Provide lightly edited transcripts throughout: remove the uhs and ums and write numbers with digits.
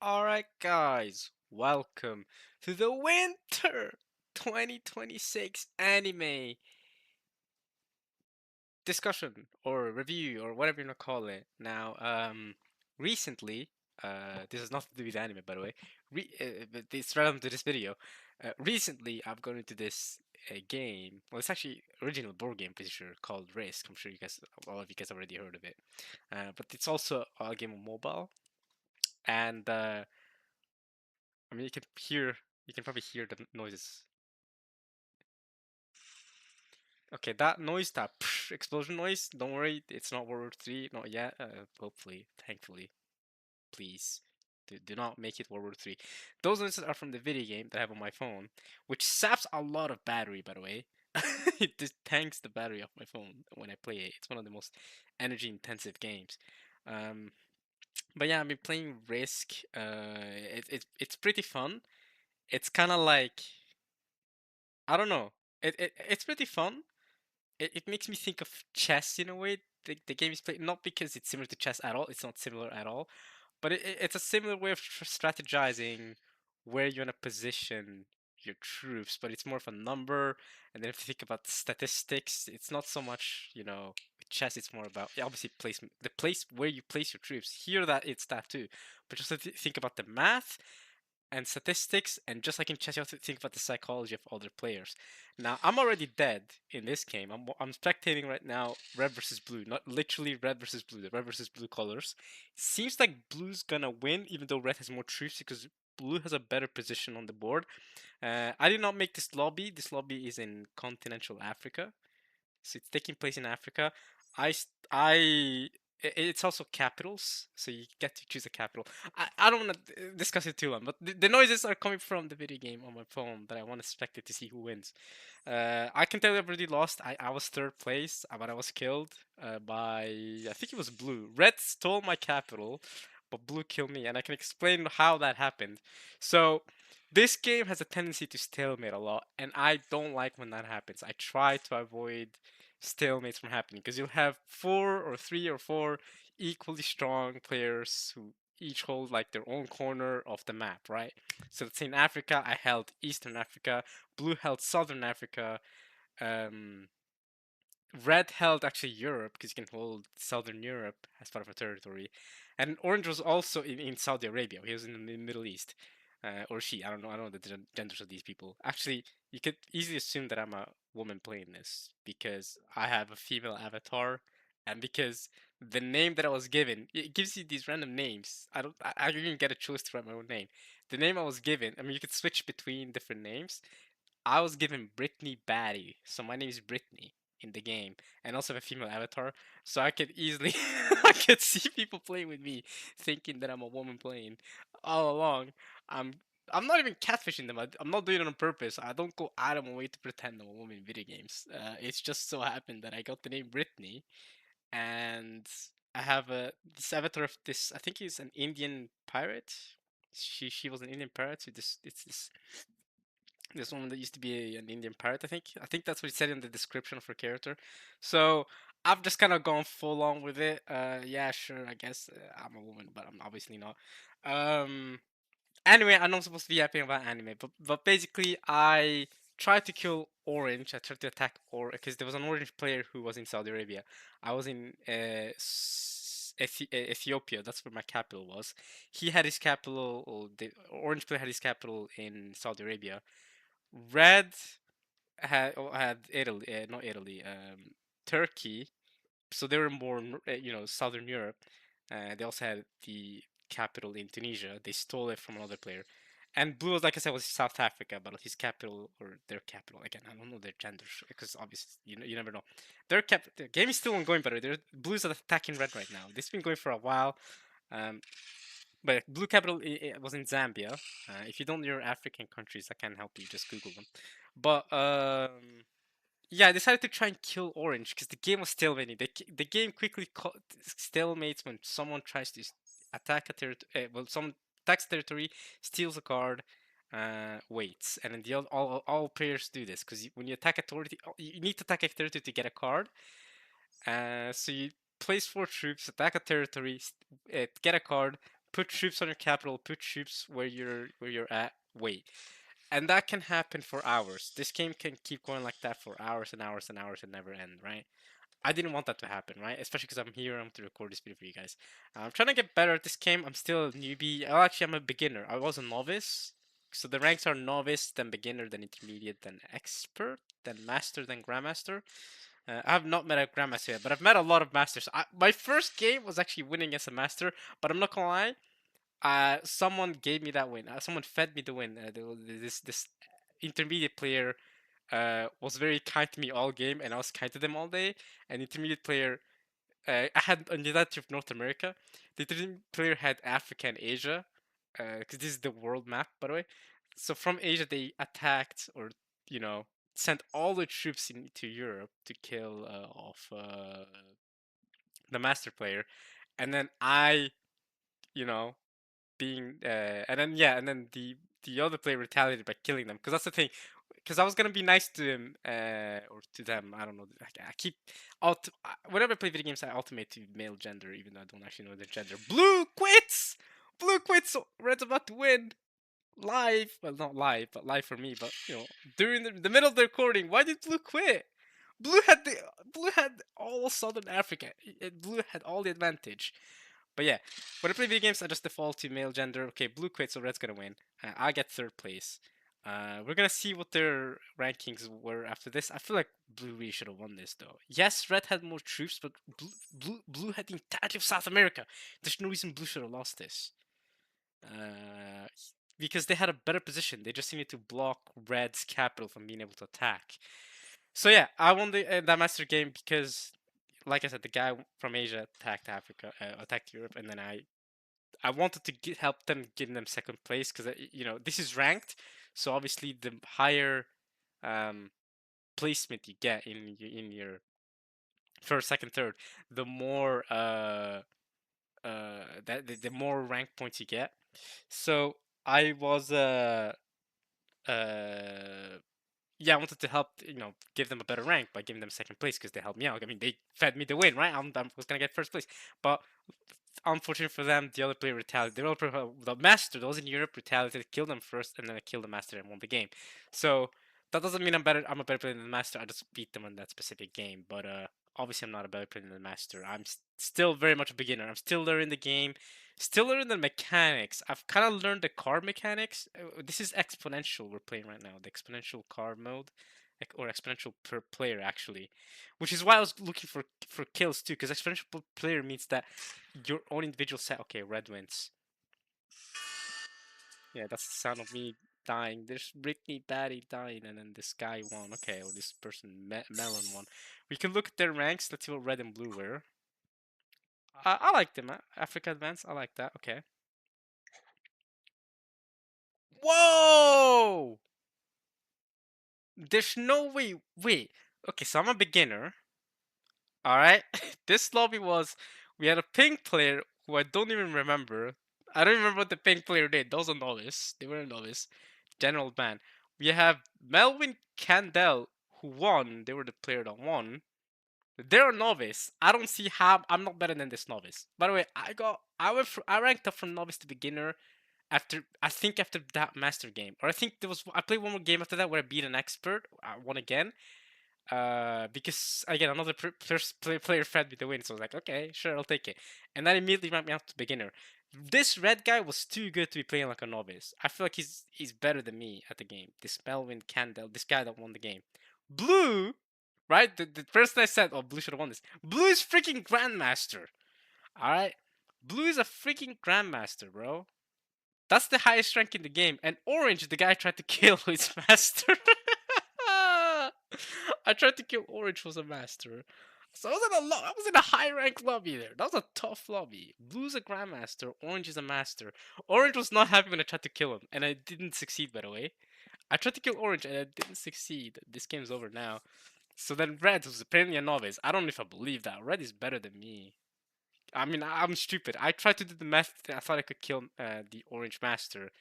Alright, guys, welcome to the Winter 2026 anime discussion or review or whatever you want to call it. Recently, this has nothing to do with anime, by the way, but it's relevant to this video. Recently, I've gone into this game. Well, it's actually original board game, pretty sure, called Risk. I'm sure you guys, all of you guys, already heard of it. But it's also a game on mobile, and I mean, you can probably hear the noises. Okay, that noise, that explosion noise, don't worry, it's not World War III, not yet. Hopefully, thankfully, please. Do not make it World War III. Those noises are from the video game that I have on my phone, which saps a lot of battery, by the way. It just tanks the battery off my phone when I play it. It's one of the most energy intensive games. Um, but yeah, I've been playing Risk. It's pretty fun. It's kind of like, I don't know. It's pretty fun. It makes me think of chess in a way. The game is played not because it's similar to chess at all. It's not similar at all, but it's a similar way of strategizing where you want to position your troops. But it's more of a number, and then if you think about statistics, it's not so much with chess. It's more about, yeah, obviously placement, the place where you place your troops. Here that it's that too, but just think about the math and statistics, and just like in chess, you have to think about the psychology of other players. Now, I'm already dead in this game. I'm spectating right now, red versus blue, not literally red versus blue, the red versus blue colors. Seems like blue's gonna win, even though red has more troops because blue has a better position on the board. I did not make this lobby. This lobby is in continental Africa, so it's taking place in Africa. It's also capitals, so you get to choose a capital. I don't want to discuss it too long, but the noises are coming from the video game on my phone that I want to spectate to see who wins. I can tell you I've already lost. I was third place, but I was killed by, I think it was blue. Red stole my capital, but blue killed me, and I can explain how that happened. So this game has a tendency to stalemate a lot, and I don't like when that happens. I try to avoid stalemates from happening because you'll have four or three or four equally strong players who each hold like their own corner of the map, right? So let's say in Africa, I held Eastern Africa, blue held Southern Africa, um, red held actually Europe because you can hold Southern Europe as part of a territory, and orange was also in Saudi Arabia. He was in the Middle East, or she. I don't know. I don't know the genders of these people. Actually, you could easily assume that I'm a woman playing this because I have a female avatar, and because the name that I was given, it gives you these random names. I didn't get a choice to write my own name. The name I was given. I mean, you could switch between different names. I was given Brittany Batty, so my name is Brittany in the game, and also have a female avatar, so I could easily, I could see people playing with me, thinking that I'm a woman playing all along. I'm I'm not even catfishing them. I'm not doing it on purpose. I don't go out of my way to pretend I'm a woman in video games. It's just so happened that I got the name Brittany, and I have a this avatar of this. I think he's an Indian pirate. She was an Indian pirate. So it's this woman that used to be an Indian pirate. I think that's what it said in the description of her character. So I've just kind of gone full on with it. Yeah, sure. I guess I'm a woman, but I'm obviously not. Um. Anyway, I'm not supposed to be yapping about anime, but basically, I tried to kill Orange. I tried to attack Orange because there was an Orange player who was in Saudi Arabia. I was in Ethiopia. That's where my capital was. He had his capital, or the Orange player had his capital in Saudi Arabia. Red had Italy, not Italy, Turkey. So they were more, Southern Europe. They also had the capital in Tunisia. They stole it from another player. And blue, like I said, was South Africa, but his capital or their capital again. I don't know their genders because obviously you never know. The game is still ongoing, but blues are attacking red right now. This has been going for a while. Um, but blue capital was in Zambia. If you don't know your African countries, I can help you. Just Google them. But yeah, I decided to try and kill Orange because the game was stalemating. The game quickly stalemates when someone tries to attack a territory. Well, someone attacks territory, steals a card, waits, and then all players do this because when you attack a territory, you need to attack a territory to get a card. So you place four troops, attack a territory, get a card, put troops on your capital, put troops where you're at, wait. And that can happen for hours. This game can keep going like that for hours and hours and hours and never end, right? I didn't want that to happen, right? Especially because I'm here, I'm to record this video for you guys. I'm trying to get better at this game. I'm still a newbie. Oh, actually, I'm a beginner. I was a novice. So the ranks are novice, then beginner, then intermediate, then expert, then master, then grandmaster. I have not met a grandmaster yet, but I've met a lot of masters. My first game was actually winning as a master, but I'm not gonna lie. Someone gave me that win. Someone fed me the win. This intermediate player was very kind to me all game, and I was kind to them all day. And intermediate player, I had on the United of North America. The intermediate player had Africa and Asia, because this is the world map, by the way. So from Asia, they attacked or you know sent all the troops into Europe to kill off the master player, and then you know, being and then yeah, and then the other player retaliated by killing them. Because that's the thing. Because I was gonna be nice to him or to them. I don't know. I keep whenever I play video games, I ultimate to male gender, even though I don't actually know their gender. Blue quits. Blue quits. So Red's about to win live. Well, not live, but live for me. But during the middle of the recording, why did Blue quit? Blue had all Southern Africa. Blue had all the advantage. But yeah, when I play video games, I just default to male gender. Okay, blue quits, so red's gonna win. I get third place. We're gonna see what their rankings were after this. I feel like blue really should have won this though. Yes, red had more troops, but blue had the entirety of South America. There's no reason blue should have lost this. Because they had a better position. They just needed to block red's capital from being able to attack. So yeah, I won that master game because, like I said, the guy from Asia attacked Africa, attacked Europe, and then I wanted to help them, give them second place because this is ranked, so obviously the higher placement you get in your first, second, third, the more the more rank points you get. So I was uh yeah, I wanted to help, give them a better rank by giving them second place because they helped me out. I mean, they fed me the win, right? I was gonna get first place, but unfortunate for them, the other player retaliated. The master that was in Europe retaliated, killed them first, and then I killed the master and won the game. So that doesn't mean I'm better. I'm a better player than the master. I just beat them in that specific game. But obviously, I'm not a better player than the master. I'm still very much a beginner. I'm still learning the game, still learning the mechanics. I've kind of learned the car mechanics. This is exponential we're playing right now, the exponential car mode, or exponential per player actually, which is why I was looking for kills too, because exponential player means that your own individual set. Okay, red wins. Yeah, that's the sound of me dying. There's Brittany Batty dying, and then this guy won. Okay, or this person Melon won. We can look at their ranks. Let's see what red and blue were. I like them. Africa Advance. I like that. Okay. Whoa! There's no way. Wait. Okay, so I'm a beginner. All right. This lobby was. We had a pink player who I don't even remember. I don't remember what the pink player did. Those are novice. They were a novice. General ban. We have Melvin Candell who won. They were the player that won. They're a novice. I don't see how I'm not better than this novice. By the way, I ranked up from novice to beginner after after that master game, or I think I played one more game after that where I beat an expert. I won again. Because again another player fed me the win, so I was like, okay, sure, I'll take it, and that immediately ramped me up to beginner. This red guy was too good to be playing like a novice. I feel like he's better than me at the game. This Melvin Candle, this guy that won the game. Blue, right? The person I said, oh, blue should have won this. Blue is freaking grandmaster. All right, blue is a freaking grandmaster, bro. That's the highest rank in the game. And orange, the guy tried to kill his master. I tried to kill Orange was a master. So I was in a high rank lobby there. That was a tough lobby. Blue's a grandmaster, Orange is a master. Orange was not happy when I tried to kill him, and I didn't succeed, by the way. I tried to kill Orange and I didn't succeed. This game's over now. So then Red, who's apparently a novice, I don't know if I believe that. Red is better than me. I mean, I'm stupid. I tried to do the math. I thought I could kill the Orange Master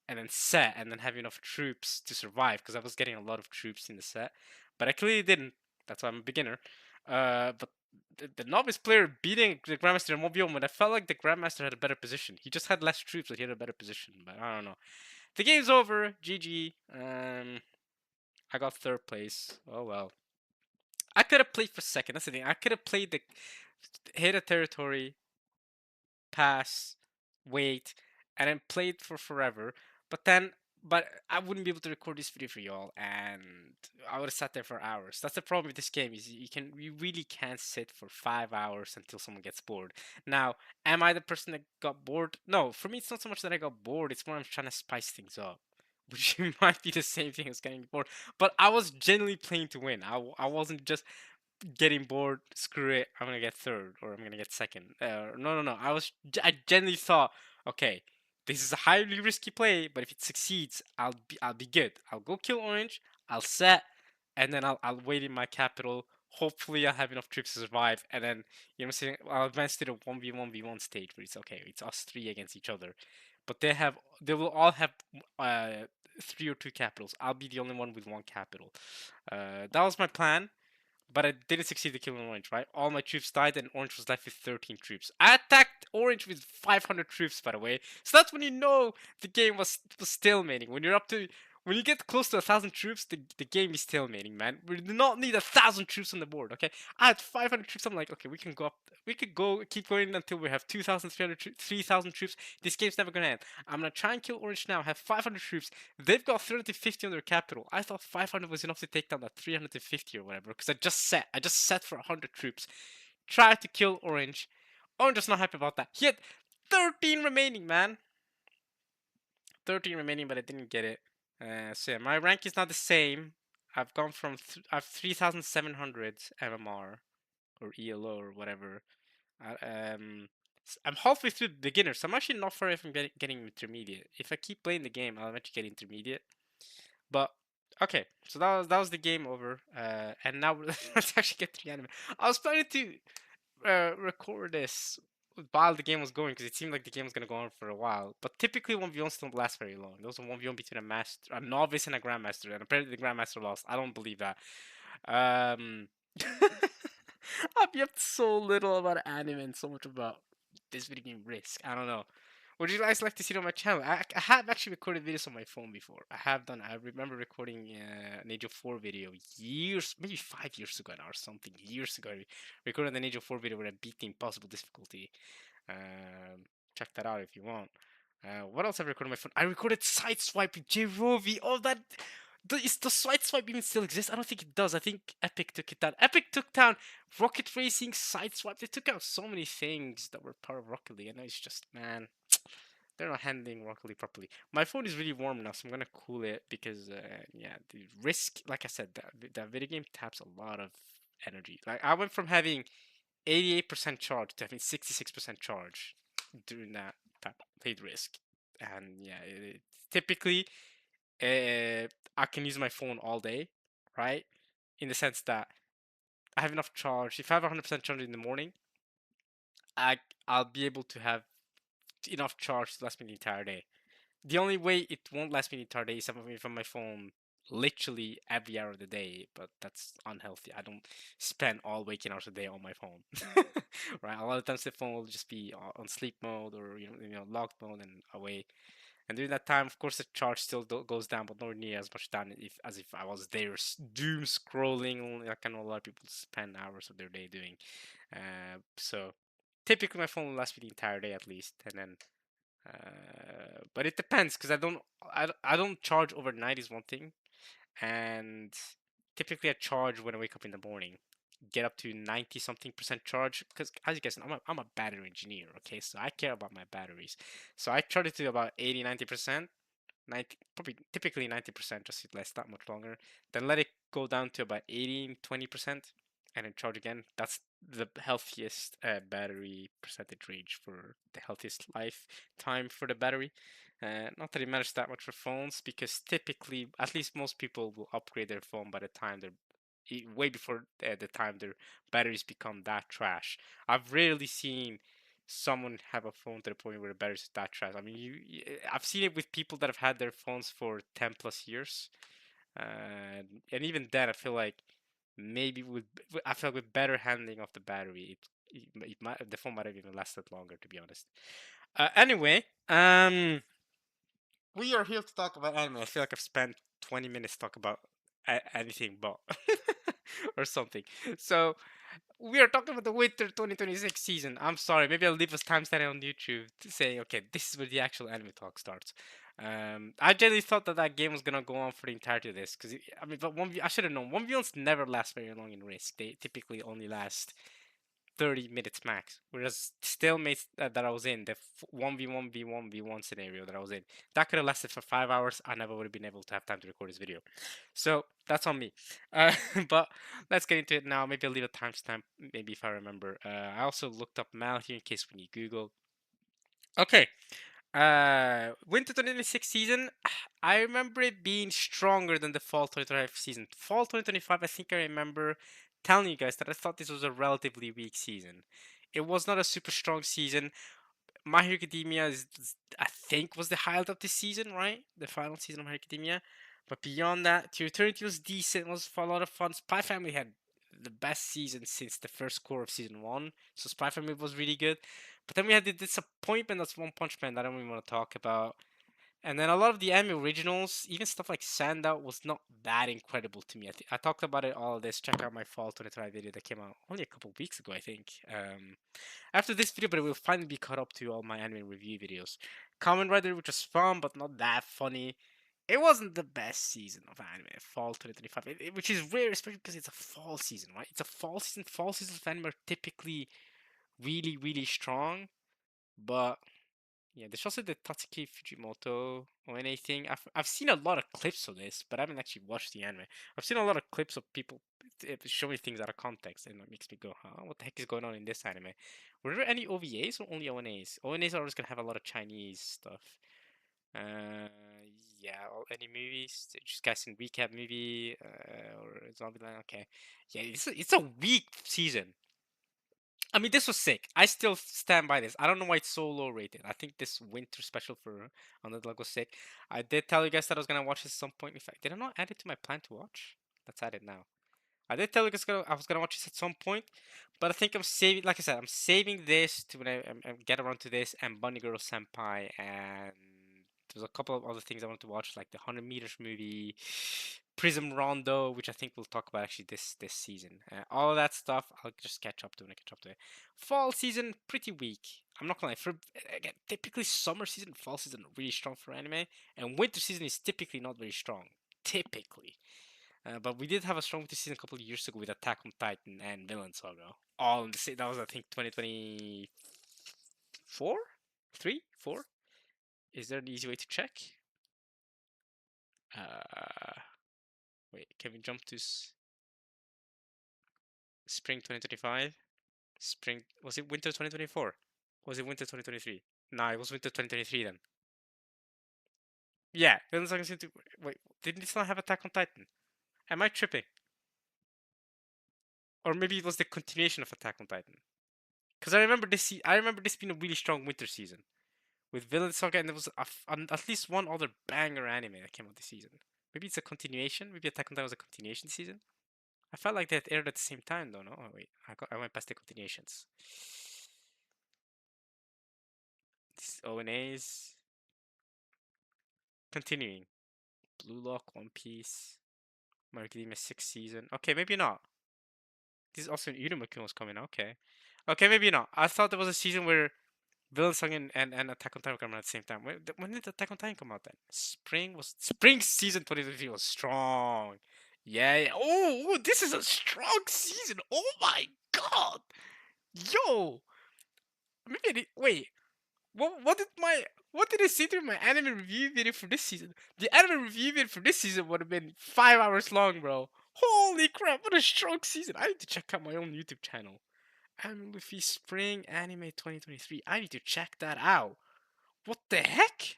and then set and then have enough troops to survive because I was getting a lot of troops in the set. But I clearly didn't. That's why I'm a beginner. But the novice player beating the Grandmaster in 1v1 when I felt like the Grandmaster had a better position. He just had less troops, but he had a better position. But I don't know. The game's over. GG. I got third place. Oh well. I could have played for second. That's the thing. I could have played the hit a territory, pass, wait, and then played for forever. But then, but I wouldn't be able to record this video for y'all, and I would have sat there for hours. That's the problem with this game is you really can't sit for 5 hours until someone gets bored. Now, am I the person that got bored? No, for me it's not so much that I got bored. It's more I'm trying to spice things up. Which might be the same thing as getting bored, but I was genuinely playing to win. I wasn't just getting bored, screw it, I'm gonna get third or I'm gonna get second. No. I genuinely thought, okay, this is a highly risky play, but if it succeeds, I'll be good. I'll go kill orange, I'll set, and then I'll wait in my capital. Hopefully, I'll have enough troops to survive, and then you know what I'm saying. I'll advance to the 1v1 stage where it's okay. It's us three against each other, but they will all have uh 3 or 2 capitals. I'll be the only one with 1 capital. That was my plan, but I didn't succeed to kill Orange, right? All my troops died, and Orange was left with 13 troops. I attacked Orange with 500 troops, by the way. So that's when you know the game was stalemating. When you get close to 1,000 troops, the game is stalemating, man. We do not need 1,000 troops on the board, okay? I had 500 troops. I'm like, okay, we can go up. We could keep going until we have 2,300, 3,000 troops. This game's never gonna end. I'm gonna try and kill Orange now. Have 500 troops. They've got 350 on their capital. I thought 500 was enough to take down that 350 or whatever, because I just set for 100 troops. Tried to kill Orange. Orange was not happy about that. He had 13 remaining, man. 13 remaining, but I didn't get it. So yeah, my rank is not the same. I've gone from I have 3,700 MMR or ELO or whatever. I'm halfway through beginner, so I'm actually not far away from getting intermediate. If I keep playing the game, I'll eventually get intermediate. But okay, so that was the game over. And now let's actually get to the anime. I was planning to record this while the game was going because it seemed like the game was gonna go on for a while. But typically 1v1s don't last very long. There was a 1v1 between a novice and a grandmaster, and apparently the grandmaster lost. I don't believe that. Um, I've yet so little about anime and so much about this video game Risk. I don't know. Would you guys like to see it on my channel? I have actually recorded videos on my phone before. I have done. I remember recording an Age of 4 video years, maybe 5 years ago now or something. Years ago, I recorded an Age of 4 video where I beat the impossible difficulty. Check that out if you want. What else have I recorded on my phone? I recorded Sideswipe with J-Rovi. Oh, that does Sideswipe even still exist? I don't think it does. I think Epic took it down. Epic took down Rocket Racing, Sideswipe. They took out so many things that were part of Rocket League. I know it's just, man, they're not handling Rocket League properly. My phone is really warm now, so I'm gonna cool it because, yeah, the Risk, like I said, that video game taps a lot of energy. Like I went from having 88% charge to having 66% charge during that time. Played Risk, and yeah, typically I can use my phone all day, right? In the sense that I have enough charge. If I have 100% charge in the morning, I I'll be able to have enough charge to last me the entire day. The only way it won't last me the entire day is if I'm my phone literally every hour of the day, but that's unhealthy. I don't spend all waking hours a day on my phone, right? A lot of times the phone will just be on sleep mode or locked mode and away. And during that time, of course, the charge still goes down, but nowhere near as much down as if I was there doom scrolling. Like I know a lot of people spend hours of their day doing. So typically my phone will last me the entire day at least, and then. But it depends because I don't charge overnight is one thing, and typically I charge when I wake up in the morning. Get up to 90 something percent charge because as you guys know, I'm a battery engineer, okay, so I care about my batteries, so I charge it to about 80-90%, 90 probably typically 90%, just it lasts that much longer, then let it go down to about 80-20% and then charge again. That's the healthiest battery percentage range for the healthiest lifetime for the battery. Not that it matters that much for phones because typically, at least most people will upgrade their phone by the time they're way before the time their batteries become that trash. I've rarely seen someone have a phone to the point where the batteries are that trash. I mean, I've seen it with people that have had their phones for 10 plus years, and even then, I feel like maybe I feel like with better handling of the battery, it might the phone might have even lasted longer, to be honest. Anyway, we are here to talk about anime. I feel like I've spent 20 minutes talk about anything but or something. So we are talking about the winter 2026 season. I'm sorry, maybe I'll leave us timestamp on YouTube to say, okay, this is where the actual anime talk starts. I genuinely thought that that game was gonna go on for the entirety of this because I mean, but I should have known. 1v1s never last very long in Risk. They typically only last 30 minutes max. Whereas stalemates that I was in, the 1v1v1v1 scenario that I was in, that could have lasted for 5 hours. I never would have been able to have time to record this video. So that's on me. But let's get into it now. Maybe I'll leave a timestamp, maybe if I remember. I also looked up Mal here in case we need Google. Okay. Winter 2026 season, I remember it being stronger than the fall 2025 season. Fall 2025, I think I remember telling you guys that I thought this was a relatively weak season. It was not a super strong season. My Hero Academia I think, was the highlight of this season, right? The final season of My Hero Academia. But beyond that, To Eternity was decent. It was a lot of fun. Spy Family had the best season since the first core of season one. So Spy Family was really good. But then we had the disappointment that's One Punch Man that I don't even want to talk about. And then a lot of the anime originals, even stuff like Sandout, was not that incredible to me. I talked about it all this. Check out my fall 2025 video that came out only a couple of weeks ago, I think. After this video, but it will finally be caught up to all my anime review videos. Kamen Rider, which was fun, but not that funny. It wasn't the best season of anime, fall 2025, which is rare, especially because it's a fall season, right? It's a fall season. Fall seasons of anime are typically really, really strong, but yeah, there's also the Tatsuki Fujimoto or anything. I've seen a lot of clips of this, but I haven't actually watched the anime. I've seen a lot of clips of people showing things out of context, and it makes me go, "Huh? What the heck is going on in this anime?" Were there any OVAs or only ONAs? ONAs are always gonna have a lot of Chinese stuff. Uh, yeah, any movies? Just guys in recap movie or Zombieland. Okay, yeah, it's a weak season. I mean, this was sick. I still stand by this. I don't know why it's so low rated. I think this winter special for Underdog was sick. I did tell you guys that I was gonna watch this at some point. In fact, did I not add it to my plan to watch? Let's add it now. I did tell you guys I was gonna watch this at some point, but I think I'm saving. Like I said, I'm saving this to when I get around to this and Bunny Girl Senpai, and there's a couple of other things I want to watch, like the 100 meters movie, Prism Rondo, which I think we'll talk about actually this season. All of that stuff, I'll just catch up to when I catch up to it. Fall season, pretty weak. I'm not gonna lie. For again, typically summer season, fall season are really strong for anime, and winter season is typically not very strong. Typically. But we did have a strong winter season a couple of years ago with Attack on Titan and Villain Saga. All in the same. That was, I think, 2024, 3, 4. Is there an easy way to check? Uh, Wait. Can we jump to spring 2025? Spring, was it winter 2024? Was it winter 2023? No, it was winter 2023 then. Yeah, Villain Saga seemed to. Wait, didn't it not have Attack on Titan? Am I tripping? Or maybe it was the continuation of Attack on Titan. Because I remember this. I remember this being a really strong winter season with Villain Saga, and there was at least one other banger anime that came out this season. Maybe it's a continuation. Maybe Attack on Titan was a continuation season. I felt like that aired at the same time, though. No, oh, wait, I went past the continuations. This ONAs continuing. Blue Lock, One Piece, My Hero Academia 6th season. Okay, maybe not. This is also Iruma-kun was coming. Okay, okay, maybe not. I thought there was a season where Villain Song and Attack on Titan come out at the same time. When did Attack on Titan come out then? Spring season 2023 was strong. Yeah, yeah. Oh, this is a strong season. Oh my god. Yo. Maybe wait. What did I say to my anime review video for this season? The anime review video for this season would have been 5 hours long, bro. Holy crap, what a strong season. I need to check out my own YouTube channel. Anime Luffy Spring Anime 2023. I need to check that out. What the heck?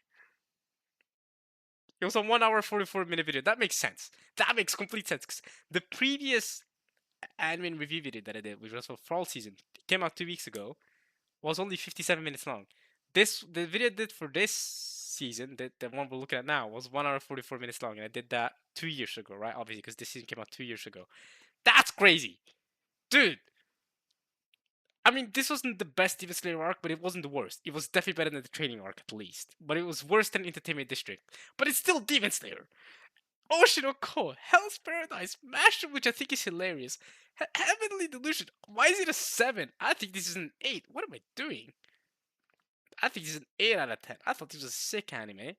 It was a 1 hour 44-minute video. That makes sense. That makes complete sense. 'Cause the previous anime review video that I did, which was for fall season, came out 2 weeks ago, was only 57 minutes long. The video I did for this season, the one we're looking at now, was 1 hour 44 minutes long, and I did that 2 years ago, right? Obviously, because this season came out 2 years ago. That's crazy, dude. I mean, this wasn't the best Demon Slayer arc, but it wasn't the worst. It was definitely better than the training arc, at least. But it was worse than Entertainment District. But it's still Demon Slayer. Oshinoko, Hell's Paradise, Mashle, which I think is hilarious. Heavenly Delusion. Why is it a 7? I think this is an 8. What am I doing? I think this is an 8 out of 10. I thought this was a sick anime.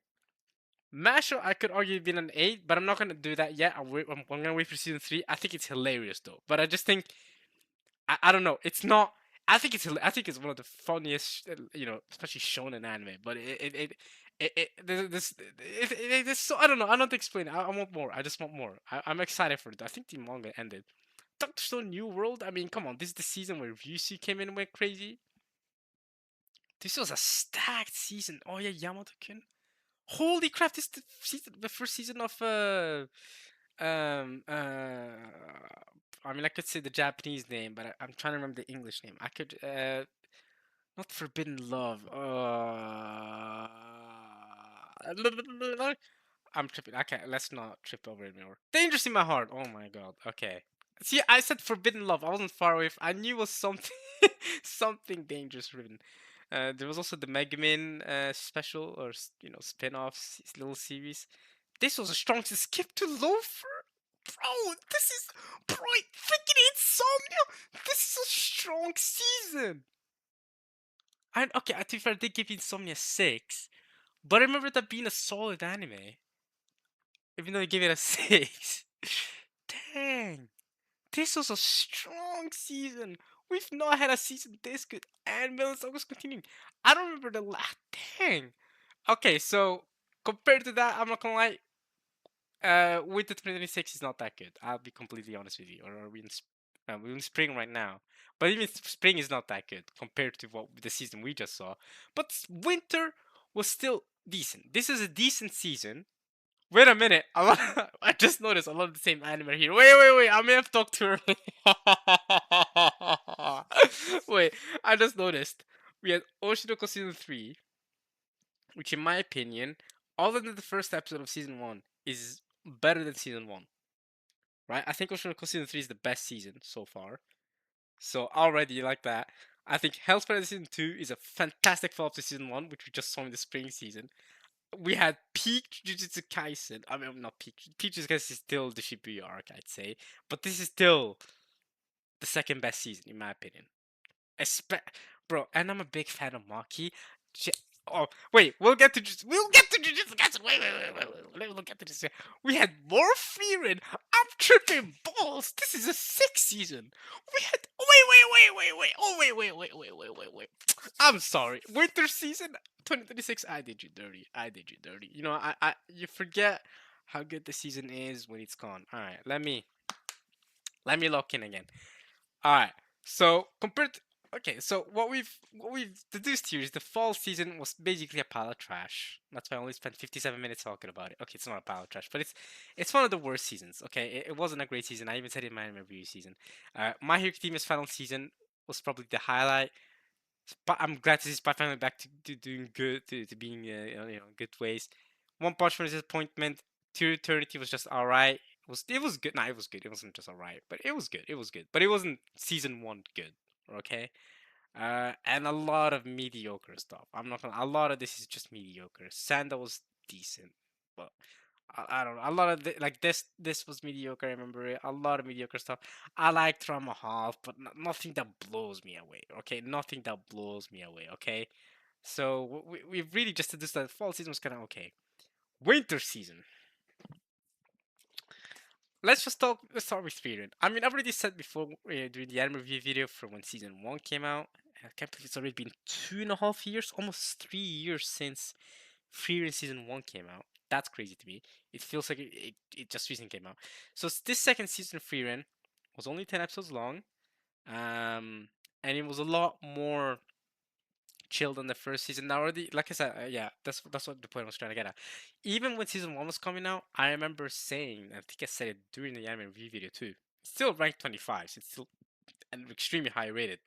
Mashle, I could argue been an 8, but I'm not gonna do that yet. I'm gonna wait for season 3. I think it's hilarious though. But I just think I don't know. It's not. I think it's one of the funniest, especially shonen anime. But this so I don't know. I don't explain it. I want more. I just want more. I'm excited for it. I think the manga ended. Doctor Stone New World. I mean, come on. This is the season where Ryusu came in and went crazy. This was a stacked season. Oh yeah, Yamato-kun. Holy crap! This is the first season of um uh I mean, I could say the Japanese name, but I'm trying to remember the English name. I could not Forbidden Love. I'm tripping. Okay, let's not trip over it anymore. Dangerous in My Heart. Oh my god. Okay. See, I said Forbidden Love. I wasn't far away. I knew it was something something dangerous written. There was also the Megumin special or spin-off little series. This was a strong skip to Loafer. Bro, this is freaking Insomnia. This is a strong season. Okay, to be fair, I did give Insomnia 6, but I remember that being a solid anime, even though I gave it a 6. Dang, this was a strong season. We've not had a season this good, and Villain Saga was continuing. I don't remember the last. Dang. Okay, so compared to that, I'm not gonna lie. Winter 2026 is not that good. I'll be completely honest with you. Or are we in, we're in spring right now, but even spring is not that good compared to what the season we just saw. But winter was still decent. This is a decent season. Wait a minute. I just noticed a lot of the same anime here. Wait. I may have talked too early. Wait, I just noticed. We had Oshinoko season 3, which in my opinion, other than the first episode of season 1, is better than season 1. Right? I think Oshinoko season 3 is the best season so far. So already like that. I think Hell's Paradise season 2 is a fantastic follow-up to season 1, which we just saw in the spring season. We had peak Jujutsu Kaisen. I mean, not peak. Peak Jujutsu Kaisen is still the Shibuya arc, I'd say. But this is still the second best season, in my opinion. Bro, and I'm a big fan of Maki. Oh, wait, we'll get to Jujutsu Kaisen. We'll get to this. We had more Frieren. I'm tripping balls. This is a 6th season. We had wait. Oh wait. I'm sorry. Winter season 2026. I did you dirty. You know, you forget how good the season is when it's gone. All right, let me lock in again. All right. So compared to, okay, so what we've deduced here is the fall season was basically a pile of trash. That's why I only spent 57 minutes talking about it. Okay, it's not a pile of trash, but it's one of the worst seasons. Okay, it wasn't a great season. I even said it in my review season. My Hero Academia's final season was probably the highlight. But I'm glad to see Spy finally back to doing good, to being good ways. One Punch Man disappointment. To Eternity was just alright. It was good. Nah, it was good. It wasn't just alright, but it was good. It was good. But it wasn't season 1 good. Okay. And a lot of mediocre stuff. I'm not gonna. A lot of this is just mediocre. Sanda was decent, but I don't know. A lot of like this was mediocre. I remember it. A lot of mediocre stuff. I like Trauma Half, but nothing that blows me away. Okay, nothing that blows me away. Okay, so we've really just did this. The fall season was kind of okay. Winter season. Let's just talk. Let's start with Frieren. I mean, I've already said before during the anime review video for when season 1 came out. I can't believe it's already been 2.5 years, almost 3 years since Frieren season 1 came out. That's crazy to me. It feels like it just recently came out. So this second season of Frieren was only 10 episodes long, and it was a lot more chill than the first season. Now already, like I said, yeah, that's what the point I was trying to get at. Even when season 1 was coming out, I remember saying, I think I said it during the anime review video too. It's still ranked 25, so it's still and extremely high rated.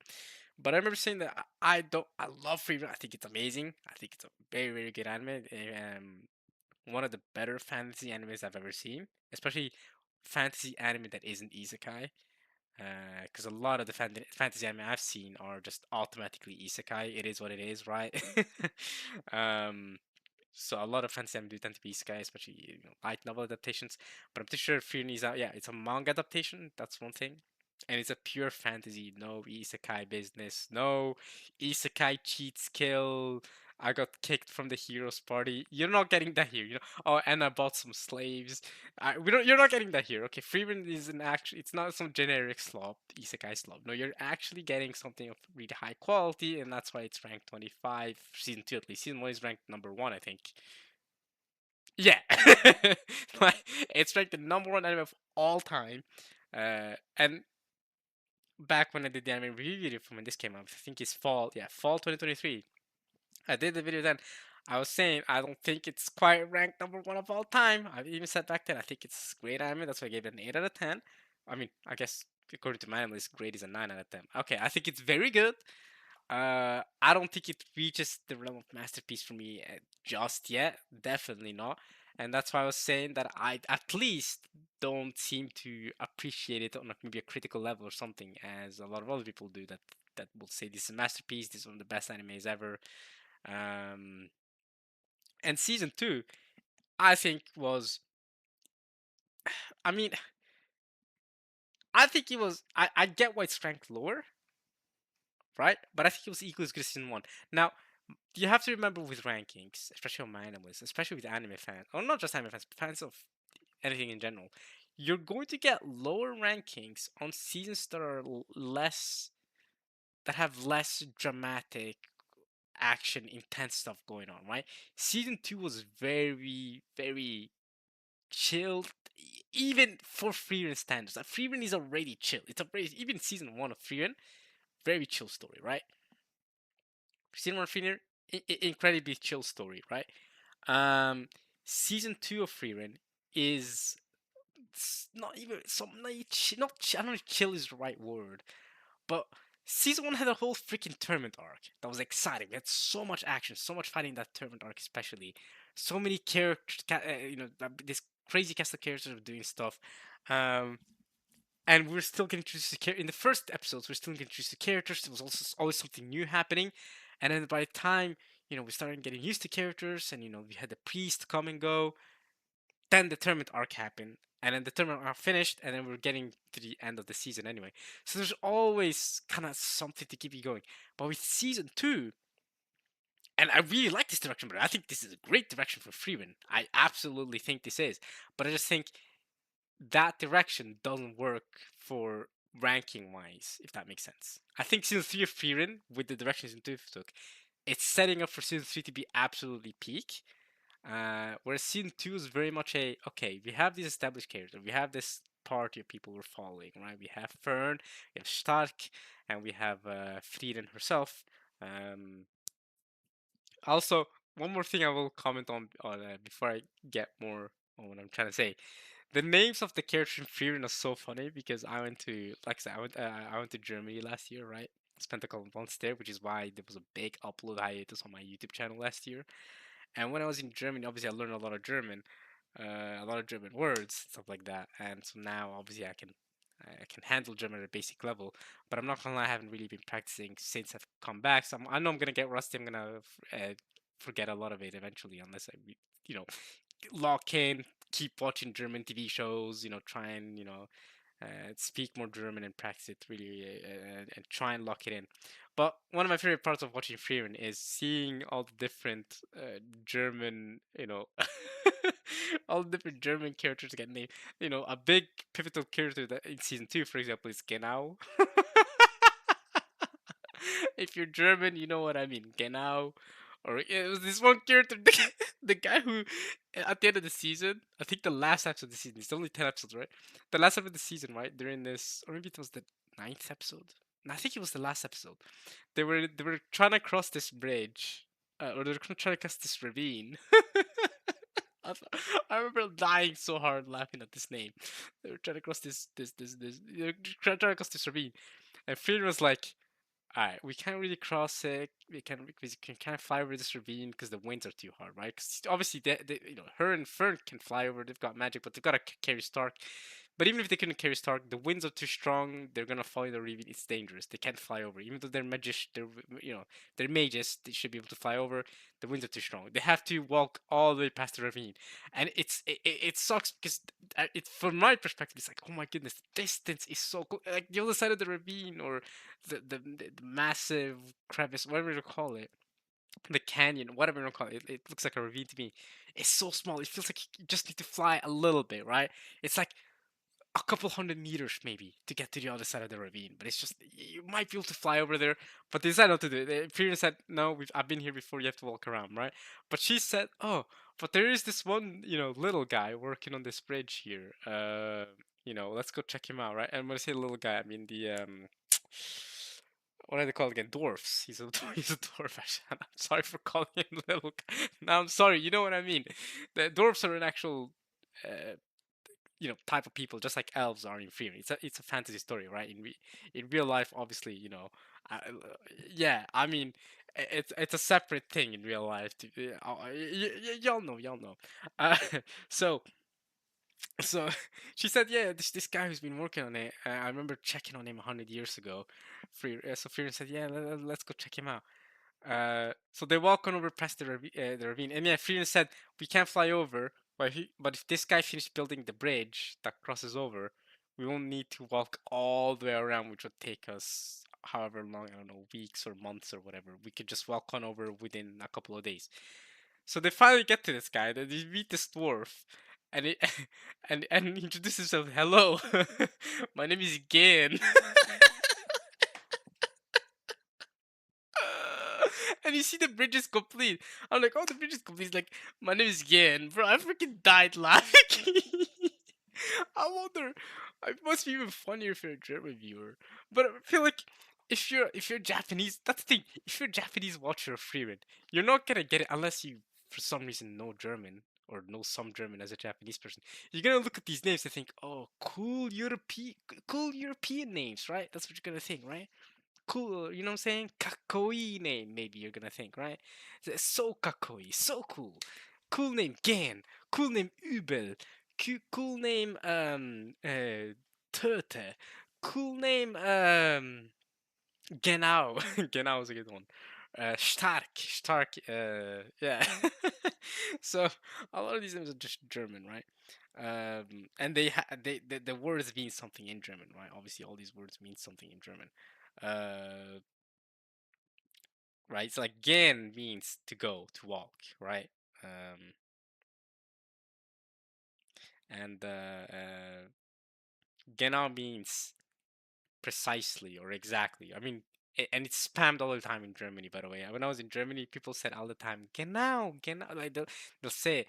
But I remember saying that I love Frieren. I think it's amazing. I think it's a very very good anime. One of the better fantasy animes I've ever seen, especially fantasy anime that isn't isekai. Because a lot of the fantasy anime I've seen are just automatically isekai. It is what it is, right? um, so a lot of fantasy anime do tend to be isekai, especially light novel adaptations. But I'm pretty sure Frieren is out. Yeah, it's a manga adaptation. That's one thing, and it's a pure fantasy. No isekai business. No isekai cheats kill. I got kicked from the heroes party. You're not getting that here. Oh, and I bought some slaves. We don't. You're not getting that here. Okay, Freeman is an actual. It's not some generic slob, isekai slob. No, you're actually getting something of really high quality, and that's why it's ranked 25. Season 2 at least. Season 1 is ranked number 1, I think. Yeah, like it's ranked the number 1 anime of all time. And back when I did the anime review video from when this came out, I think it's fall. Yeah, fall 2023. I did the video then. I was saying I don't think it's quite ranked number 1 of all time. I even said back then I think it's great anime. That's why I gave it an 8 out of 10. I mean, I guess according to my analyst, grade is a 9 out of 10. Okay, I think it's very good. I don't think it reaches the realm of masterpiece for me just yet. Definitely not. And that's why I was saying that I at least don't seem to appreciate it on like maybe a critical level or something, as a lot of other people do. That will say this is a masterpiece. This is one of the best animes ever. Um, and season 2, I think was. I mean, I think it was. I get why it's ranked lower, right? But I think it was equally as good as season 1. Now, you have to remember with rankings, especially on my animals, especially with anime fans, or not just anime fans, but fans of anything in general, you're going to get lower rankings on seasons that are less, that have less dramatic action, intense stuff going on, right? Season 2 was very, very chilled, even for Frieren standards. Like, Frieren is already chill. It's already, even season 1 of Frieren, very chill story, right? Season 1 of Frieren, incredibly chill story, right? Um, season 2 of Frieren is not even some not, not I don't know if chill is the right word, but season 1 had a whole freaking tournament arc that was exciting. We had so much action, so much fighting in that tournament arc, especially so many characters. This crazy cast of characters were doing stuff. And we're still getting introduced to in the first episodes. We're still getting introduced to characters. There was also always something new happening, and then by the time we started getting used to characters, and we had the priest come and go, then the tournament arc happened, and then the tournament arc finished, and then we're getting to the end of the season anyway. So there's always kind of something to keep you going. But with season 2, and I really like this direction, but I think this is a great direction for Freeman. I absolutely think this is, but I just think that direction doesn't work for ranking wise, if that makes sense. I think season 3 of Freeman, with the direction season 2 took, it's setting up for season 3 to be absolutely peak. Whereas season 2 is very much a okay, we have these established characters, we have this party of people we're following, right? We have Fern, we have Stark, and we have Frieden herself. Um, Also, one more thing I will comment on before I get more on what I'm trying to say. The names of the characters in Frieren are so funny because I went to, like I said, I went to Germany last year, right? Spent a couple of months there, which is why there was a big upload hiatus on my YouTube channel last year. And when I was in Germany, obviously I learned a lot of German, a lot of German words, stuff like that. And so now, obviously, I can handle German at a basic level. But I'm not gonna lie, I haven't really been practicing since I've come back. So I know I'm gonna get rusty. I'm gonna forget a lot of it eventually, unless you know, lock in, keep watching German TV shows. Try and speak more German and practice it really, and try and lock it in. But one of my favorite parts of watching Freeman is seeing all the different German, all the different German characters get named. A big pivotal character that in season 2, for example, is Genau. If you're German, you know what I mean. Genau. Or it was this one character, the guy who, at the end of the season, I think the last episode of the season, it's only 10 episodes, right? The last episode of the season, right? During this, or maybe it was the ninth episode. No, I think it was the last episode. They were trying to cross this bridge, or they were trying to cross this ravine. I, I remember dying so hard laughing at this name. They were trying to cross this. They were trying to cross this ravine, and Freeman was like, "Alright, we can't really cross it. We can't fly over this ravine because the winds are too hard, right? Because obviously, her and Fern can fly over. They've got magic, but they've got to carry Stark. But even if they couldn't carry Stark, the winds are too strong. They're gonna fly the ravine. It's dangerous. They can't fly over. Even though they're they're mages. They should be able to fly over. The winds are too strong. They have to walk all the way past the ravine, and it sucks because it from my perspective, it's like, oh my goodness, the distance is so cool. Like the other side of the ravine or the massive crevice, whatever you call it, the canyon, whatever you call it, it looks like a ravine to me. It's so small. It feels like you just need to fly a little bit, right? It's like a couple 100 meters maybe to get to the other side of the ravine. But it's just you might be able to fly over there, but they decided not to do it. Priya said, "No, I've been here before. You have to walk around, right?" But she said, "Oh, but there is this one, little guy working on this bridge here. Let's go check him out, right?" And when I say little guy, I mean the what are they called again? Dwarfs. He's a he's a dwarf. Actually. I'm sorry for calling him little. No, I'm sorry. You know what I mean. The dwarfs are an actual uh, type of people, just like elves are in Fear. It's a fantasy story, right? In real life, obviously, yeah. I mean, it's a separate thing in real life. Y'all know. Uh, so so she said, yeah, this guy who's been working on it. I remember checking on him 100 years ago. So Fear said, yeah, let's go check him out. So they walk on over past the ravine, and yeah, Frieden said we can't fly over, but if this guy finished building the bridge that crosses over, we won't need to walk all the way around, which would take us however long, I don't know, weeks or months or whatever. We could just walk on over within a couple of days. So they finally get to this guy. They meet this dwarf, and he and he introduces himself. Hello, my name is Gain. And you see the bridge is complete. I'm like, oh, the bridge is complete. He's like, my name is Gian. Bro, I freaking died laughing. I wonder, it must be even funnier if you're a German viewer. But I feel like if you're Japanese, that's the thing. If you're a Japanese watcher of Freerun, you're not gonna get it unless you, for some reason, know German or know some German as a Japanese person. You're gonna look at these names and think, oh, cool European names, right? That's what you're gonna think, right? Cool, you know what I'm saying? Kakoi name, maybe you're gonna think, right? So kakoi, so cool. Cool name, Gan. Cool name, Übel. Cool name, Töte. Cool name, Genau. Genau is a good one. Stark, yeah. So a lot of these names are just German, right? And the words mean something in German, right? Obviously, all these words mean something in German. Uh, right? It's like gen means to go, to walk, right? Um, and genau means precisely or exactly. I mean, and it's spammed all the time in Germany, by the way. When I was in Germany, people said all the time, genau. Like they'll say,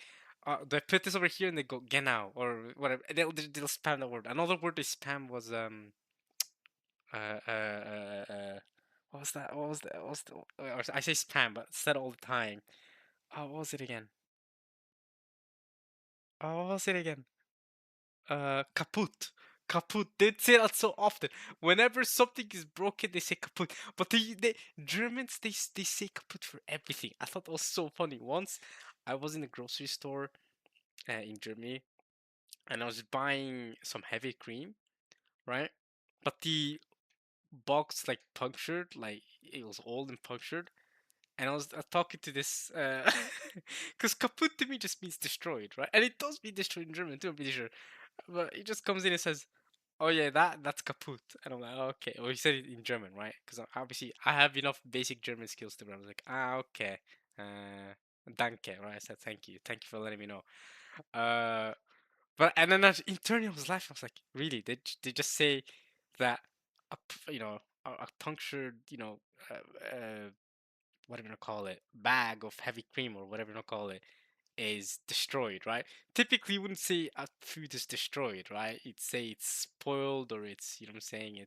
they put this over here and they go genau or whatever. They'll spam the word. Another word they spam was uh, uh, uh, uh, what was that? What was that? What was the, I say spam, but said all the time. Oh, what was it again? Oh, what was it again? Kaput. Kaput. They say that so often. Whenever something is broken, they say kaput. But they Germans, they say kaput for everything. I thought that was so funny. Once, I was in a grocery store in Germany, and I was buying some heavy cream, right? But the box like punctured, like it was old and punctured. And I was talking to this, because kaput to me just means destroyed, right? And it does mean destroyed in German too, I'm pretty sure. But he just comes in and says, "Oh yeah, that's kaput," and I'm like, oh, "Okay." Well, he said it in German, right? Because obviously I have enough basic German skills to. I was like, "Ah, okay, danke," right? I said, thank you for letting me know." Uh, but and then internally I was laughing. I was like, "Really? They just say that a punctured whatever you call it, bag of heavy cream or whatever you call it, is destroyed, right? Typically, you wouldn't say a food is destroyed, right? You'd say it's spoiled or it's, you know what I'm saying? You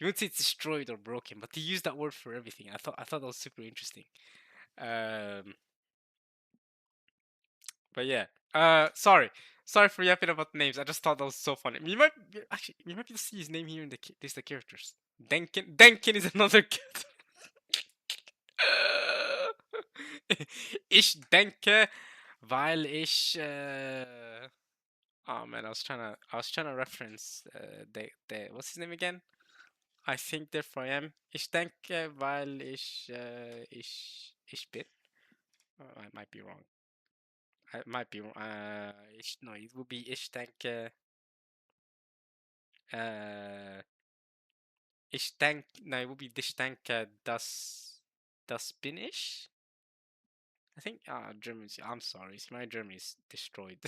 wouldn't say it's destroyed or broken, but they use that word for everything. I thought that was super interesting. Um, but yeah. Sorry for yapping about names. I just thought that was so funny. You might be able to see his name here in the list of characters. Denken is another character. Ich denke, weil ich Oh man, I was trying to reference the what's his name again? I think therefore I am. Ich denke, weil ich bin. I might be wrong. I might be wrong. No, it would be ich denke. Uh, no, it would be ich denke, das bin ich. I think Germany's. I'm sorry, my German is destroyed.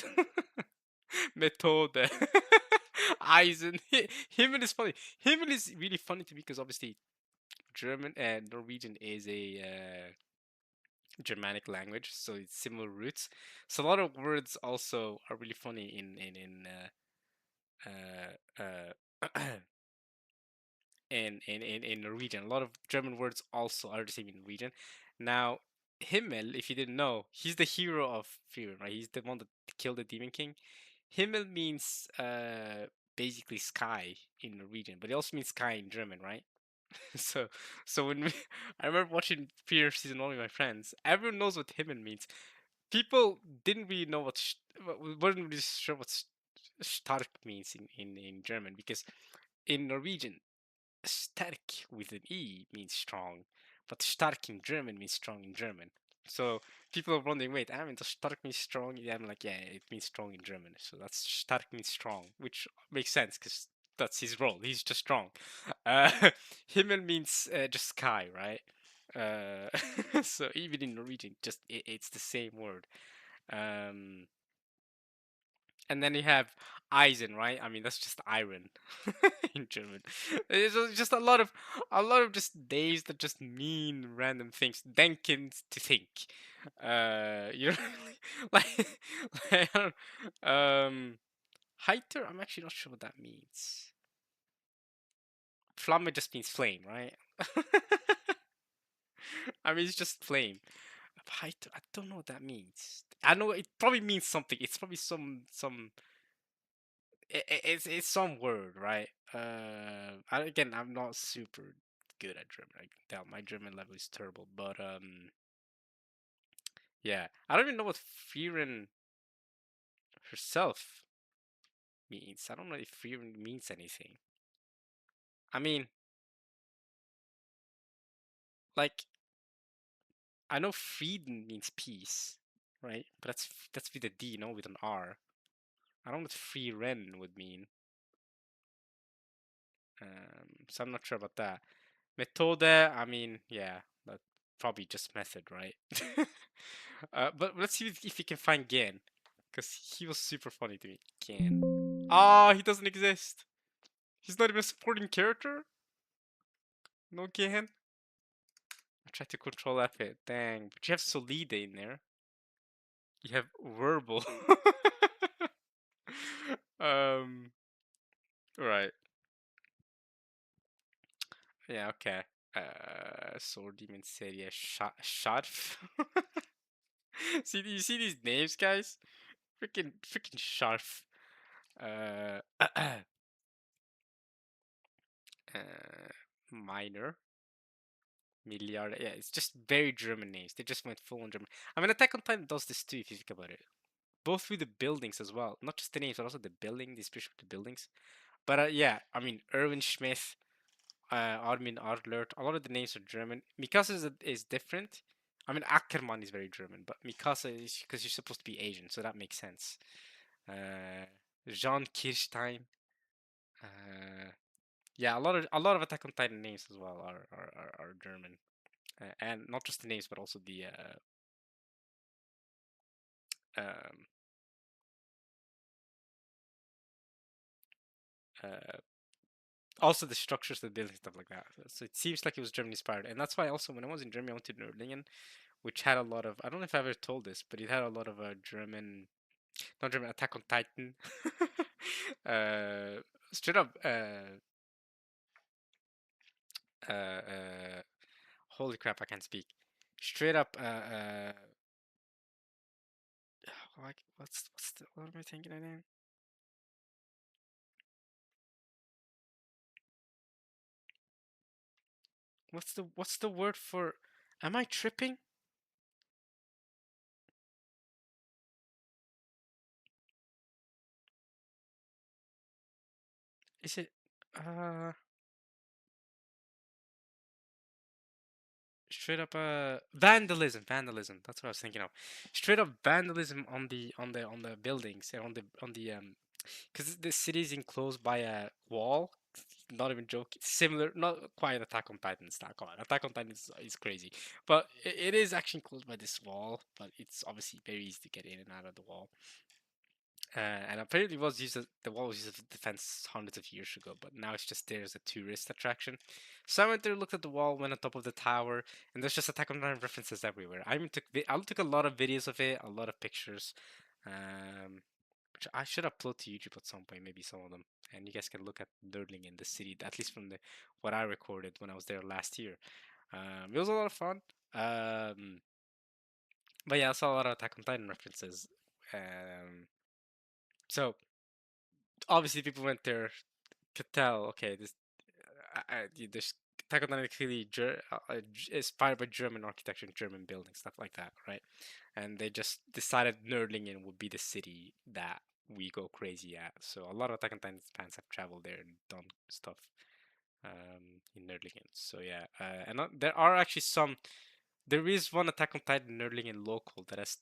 Methode. Eisen. Himmel is funny. Himmel is really funny to me because obviously German and Norwegian is a Germanic language, so it's similar roots. So a lot of words also are really funny in Norwegian. A lot of German words also are the same in Norwegian. Now, Himmel, if you didn't know, he's the hero of Frieren, right? He's the one that killed the Demon King. Himmel means basically sky in Norwegian, but it also means sky in German, right? so so I remember watching Fear season one with my friends. Everyone knows what Himmel means. People didn't really know wasn't really sure what stark means in German because in Norwegian stark with an E means strong, but stark in German means strong in German. So people are wondering, wait, I mean, does stark mean strong? Yeah, I'm like, yeah, it means strong in German. So that's stark means strong, which makes sense because that's his role. He's just strong. Himmel means just sky, right? So even in Norwegian, just it's the same word. Um, and then you have Eisen, right? I mean, that's just iron in German. It's just a lot of just days that just mean random things. Denken to think. You know, like, like I don't, Heiter. I'm actually not sure what that means. Flamme just means flame, right? I mean, it's just flame. Heiter, I don't know what that means. I know it probably means something. It's probably some it's some word, right? Again, I'm not super good at German. I can tell my German level is terrible, but yeah, I don't even know what Frieren herself means. I don't know if Frieren means anything. I mean, like I know Frieden means peace, right? But that's with a D, no, with an R. I don't know what Frieren would mean. So I'm not sure about that. Methode, I mean, yeah, that probably just method, right? But let's see if we can find Gan, because he was super funny to me. Gan. Ah, he doesn't exist. He's not even a supporting character. No Gan. I tried to control F it. Dang, but you have Solide in there. You have Verbal. um. Right. Yeah. Okay. Sword Demon Seria Sharf. See, you see these names, guys? Freaking Sharf. Uh, uh, Minor, Milliard. Yeah, it's just very German names. They just went full on German. I mean, Attack on Titan does this too, if you think about it. Both with the buildings as well. Not just the names, but also the building, the description of the buildings. But yeah, I mean, Erwin Schmidt, Armin Adlert, a lot of the names are German. Mikasa is different. I mean, Ackermann is very German, but Mikasa is because you're supposed to be Asian, so that makes sense. Jean Kirstein. Uh, Yeah, a lot of Attack on Titan names as well are German, and not just the names, but also the um, uh, also the structures, the buildings, stuff like that. So it seems like it was German inspired, and that's why also when I was in Germany, I went to Nördlingen, which had a lot of I don't know if I ever told this, but it had a lot of German, not German Attack on Titan, uh, straight up uh, uh, holy crap, I can't speak. Straight up like what am I thinking of name? What's the word for? Am I tripping? Is it uh straight up vandalism? Vandalism. That's what I was thinking of. Straight up vandalism on the buildings and on the because the city is enclosed by a wall. Not even joking. Similar, not quite Attack on Titan style. Come on, Attack on Titan is crazy, but it is actually enclosed by this wall. But it's obviously very easy to get in and out of the wall. And apparently was used as, the wall was used as defense hundreds of years ago, but now it's just there as a tourist attraction. So I went there, looked at the wall, went on top of the tower, and there's just Attack on Titan references everywhere. I took a lot of videos of it, a lot of pictures, which I should upload to YouTube at some point, maybe some of them, and you guys can look at Nerdling in the city, at least from the what I recorded when I was there last year. It was a lot of fun. But yeah, I saw a lot of Attack on Titan references. So obviously people went there to tell, okay, this Attack on Titan clearly inspired by German architecture and German buildings, stuff like that, right? And they just decided Nerdlingen would be the city that we go crazy at. So a lot of Attack on Titan fans have traveled there and done stuff in Nerdlingen. So yeah, and there are actually some. There is one Attack on Titan Nerdlingen local that has.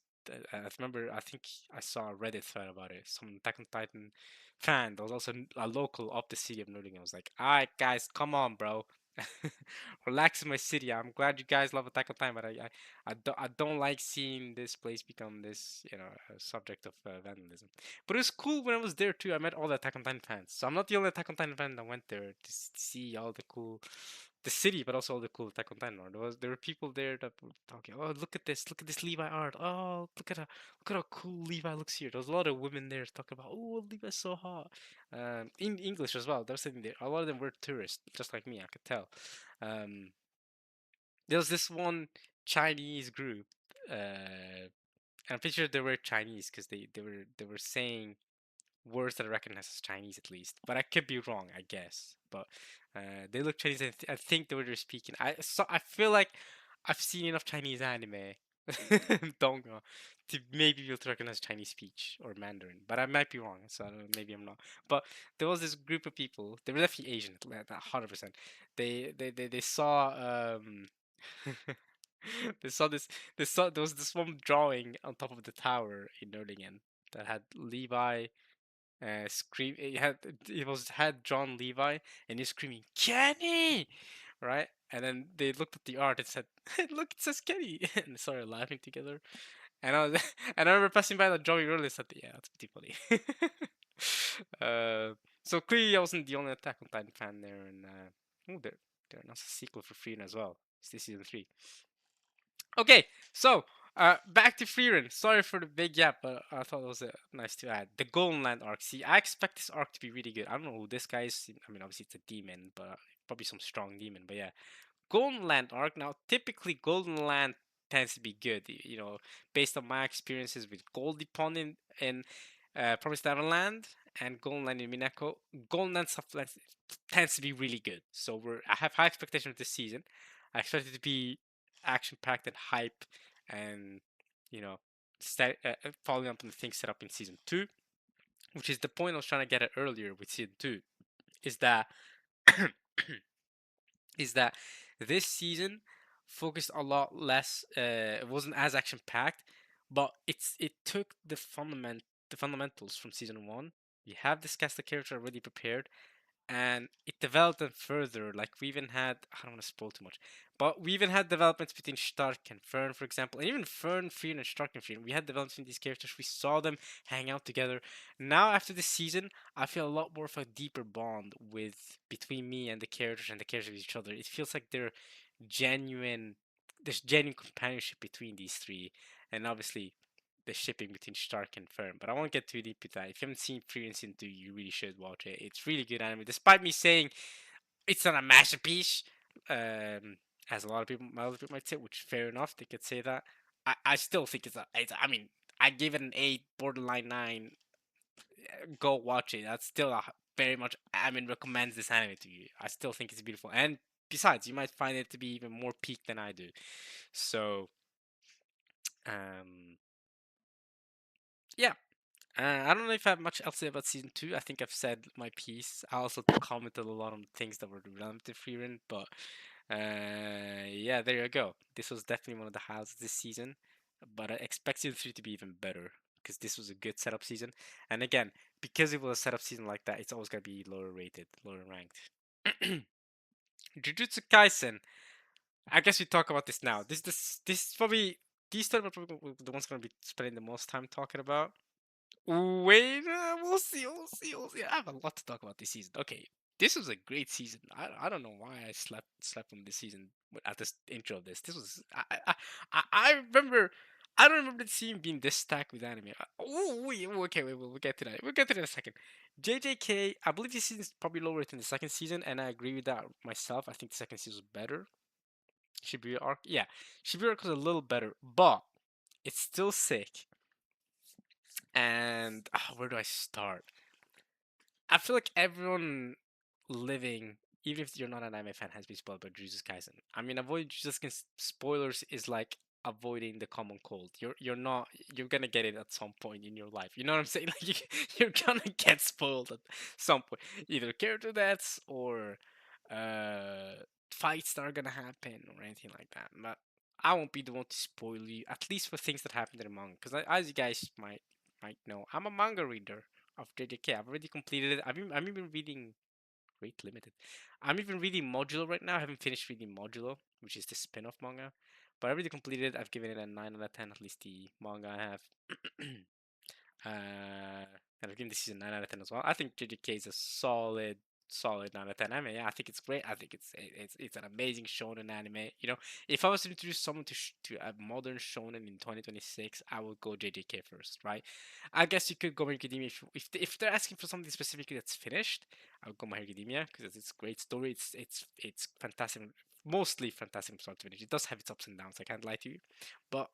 I remember. I think I saw a Reddit thread about it. Some Attack on Titan fan that was also a local of the city of Nerdlingen. Was like, "All right, guys, come on, bro." Relax in my city. I'm glad you guys love Attack on Titan, but I don't like seeing this place become this, a subject of vandalism. But it was cool when I was there too. I met all the Attack on Titan fans. So I'm not the only Attack on Titan fan that went there to see all the cool, the city, but also all the cool Attack on Titan art. There were people there that were talking. Oh, look at this Levi art. Oh, look at how cool Levi looks here. There was a lot of women there talking about, oh, Levi's so hot. In English as well. They were sitting there. A lot of them were tourists, just like me. I could tell. Um, there was this one Chinese group. I'm pretty sure they were Chinese because they were saying words that I recognize as Chinese at least, but I could be wrong, I guess. But they look Chinese. I think they were speaking. I feel like I've seen enough Chinese anime, Donga, to maybe be able to recognize Chinese speech or Mandarin, but I might be wrong. So I don't know, maybe I'm not. But there was this group of people. They were definitely Asian, 100%. They saw they saw this. There was this one drawing on top of the tower in Nottingham that had Levi scream. It had John Levi, and he's screaming Kenny, right? And then they looked at the art and said, "Look, it says Kenny," and they started laughing together. And I was, and I remember passing by the drawing earlier and said, "Yeah, that's pretty funny." So clearly I wasn't the only Attack on Titan fan there, and there announced a sequel for Free as well. It's this season 3. Okay, so back to Frieren. Sorry for the big gap, but I thought it was nice to add. The Golden Land arc. See, I expect this arc to be really good. I don't know who this guy is. I mean, obviously it's a demon, but probably some strong demon. But yeah, Golden Land arc. Now, typically Golden Land tends to be good. Based on my experiences with Goldie Pond in Promised Neverland and Golden Land in Minako, Golden Land stuff tends to be really good. So I have high expectations of this season. I expect it to be action packed and hype, and you know, following up on the things set up in season 2, which is the point I was trying to get at earlier with season 2, is that is that this season focused a lot less. It wasn't as action packed, but it took the fundamentals from season 1. You have this cast of character already prepared, and it developed them further. Like we even had, I don't want to spoil too much, but we even had developments between Stark and Fern, for example, and even Fern, Frieren, and Stark and Frieren. We had developments in these characters. We saw them hang out together. Now after this season, I feel a lot more of a deeper bond with between me and the characters and the characters of each other. It feels like genuine. There's genuine companionship between these three, and obviously the shipping between Stark and Fern. But I won't get too deep into that. If you haven't seen Free and Season 2, you really should watch it. It's really good anime. Despite me saying it's not a masterpiece, as a lot of people, might say, which fair enough, they could say that. I still think I mean, I gave it an 8, borderline 9. Go watch it. That's still very much, I mean, recommends this anime to you. I still think it's beautiful. And besides, you might find it to be even more peak than I do. So, um, yeah. I don't know if I have much else to say about season two. I think I've said my piece. I also commented a lot on things that were relevant to Freerun, but yeah, there you go. This was definitely one of the highlights of this season, but I expect season three to be even better because this was a good setup season. And again, because it was a setup season like that, it's always gonna be lower rated, lower ranked. Jujutsu Kaisen. I guess we talk about this now. This is probably these two are probably the ones gonna be spending the most time talking about. Wait, we'll see, we'll see, we'll see. I have a lot to talk about this season. Okay, this was a great season. I don't know why I slept on this season at this intro of this. This was I remember. I don't remember the scene being this stacked with anime. Oh, wait, okay, wait, we'll get to that. We'll get to that in a second. JJK, I believe this season is probably lower than the second season, and I agree with that myself. I think the second season was better. Shibuya arc, yeah, Shibuya arc was a little better, but it's still sick. And where do I start? I feel like everyone living, even if you're not an anime fan, has been spoiled by Jujutsu Kaisen. I mean, avoiding Jujutsu Kaisen spoilers is like avoiding the common cold. You're not you're gonna get it at some point in your life. You know what I'm saying? Like you're gonna get spoiled at some point, either character deaths or uh fights that are gonna happen or anything like that. But I won't be the one to spoil you, at least for things that happen in the manga. Because as you guys might know, I'm a manga reader of JJK. I've already completed it. I'm even reading Great Limited. I'm even reading Modulo right now. I haven't finished reading Modulo, which is the spin-off manga. But I already completed it. I've given it a 9 out of 10, at least the manga I have. And I've given this season 9 out of 10 as well. I think JJK is a solid 9 out of 10 anime. Yeah, I think it's great. I think it's an amazing shonen anime. You know, if I was to introduce someone to a modern shonen in 2026, I would go JJK first, right? I guess you could go My Hero Academia if they're asking for something specifically that's finished. I would go My Hero Academia because it's a great story. It's fantastic, mostly fantastic from start to finish. It does have its ups and downs. I can't lie to you, but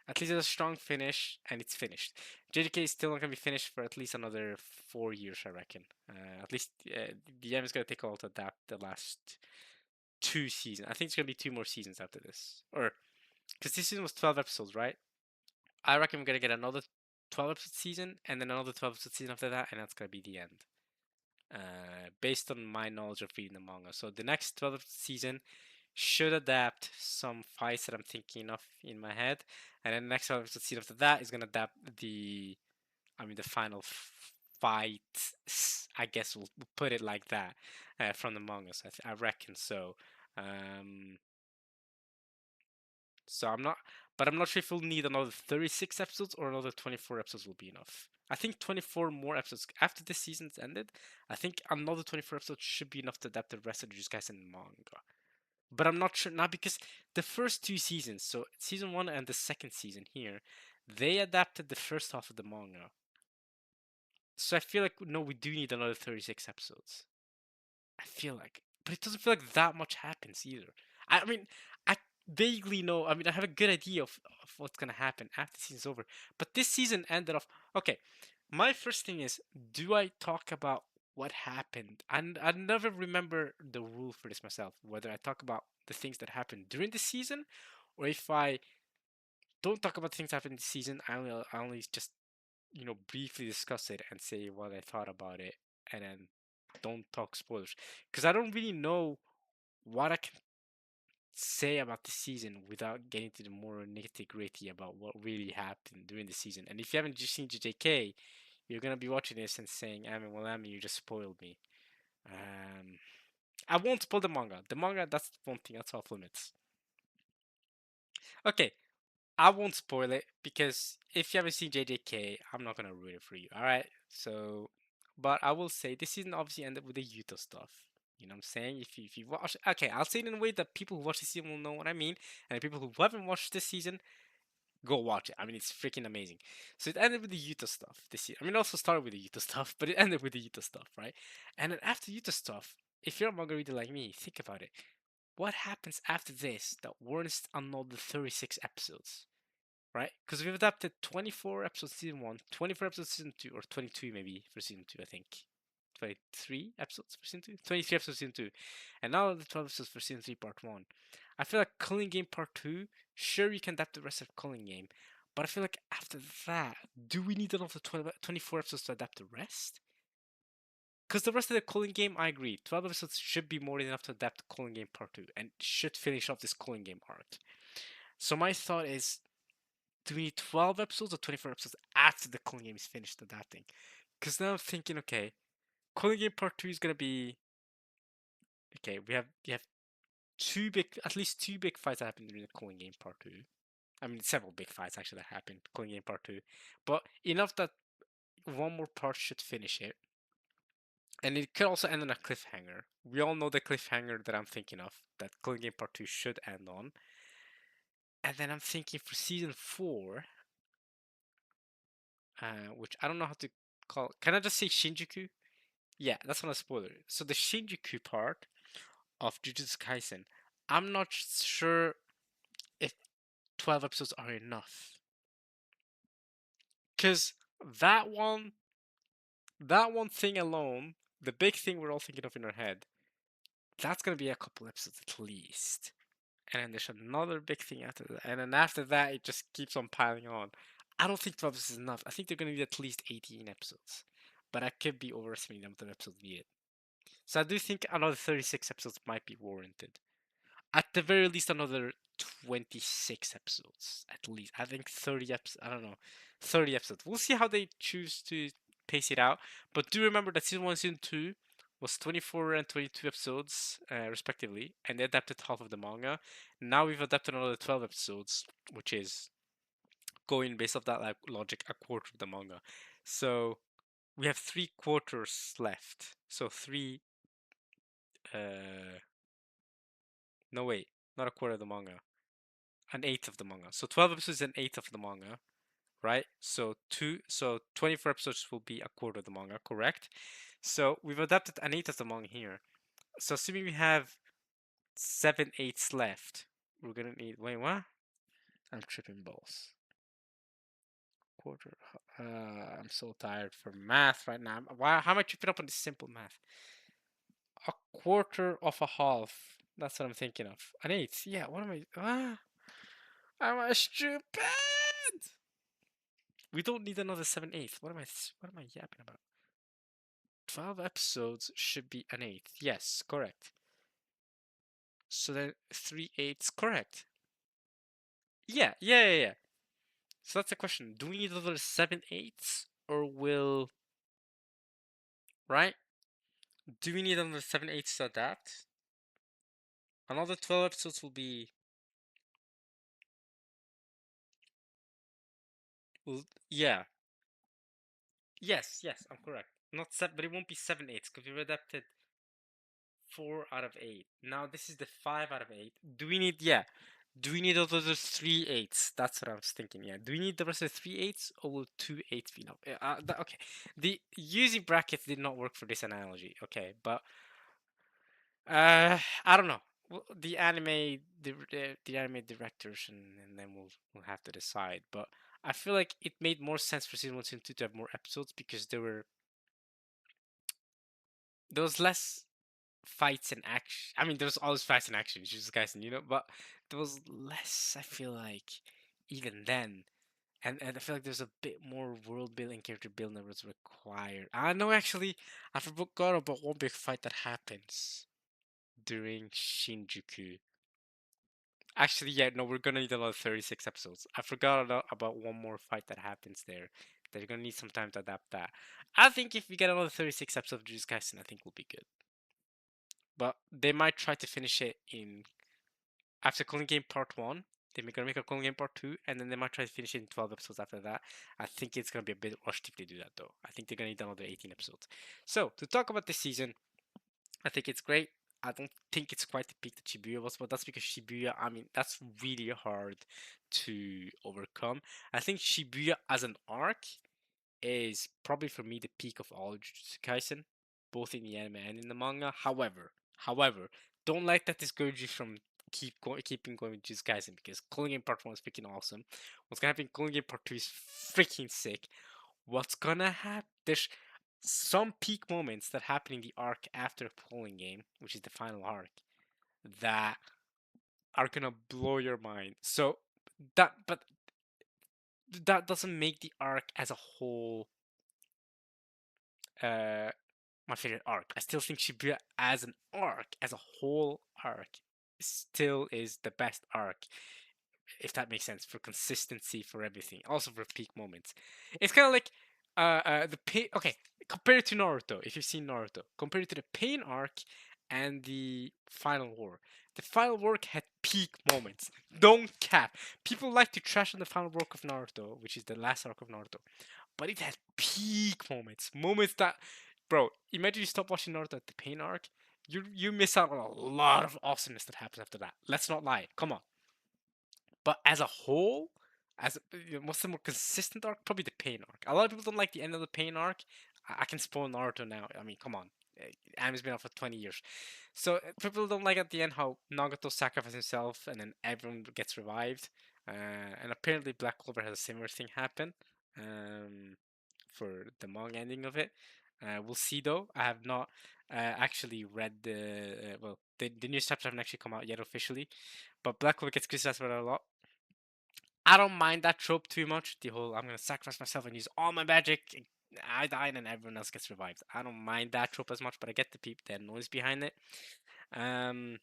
at least it's a strong finish and it's finished. JJK is still not gonna be finished for at least another 4 years, I reckon. At least the M is gonna take a while to adapt the last 2 seasons. I think it's gonna be 2 more seasons after this, or because this season was 12 episodes, right? I reckon we're gonna get another 12 episode season and then another 12 episode season after that, and that's gonna be the end. Based on my knowledge of reading the manga, so the next 12 episode season should adapt some fights that I'm thinking of in my head, and then the next 12 episode season after that is gonna adapt the final fight. I guess we'll put it like that from the mangas. I reckon so. Um, so I'm not sure if we'll need another 36 episodes or another 24 episodes will be enough. I think 24 more episodes after this season's ended. I think another 24 episodes should be enough to adapt the rest of the Jujutsu Kaisen manga. But I'm not sure now because the first 2 seasons, so season one and the second season here, they adapted the first half of the manga. So I feel like no, we do need another 36 episodes. I feel like, but it doesn't feel like that much happens either. I mean, I vaguely know. I mean, I have a good idea of what's gonna happen after the season's over. But this season ended off. Okay, my first thing is, do I talk about what happened? And I never remember the rule for this myself. Whether I talk about the things that happened during the season, or if I don't talk about things that happened this season, I only just briefly discuss it and say what I thought about it, and then don't talk spoilers because I don't really know what I can say about the season without getting to the more nitty gritty about what really happened during the season. And if you haven't just seen JJK, you're gonna be watching this and saying, "I mean, well, I mean, you just spoiled me." Um, I won't spoil the manga. The manga, that's one thing that's off limits. Okay, I won't spoil it because if you haven't seen JJK, I'm not gonna ruin it for you. All right. So, but I will say this season obviously ended with the Yuta stuff. You know what I'm saying? If you watch, okay, I'll say it in a way that people who watch the season will know what I mean, and the people who haven't watched this season, go watch it. I mean, it's freaking amazing. So it ended with the Yuta stuff this year. I mean, it also started with the Yuta stuff, but it ended with the Yuta stuff, right? And then after Yuta stuff, if you're a manga reader like me, think about it. What happens after this that warrants another 36 episodes? Right? Because we've adapted 24 episodes season 1, 24 episodes season 2, or 22 maybe for season 2, I think. 23 episodes for season 2? 23 episodes season 2. And now the 12 episodes for season 3 part 1. I feel like Culling Game part 2, sure you can adapt the rest of Culling Game, But I feel like after that, do we need another 24 episodes to adapt the rest? Because the rest of the Calling Game, I agree. 12 episodes should be more than enough to adapt Calling Game Part 2 and should finish off this Calling Game arc. So my thought is, do we need 12 episodes or 24 episodes after the Calling Game is finished adapting? Because now I'm thinking, okay, Calling Game Part 2 is going to be... Okay, we have at least two big fights that happened during the Calling Game Part 2. I mean, several big fights actually that happened, Calling Game Part 2. But enough that one more part should finish it. And it could also end on a cliffhanger. We all know the cliffhanger that I'm thinking of, that Calling Game Part 2 should end on. And then I'm thinking for season 4, which I don't know how to call. Can I just say Shinjuku? Yeah, that's not a spoiler. So the Shinjuku part of Jujutsu Kaisen, I'm not sure if 12 episodes are enough. Because that one, that one thing alone, the big thing we're all thinking of in our head, that's gonna be a couple episodes at least. And then there's another big thing after that. And then after that, it just keeps on piling on. I don't think 12 episodes is enough. I think they're gonna need at least 18 episodes. But I could be overestimating the amount of episodes needed. So I do think another 36 episodes might be warranted. At the very least, another 26 episodes. At least. I think 30 episodes. I don't know. 30 episodes. We'll see how they choose to pace it out. But do remember that season 1 and season 2 was 24 and 22 episodes, respectively. And they adapted half of the manga. Now we've adapted another 12 episodes, which is going based off that logic, a quarter of the manga. So we have 3/4 left. So three. No, wait. Not a quarter of the manga. An eighth of the manga. So 12 episodes is an eighth of the manga, right? So 24 episodes will be a quarter of the manga, correct? So we've adapted an eighth of the manga here. So assuming we have 7/8 left, we're gonna need. Wait, what? I'm tripping balls. Quarter. I'm so tired for math right now. Why? How am I tripping up on this simple math? A quarter of a half. That's what I'm thinking of. An eighth. Yeah. What am I? Am I stupid? We don't need another 7/8. What am I yapping about? 12 episodes should be an eighth. Yes, correct. So then 3/8, correct. Yeah. So that's the question. Do we need another 7/8 or will, right? Do we need another 7/8 to adapt? Another 12 episodes will be, yeah. Yes, I'm correct. Not 7, but it won't be 7/8 because we've adapted 4 out of 8. Now this is the 5 out of 8. Do we need, yeah? Do we need all those 3/8? That's what I was thinking. Yeah. Do we need the rest of the 3/8 or will 2/8 be enough? Okay. The using brackets did not work for this analogy. Okay, but I don't know. The anime, the anime directors, and then we'll have to decide. But I feel like it made more sense for season 1, season 2 to have more episodes because there was less fights and action. I mean, there's always fights and action, just guys, and but there was less. I feel like even then, and I feel like there's a bit more world building, character building that was required. I know actually, I forgot about one big fight that happens during Shinjuku. Actually, yeah, no, we're gonna need another 36 episodes. I forgot about one more fight that happens there. That you're gonna need some time to adapt that. I think if we get another 36 episodes of Jujutsu Kaisen, I think we'll be good. But they might try to finish it in after Calling Game Part 1. They're gonna make a Calling Game Part 2, and then they might try to finish it in 12 episodes after that. I think it's gonna be a bit rushed if they do that, though. I think they're gonna need another 18 episodes. So, to talk about this season, I think it's great. I don't think it's quite the peak that Shibuya was, but that's because Shibuya, I mean, that's really hard to overcome. I think Shibuya as an arc is probably for me the peak of all Jujutsu Kaisen, both in the anime and in the manga. However, don't let that discourage you from keeping going with Jujutsu Kaisen because Calling Game Part 1 is freaking awesome. What's gonna happen in Calling Game Part 2 is freaking sick. What's gonna happen? There's some peak moments that happen in the arc after Calling Game, which is the final arc, that are gonna blow your mind. So but that doesn't make the arc as a whole uh my favorite arc. I still think Shibuya as an arc, as a whole arc, still is the best arc, if that makes sense, for consistency, for everything, also for peak moments. It's kind of like the pain. Okay, compare it to Naruto. If you've seen Naruto, compare it to the pain arc and the final war. The final work had peak moments. Don't cap. People like to trash on the final work of Naruto, which is the last arc of Naruto, but it had peak moments. Moments that, bro, imagine you stop watching Naruto at the pain arc. You miss out on a lot of awesomeness that happens after that. Let's not lie. Come on. But as a whole, as what's the more consistent arc? Probably the pain arc. A lot of people don't like the end of the pain arc. I can spoil Naruto now. I mean, come on. Anime's been out for 20 years. So people don't like at the end how Nagato sacrifices himself and then everyone gets revived. And apparently Black Clover has a similar thing happen for the manga ending of it. We'll see though. I have not actually read the news chapters haven't actually come out yet officially, but Black Clover gets criticized for that a lot. I don't mind that trope too much. The whole I'm gonna sacrifice myself and use all my magic. I die and then everyone else gets revived. I don't mind that trope as much, but I get the noise behind it. Um,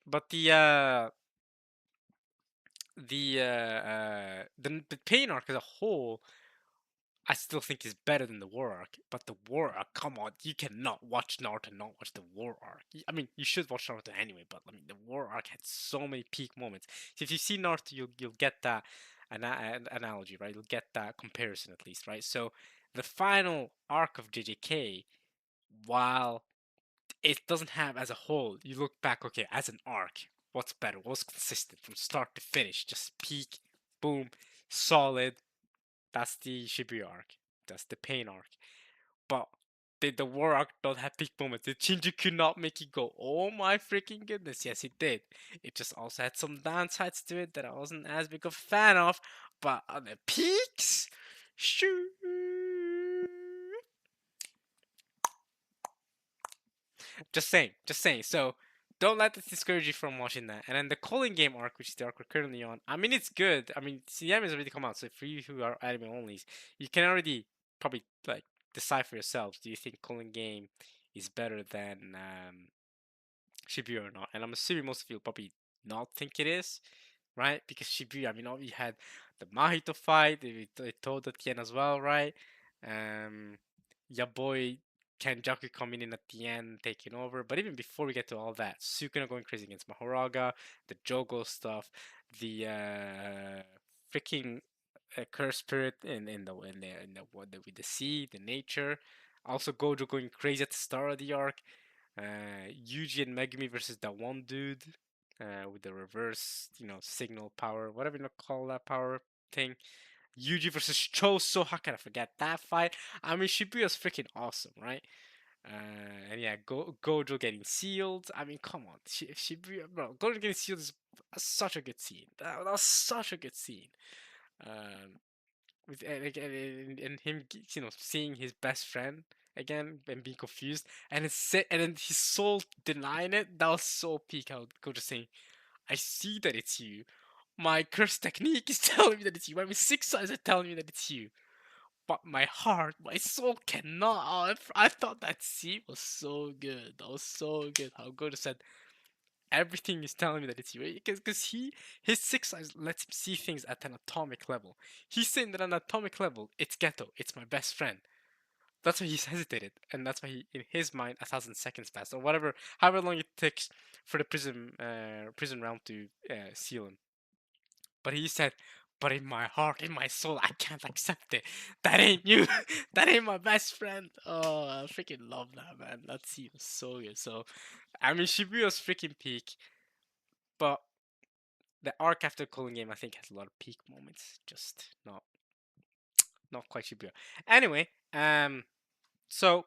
but the pain arc as a whole, I still think is better than the war arc. But the war arc, come on, you cannot watch Naruto and not watch the war arc. I mean, you should watch Naruto anyway, but I mean, the war arc had so many peak moments. So if you see Naruto, you'll get that analogy, right? You'll get that comparison at least, right? So the final arc of JJK, while it doesn't have as a whole, you look back, okay, as an arc, what's better? What's consistent from start to finish? Just peak, boom, solid, that's the Shibuya arc. That's the pain arc. But did the war arc not have peak moments? Did Shinjuku not make you go, oh my freaking goodness? Yes, it did. It just also had some downsides to it that I wasn't as big of a fan of. But on the peaks, shoo. Just saying, just saying. So don't let this discourage you from watching that. And then the Calling Game arc, which is the arc we're currently on. I mean, it's good. I mean, the anime has already come out, so for you who are anime onlys, you can already probably like decide for yourselves. Do you think Calling Game is better than Shibuya or not? And I'm assuming most of you will probably not think it is, right? Because Shibuya, I mean, we had the Mahito fight, they told at the end as well, right? Um, your boy Kenjaku coming in at the end, taking over. But even before we get to all that, Sukuna going crazy against Mahoraga, the Jogo stuff, the freaking curse spirit with the sea, the nature. Also, Gojo going crazy at the start of the arc. Yuji and Megumi versus that one dude with the reverse, signal power, whatever you call that power thing. Yuji versus Choso. How can I forget that fight? I mean, Shibuya's freaking awesome, right? And yeah, Gojo getting sealed. I mean, come on, Shibuya, bro. Gojo getting sealed is such a good scene. That was such a good scene. Um, with and him, seeing his best friend again and being confused, and and then his soul denying it. That was so peak. How Gojo saying, "I see that it's you. My curse technique is telling me that it's you. My six eyes are telling me that it's you. But my heart, my soul cannot." Oh, I thought that scene was so good. That was so good. How Gojo said, "Everything is telling me that it's you." Because his six eyes lets him see things at an atomic level. He's saying that on an atomic level, it's Geto. It's my best friend. That's why he's hesitated, and that's why in his mind, 1,000 seconds passed, or whatever, however long it takes for the prison round to seal him. But he said, "But in my heart, in my soul, I can't accept it. That ain't you. That ain't my best friend." Oh, I freaking love that, man. That scene was so good. So, I mean, Shibuya's freaking peak, but the arc after Calling Game, I think, has a lot of peak moments. Just not quite Shibuya. Anyway, so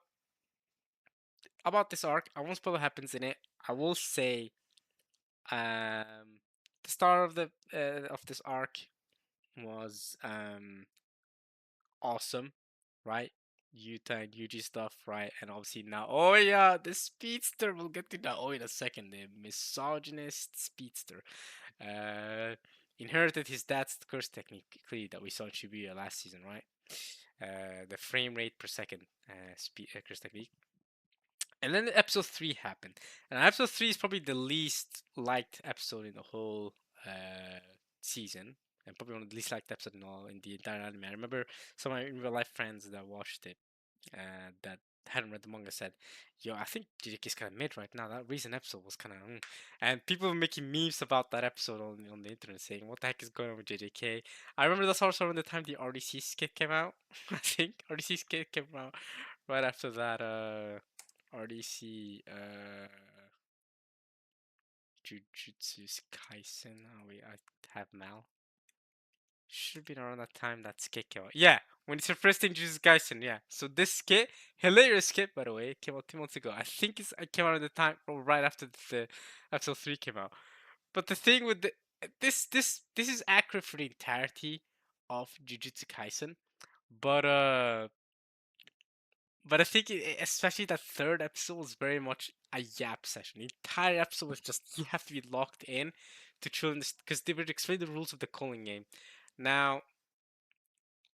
about this arc, I won't spoil what happens in it. I will say, the start of the of this arc was awesome, right? Yuta and Yuji stuff, right? And obviously now, oh yeah, the speedster. We'll get to that. Oh, in a second, the misogynist speedster. Uh, inherited his dad's curse technically that we saw in Shibuya last season, right? The frame rate per second curse technique. And then episode 3 happened. And episode 3 is probably the least liked episode in the whole uh, season. And probably one of the least liked episodes in the entire anime. I remember some of my real life friends that watched it that hadn't read the manga said, "Yo, I think JJK's kind of mid right now. That recent episode was kind of," and people were making memes about that episode on the internet, saying, "What the heck is going on with JJK?" I remember that's also around the time the RDC skit came out. I think RDC skit came out right after that. RDC Jujutsu Kaisen. Oh wait, I have Mal. Should have been around that time that skit came out. Yeah, when it's your first thing, Jesus Geisen. Yeah. So this skit, hilarious skit by the way, came out 2 months ago. I think it came out at the time or right after the episode 3 came out. But the thing with this is accurate for the entirety of Jujutsu Kaisen, but I think especially that third episode was very much a yap session. The entire episode was just you have to be locked in to truly because they would explain the rules of the calling game. Now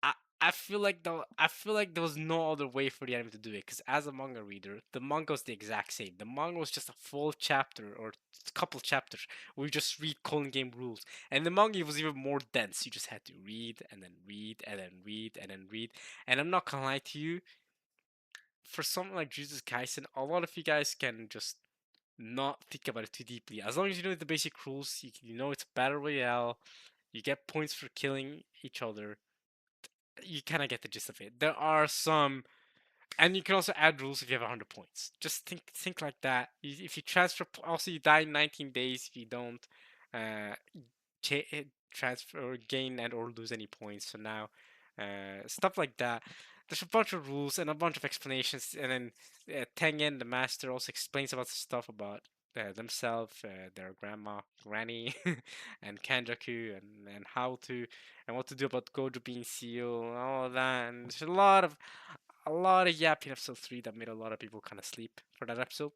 I I feel like there was no other way for the anime to do it because as a manga reader, the manga was the exact same. The manga was just a full chapter or a couple chapters where you just read calling game rules, and the manga was even more dense. You just had to read and then read and then read and then read. And I'm not gonna lie to you, for something like Jujutsu Kaisen, a lot of you guys can just not think about it too deeply. As long as you know the basic rules, you know it's battle royale. You get points for killing each other, you kind of get the gist of it. There are some, and you can also add rules if you have 100 points. Just think like that. If you transfer, also you die in 19 days if you don't uh, transfer or gain and or lose any points. So now, stuff like that. There's a bunch of rules and a bunch of explanations, and then Tengen, the master, also explains about stuff about themselves, their grandma, granny, and Kanjaku, and how to and what to do about Gojo being seal and all of that. And there's a lot of yapping episode 3 that made a lot of people kind of sleep for that episode.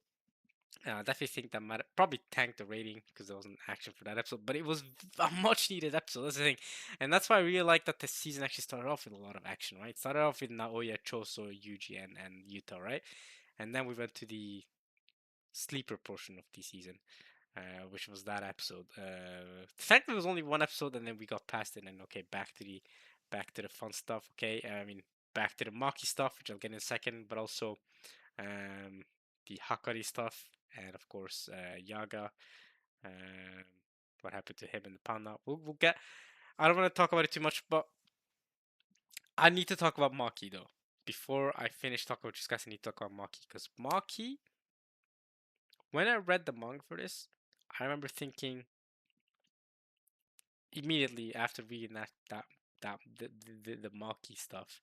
I definitely think that might probably tanked the rating because there wasn't action for that episode, but it was a much needed episode. That's the thing, and that's why I really like that the season actually started off with a lot of action. Right, it started off with Naoya, Choso, Yuji, and Yuta, right, and then we went to the sleeper portion of the season, which was that episode. Thankfully, it was only one episode, and then we got past it, and okay, back to the fun stuff. Okay, I mean, back to the Maki stuff, which I'll get in a second, but also um, the Hakari stuff, and of course Yaga. Um, what happened to him in the panda? We'll get. I don't want to talk about it too much, but I need to talk about Maki though. Before I finish talking about this guys, I need to talk about Maki because Maki. When I read the manga for this, I remember thinking immediately after reading the Maki stuff.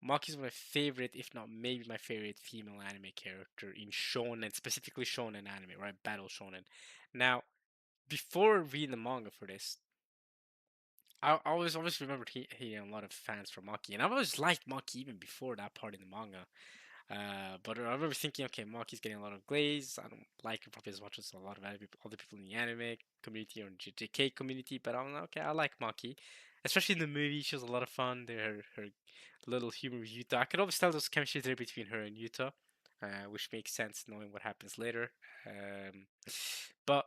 Maki's my favorite, if not maybe my favorite female anime character in shonen, specifically shonen anime, right? Battle shonen. Now, before reading the manga for this, I always remembered hearing a lot of fans for Maki, and I've always liked Maki even before that part in the manga. But I remember thinking, okay, Maki's getting a lot of glaze. I don't like her probably as much as a lot of other people in the anime community or JK community, but I'm like, okay, I like Maki. Especially in the movie, she was a lot of fun. Her little humor with Yuta. I could always tell there's chemistry there between her and Yuta, which makes sense knowing what happens later. But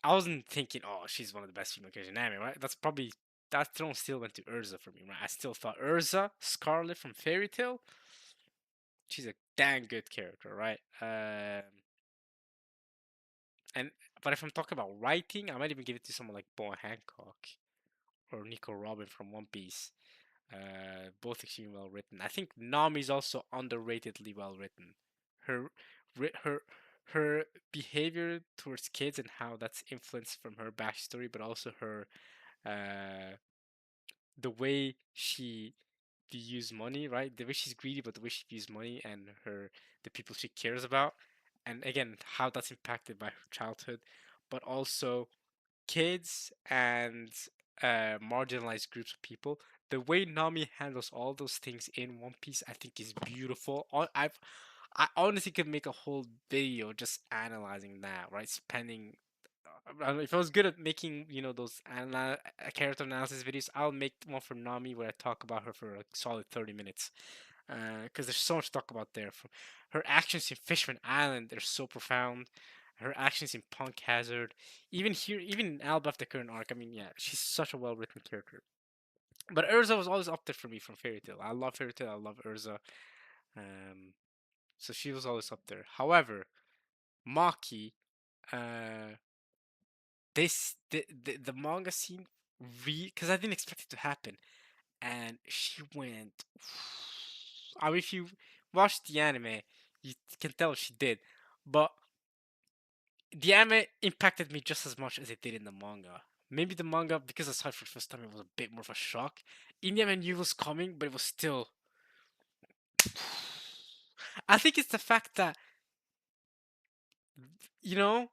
I wasn't thinking, oh, she's one of the best female characters in anime, right? That throne still went to Urza for me, right? I still thought Urza, Scarlet from Fairy Tail, she's a dang good character, right? And but if I'm talking about writing, I might even give it to someone like Boa Hancock or Nico Robin from One Piece. Both extremely well written. I think Nami is also underratedly well written. Her, her, her behavior towards kids and how that's influenced from her backstory, but also her, uh, the way she views money, right? The way she's greedy, but the way she views money and the people she cares about, and again, how that's impacted by her childhood, but also kids and marginalized groups of people. The way Nami handles all those things in One Piece, I think, is beautiful. I honestly could make a whole video just analyzing that, right? Spending if I was good at making, those character analysis videos, I'll make one for Nami where I talk about her for a solid 30 minutes. Because there's so much to talk about there. From her actions in Fishman Island, they're so profound. Her actions in Punk Hazard, even here, even in Alba the current arc. I mean, yeah, she's such a well-written character. But Urza was always up there for me from Fairy Tail. I love Fairy Tail. I love Urza. Um, so she was always up there. However, Maki, uh, the manga scene, because I didn't expect it to happen, and she went. I mean, if you watched the anime, you can tell she did, but the anime impacted me just as much as it did in the manga. Maybe the manga, because I saw it for the first time, it was a bit more of a shock. In the anime, I knew it was coming, but it was still. I think it's the fact that you know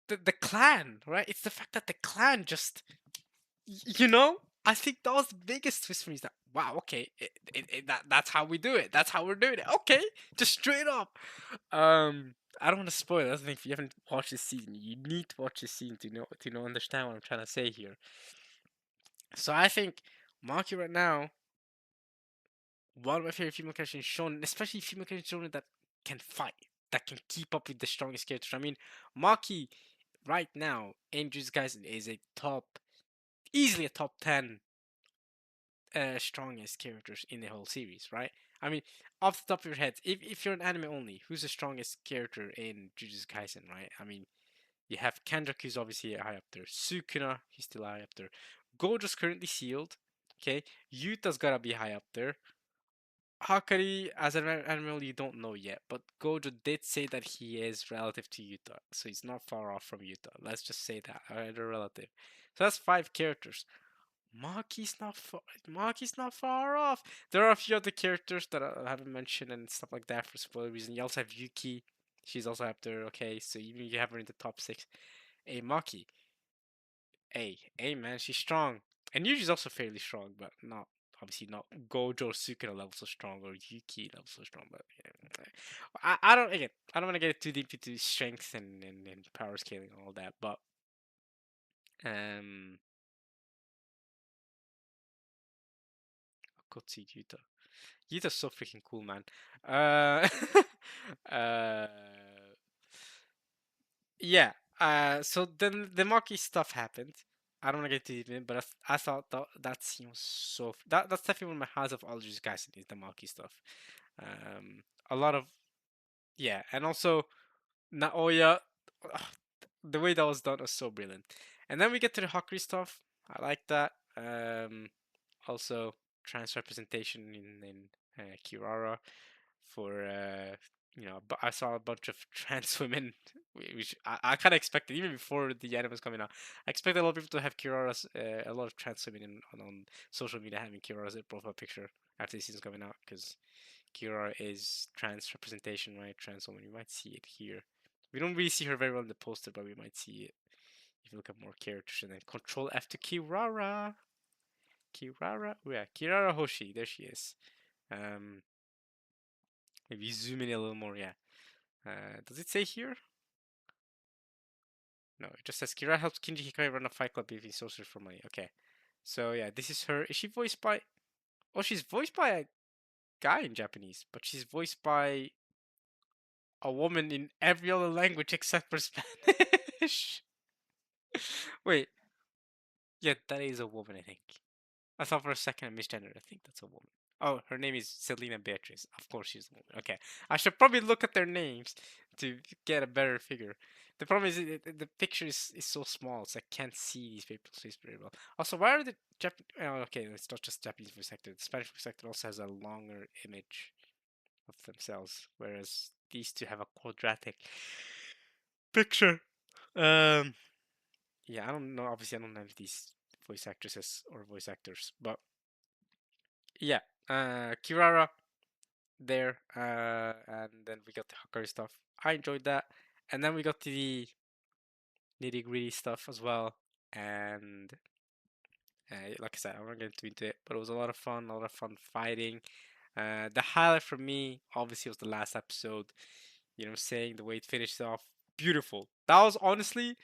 the clan, right? It's the fact that the clan just I think that was the biggest twist for me. Is that wow? Okay, that's how we do it. That's how we're doing it. Okay, just straight up. I don't want to spoil. I think if you haven't watched this season, you need to watch this season to understand what I'm trying to say here. So I think Maki right now, one of my favorite female characters in shonen, especially female characters in shonen that can fight, that can keep up with the strongest characters. I mean, Maki right now in Jujutsu Kaisen is easily a top 10 strongest characters in the whole series, right? I mean, off the top of your head, if you're an anime only, who's the strongest character in Jujutsu Kaisen, right? I mean, you have Kendrick, who's obviously high up there. Sukuna, he's still high up there. Gojo's currently sealed. Okay, Yuta's gotta be high up there. Hakari, as an animal, you don't know yet, but Gojo did say that he is relative to Yuta, so he's not far off from Yuta. Let's just say that, they're relative. So that's 5 characters. Maki's not far off. There are a few other characters that I haven't mentioned and stuff like that for spoiler reason. You also have Yuki. She's also up there. Okay, so even you have her in the top 6. Hey, Maki. Hey, man, she's strong. And Yuji's also fairly strong, but not obviously not Gojo or Sukuna level so strong or Yuki level so strong. But yeah, I don't want to get too deep into strength and power scaling and all that. But um, Kotsu Yuta. Yuta's so freaking cool, man. Uh, uh, yeah. So then the Maki stuff happened. I don't want to get too deep in, but I thought that scene was that's definitely one of my highs of all these guys is the Maki stuff. A lot of yeah, and also Naoya, ugh, the way that was done was so brilliant. And then we get to the Hokuri stuff. I like that. Also trans representation in Kirara for but I saw a bunch of trans women, which I kind of expected even before the anime was coming out. I expected a lot of people to have Kirara's a lot of trans women on social media having Kirara's profile picture after the season's coming out because Kirara is trans representation, right? Trans woman. You might see it here. We don't really see her very well in the poster, but we might see it if you look at more characters and then Control F to Kirara. Kirara, oh, yeah, Kirara Hoshi. There she is. Um, Maybe zoom in a little more. Yeah. Does it say here? No, it just says Kira helps Kinji Hikari run a fight club if he sources for money. Okay. So yeah, this is her. Is she voiced by? Oh, she's voiced by a guy in Japanese, but she's voiced by a woman in every other language except for Spanish. Wait, yeah, that is a woman, I think. I thought for a second I misgendered. I think that's a woman. Oh, her name is Selena Beatriz. Of course she's a woman. Okay. I should probably look at their names to get a better figure. The problem is the picture is so small, so I can't see these people's face very well. Also, why are the Japanese... Oh, okay, it's not just Japanese voice actor. The Spanish voice actor also has a longer image of themselves, whereas these two have a quadratic picture. Um, yeah, I don't know. Obviously, I don't know these voice actresses or voice actors, but yeah, Kirara there, and then we got the Hikari stuff. I enjoyed that, and then we got to the nitty gritty stuff as well. And like I said, I'm not going to into it, but it was a lot of fun fighting. The highlight for me, obviously, was the last episode. You know, saying the way it finished off. beautiful. That was honestly,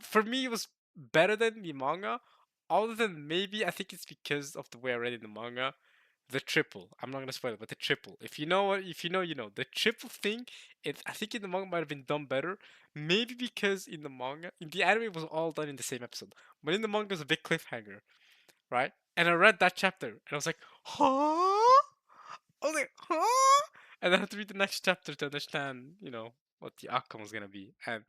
for me, it was better than the manga. Other than maybe, I think it's because of the way I read it in the manga. The triple. I'm not gonna spoil it, but the triple. If you know what, if you know, you know. The triple thing. I think in the manga might have been done better. Maybe because in the manga, in the anime, it was all done in the same episode. But in the manga, it was a big cliffhanger, right? And I read that chapter, and I was like, huh? I was like, huh? And I had to read the next chapter to understand, what the outcome was gonna be. And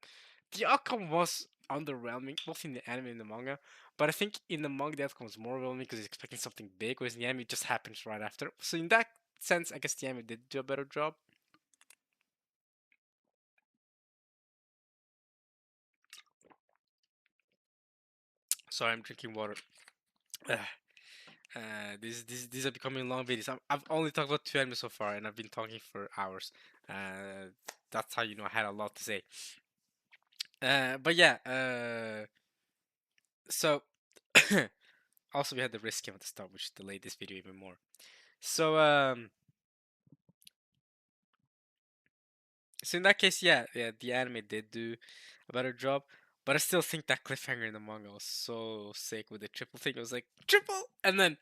the outcome was underwhelming, both in the anime and the manga. But I think in the manga, the outcome was more overwhelming because he's expecting something big, whereas in the anime, it just happens right after. So in that sense, I guess the anime did do a better job. Sorry, I'm drinking water. These are becoming long videos. I've only talked about two anime so far, and I've been talking for hours. That's how you know I had a lot to say. But yeah. So also we had the risk game at the start, which delayed this video even more. So so in that case, yeah, the anime did do a better job, but I still think that cliffhanger in the manga was so sick with the triple thing. It was like triple, and then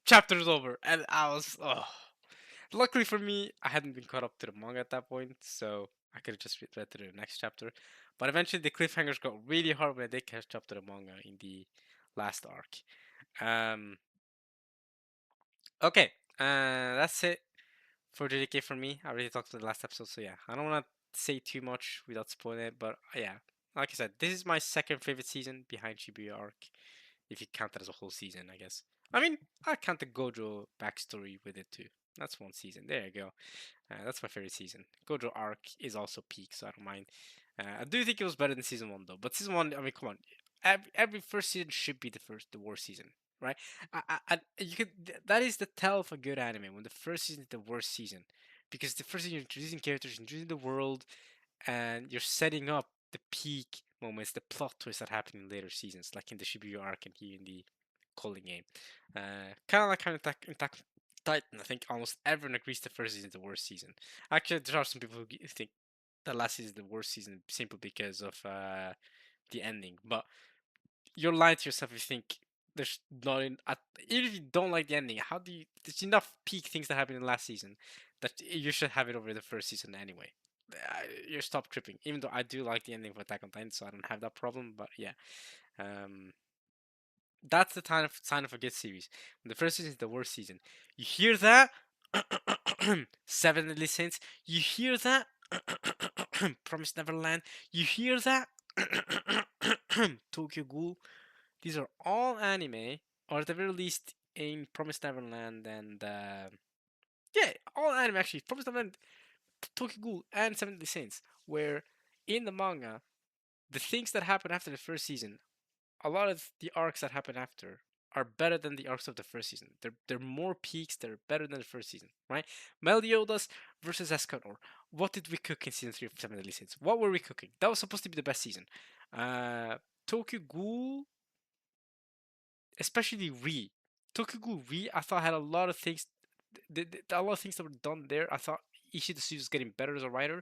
chapter's over, and I was oh. Luckily for me, I hadn't been caught up to the manga at that point, so I could have just read to the next chapter. But eventually, the cliffhangers got really hard when I did catch up to the manga in the last arc. Um, okay, that's it for JDK for me. I already talked about the last episode, so yeah, I don't want to say too much without spoiling it, but yeah, like I said, this is my second favorite season behind Shibuya arc, if you count that as a whole season, I guess. I mean, I count the Gojo backstory with it too. That's one season. There you go. That's my favorite season. Gojo arc is also peak, so I don't mind. I do think it was better than season one though. But season one, I mean, come on, every first season should be the worst season, right? You could that is the tell of a good anime when the first season is the worst season, because the first season you're introducing characters, introducing the world, and you're setting up the peak moments, the plot twists that happen in later seasons, like in the Shibuya arc and here in the Calling game. Kind of like how in Attack Titan, I think almost everyone agrees the first season is the worst season. Actually, there are some people who think the last season is the worst season simply because of the ending. But you're lying to yourself if you think there's not in. Even if you don't like the ending, how do you? There's enough peak things that happened in the last season that you should have it over the first season anyway. You stop tripping. Even though I do like the ending of Attack on Titan, so I don't have that problem. But yeah, um, that's the sign of a good series. When the first season is the worst season. You hear that? Seven Deadly Sins. You hear that? Promise Neverland. You hear that? Tokyo Ghoul. These are all anime, or at the very least in Promise Neverland and yeah, all anime actually. Promise Neverland, Tokyo Ghoul, and Seven Deadly Sins. Where in the manga, the things that happen after the first season, a lot of the arcs that happen after are better than the arcs of the first season. They're more peaks. They're better than the first season, right? Meliodas versus Escanor. What did we cook in season 3 of Seven Deadly Sins? What were we cooking? That was supposed to be the best season. Tokyo Ghoul, especially Re. Tokyo Ghoul Re, I thought had a lot of things. A lot of things that were done there. I thought Ishida Tsuji was getting better as a writer.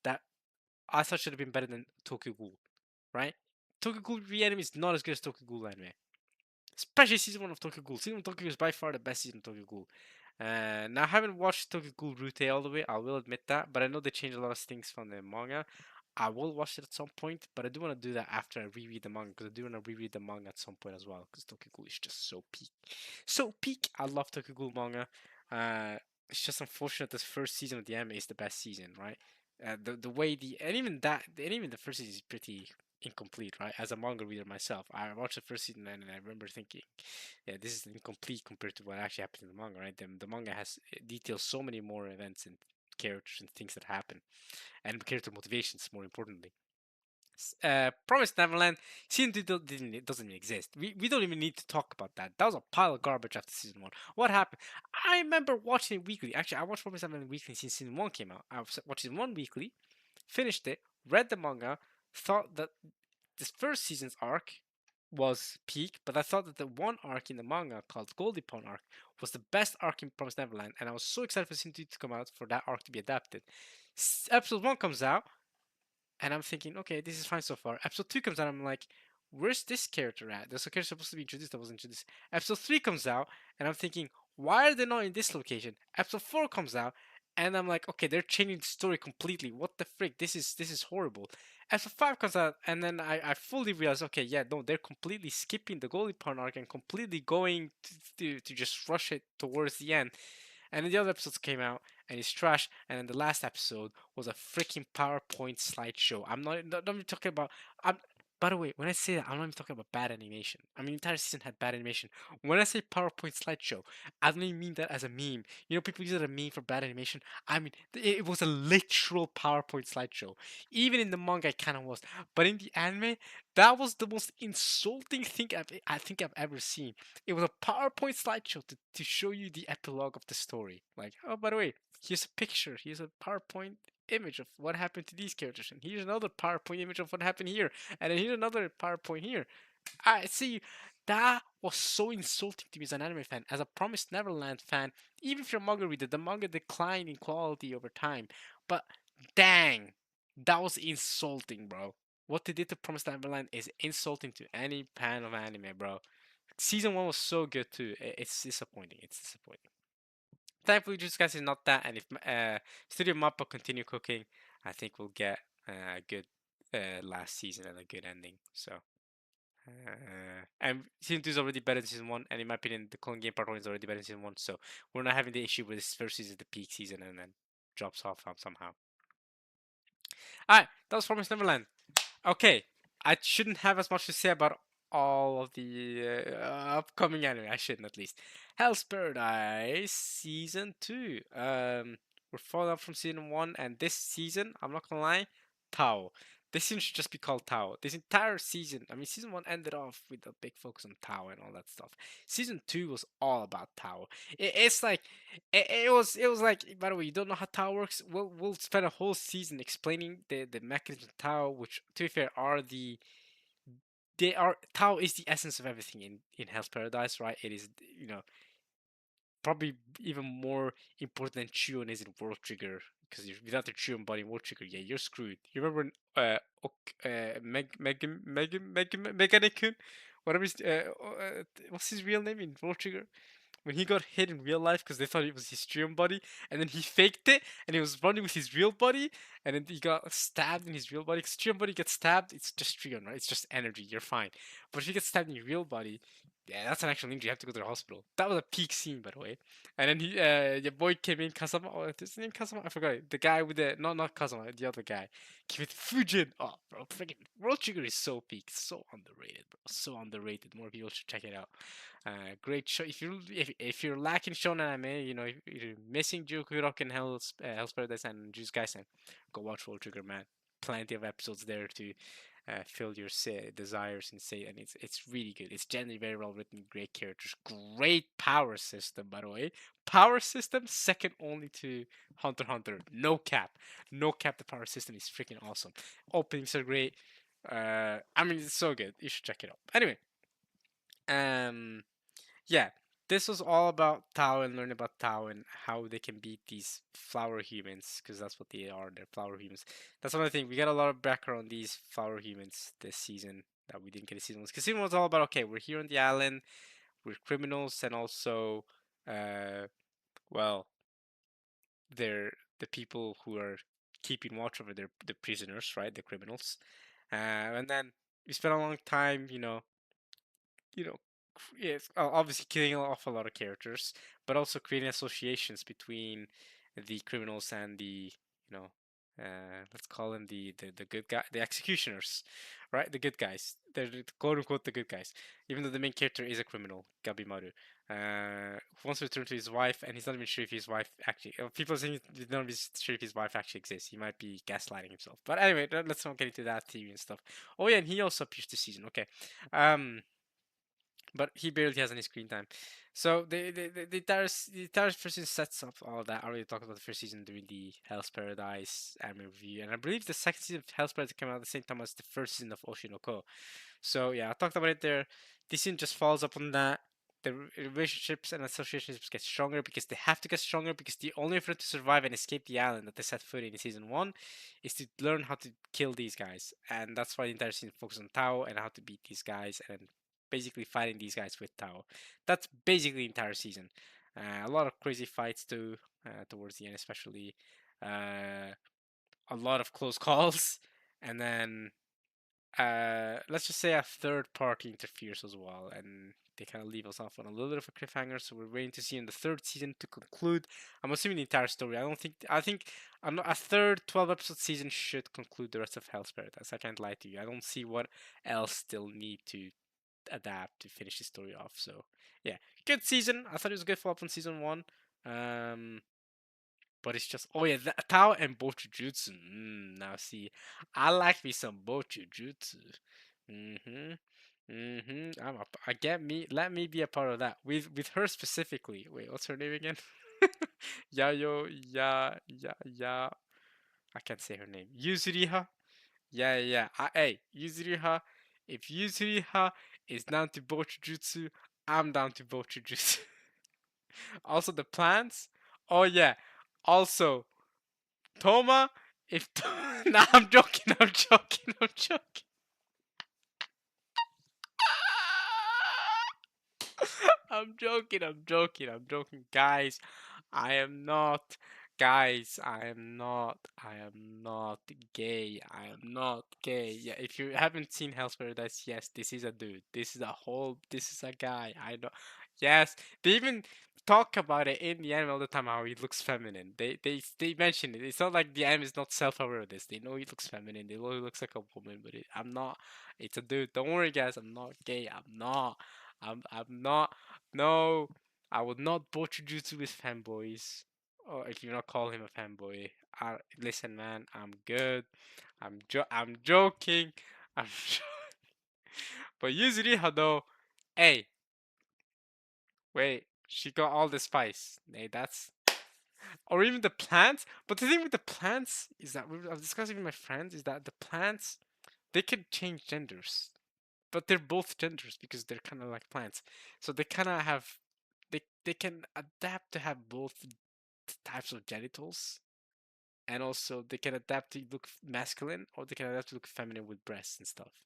That I thought should have been better than Tokyo Ghoul, right? Tokyo Ghoul Re anime is not as good as Tokyo Ghoul anime. Especially season one of Tokyo Ghoul. Season one of Tokyo Ghoul is by far the best season of Tokyo Ghoul. Now I haven't watched Tokyo Ghoul Rute all the way. I will admit that, but I know they changed a lot of things from the manga. I will watch it at some point, but I do want to do that after I reread the manga because I do want to reread the manga at some point as well because Tokyo Ghoul is just so peak, so peak. I love Tokyo Ghoul manga. It's just unfortunate this first season of the anime is the best season, right? The way the and even the first season is pretty incomplete, right? As a manga reader myself, I watched the first season and I remember thinking, yeah, this is incomplete compared to what actually happened in the manga, right? The manga has details so many more events and characters and things that happen, and character motivations, more importantly. Promised Neverland season 2 doesn't even exist. We don't even need to talk about that. That was a pile of garbage after season 1. What happened? I remember watching it weekly. Actually, I watched Promised Neverland weekly since season 1 came out. I watched season 1 weekly, finished it, read the manga, thought that this first season's arc was peak, but I thought that the one arc in the manga called Goldie Pond arc was the best arc in Promised Neverland, and I was so excited for season 2 to come out for that arc to be adapted. Episode 1 comes out, and I'm thinking, okay, this is fine so far. Episode 2 comes out, I'm like, where's this character at? There's a character supposed to be introduced that was introduced. Episode 3 comes out, and I'm thinking, why are they not in this location? Episode 4 comes out, and I'm like, okay, they're changing the story completely. What the frick? This is horrible. Episode 5 comes out, and then I fully realize, okay, yeah, no, they're completely skipping the Goldie Pond arc and completely going to just rush it towards the end. And then the other episodes came out, and it's trash. And then the last episode was a freaking PowerPoint slideshow. I'm not even talking about. I'm. By the way, when I say that, I'm not even talking about bad animation. I mean, the entire season had bad animation. When I say PowerPoint slideshow, I don't even mean that as a meme. You know, people use it as a meme for bad animation. I mean, it was a literal PowerPoint slideshow. Even in the manga, it kind of was. But in the anime, that was the most insulting thing I think I've ever seen. It was a PowerPoint slideshow to show you the epilogue of the story. Like, oh, by the way, here's a picture, here's a PowerPoint image of what happened to these characters, and here's another PowerPoint image of what happened here, and then here's another PowerPoint here. I see. That was so insulting to me as an anime fan. As a Promised Neverland fan, even if you're a manga reader, the manga declined in quality over time. But dang, that was insulting, bro. What they did to Promised Neverland is insulting to any fan of anime, bro. Season 1 was so good too. It's disappointing. It's disappointing. Thankfully, Jujutsu Kaisen is not that, and if Studio Mappa continue cooking, I think we'll get a good last season and a good ending. So, and season 2 is already better than season 1, and in my opinion, the Clone Game Part 1 is already better than season 1. So, we're not having the issue where this first season is the peak season and then drops off somehow. Alright, that was Promised Neverland. Okay, I shouldn't have as much to say about all of the upcoming anime. I shouldn't, at least. Hell's Paradise season 2. We're falling up from season 1, and this season, I'm not gonna lie, Tao. This season should just be called Tao. This entire season, I mean, season 1 ended off with a big focus on Tao and all that stuff. Season 2 was all about Tao. It's like it was like, by the way, you don't know how Tao works. We'll spend a whole season explaining the mechanisms of Tao, which, to be fair, are the they are Tao is the essence of everything in Hell's Paradise, right? It is, you know, probably even more important than Chuon is in World Trigger, because without the Chuon body in World Trigger, yeah, you're screwed. You remember Meganikun, whatever what's his real name in World Trigger? When he got hit in real life because they thought it was his stream body, and then he faked it, and he was running with his real body, and then he got stabbed in his real body. Because stream body gets stabbed, it's just stream, right? It's just energy. You're fine. But if you get stabbed in your real body, yeah, that's an actual injury. You have to go to the hospital. That was a peak scene, by the way. And then your boy came in, Kazama. Oh, is his name Kazama? I forgot it. The guy with the not Kazama, the other guy. Came with Fujin. Oh, bro, freaking World Trigger is so peak, so underrated, bro. So underrated. More people should check it out. Great show. If you're lacking shonen anime, you know, if you're missing Juku Rock and Hell's Paradise and Jujutsu Kaisen, go watch World Trigger, man. Plenty of episodes there to fill your desires and say, and it's really good. It's generally very well written, great characters, great power system. By the way, power system second only to Hunter x Hunter. No cap, no cap. The power system is freaking awesome. Openings are great. I mean, it's so good. You should check it out. Anyway, um, yeah, this was all about Tao and learning about Tao and how they can beat these flower humans, because that's what they are. They're flower humans. That's another thing. We got a lot of background on these flower humans this season that we didn't get in season 1. Because season 1 was all about, okay, we're here on the island, we're criminals, and also, uh, well, they're the people who are keeping watch over the prisoners, right? The criminals. And then we spent a long time, you know, yes, obviously killing off a lot of characters, but also creating associations between the criminals and let's call them the good guy, the executioners, right? The good guys. They're the quote unquote the good guys, even though the main character is a criminal, Gabimaru. Who wants to return to his wife, and he's not even sure if his wife actually. People are saying he's not even sure if his wife actually exists. He might be gaslighting himself. But anyway, let's not get into that TV and stuff. Oh yeah, and he also appears this season. Okay. but he barely has any screen time. So the entire first season sets up all of that. I already talked about the first season during the Hell's Paradise anime review, and I believe the second season of Hell's Paradise came out at the same time as the first season of Oshinoko. So yeah, I talked about it there. This scene just follows up on that. The relationships and associations get stronger because they have to get stronger because the only way for them to survive and escape the island that they set foot in season one is to learn how to kill these guys, and that's why the entire season focuses on Tao and how to beat these guys and basically fighting these guys with Tao. That's basically the entire season. A lot of crazy fights too towards the end, especially a lot of close calls, and then let's just say a third party interferes as well, and they kind of leave us off on a little bit of a cliffhanger. So we're waiting to see in the third season to conclude. I'm assuming the entire story. I don't think. I think I'm not, a third 12 episode season should conclude the rest of Hell's Paradise. I can't lie to you. I don't see what else still need to adapt to finish the story off. So yeah, good season. I thought it was a good follow up on season one. Um, but it's just oh yeah, Tao and Bochujutsu. Now see, I like me some Bochujutsu. Mhm. I get me. Let me be a part of that with her specifically. Wait, what's her name again? Yayo ya. I can't say her name. Yuzuriha. Yeah. Hey, Yuzuriha. If Yuzuriha is down to Bochujutsu, I'm down to Bochujutsu. Also the plants. Oh yeah. Also Toma, if nah, I'm joking, I'm joking. I'm joking, guys. I am not, I am not gay. I am not gay. Yeah, if you haven't seen Hell's Paradise, yes, this is a dude. This is a guy. I know. Yes, they even talk about it in the anime all the time how he looks feminine. They mention it. It's not like the anime is not self-aware of this. They know he looks feminine. They know he looks like a woman, but I'm not. It's a dude. Don't worry, guys. I'm not gay. I'm not. I'm not. No, I would not butcher jutsu with fanboys. Or if you not call him a fanboy. Listen, man, I'm good. I'm joking. I'm but Yuzuriha though, hey, wait, she got all the spice. Hey, that's or even the plants. But the thing with the plants is that I was discussing with my friends is that the plants they can change genders, but they're both genders because they're kind of like plants. So they kind of have they can adapt to have both types of genitals, and also they can adapt to look masculine or they can adapt to look feminine with breasts and stuff.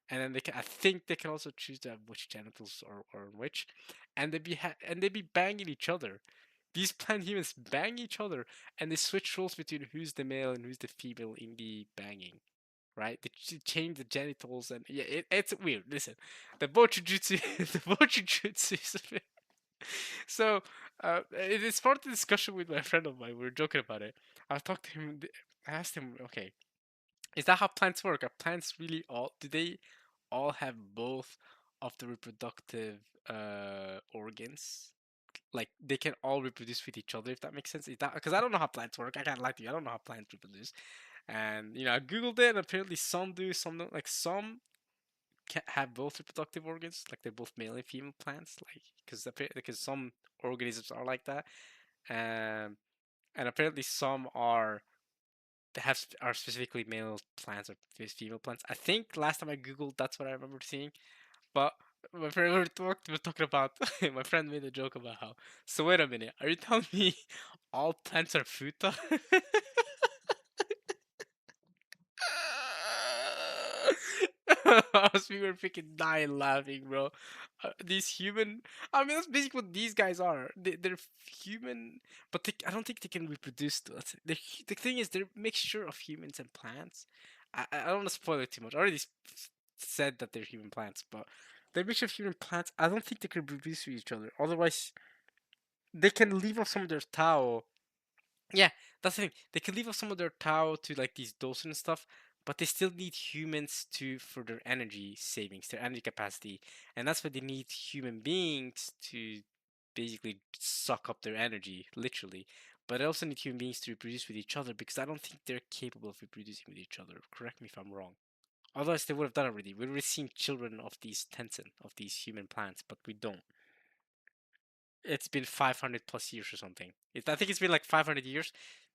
And then I think they can also choose to have which genitals or which, and they be banging each other. These plant humans bang each other, and they switch roles between who's the male and who's the female in the banging. Right? They change the genitals, and yeah, it's weird. Listen, the bochujutsu, the bochujutsu is a bit so it is part of the discussion with my friend of mine. We were joking about it. I talked to him. I asked him, okay, is that how plants work? Are plants really all? Do they all have both of the reproductive organs? Like they can all reproduce with each other, if that makes sense. Is that because I don't know how plants work? I can't lie to you. I don't know how plants reproduce. And I googled it, and apparently some do, some don't. Like some can have both reproductive organs, like they're both male and female plants, like because some organisms are like that, um, and apparently some are are specifically male plants or female plants. I think last time I googled, that's what I remember seeing. But my friend we were talking about. My friend made a joke about how. So wait a minute, are you telling me all plants are futa? We were freaking dying laughing, bro. These human, I mean, that's basically what these guys are. They're human, but I don't think they can reproduce. The thing is, they're a mixture of humans and plants. I don't want to spoil it too much. I already said that they're human plants, but they're a mixture of human plants. I don't think they can reproduce with each other. Otherwise, they can leave off some of their Tao. Yeah, that's the thing. They can leave off some of their Tao to like these Dosen and stuff, but they still need humans to for their energy savings, their energy capacity, and that's why they need human beings to basically suck up their energy, literally. But they also need human beings to reproduce with each other because I don't think they're capable of reproducing with each other. Correct me if I'm wrong. Otherwise, they would have done it already. We've already seen children of these Tencent, of these human plants, but we don't. It's been 500 plus years or something. I think it's been like 500 years,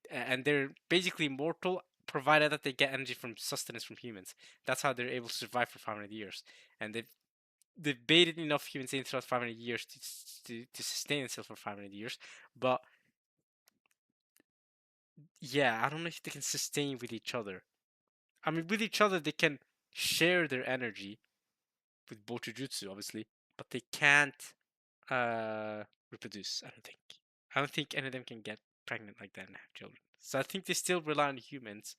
and they're basically immortal, provided that they get energy from sustenance from humans. That's how they're able to survive for 500 years. And they've baited enough humans in throughout 500 years to sustain themselves for 500 years. But yeah, I don't know if they can sustain with each other. I mean, with each other, they can share their energy with Bojujutsu, obviously, but they can't reproduce. I don't think. I don't think any of them can get pregnant like that and have children. So I think they still rely on humans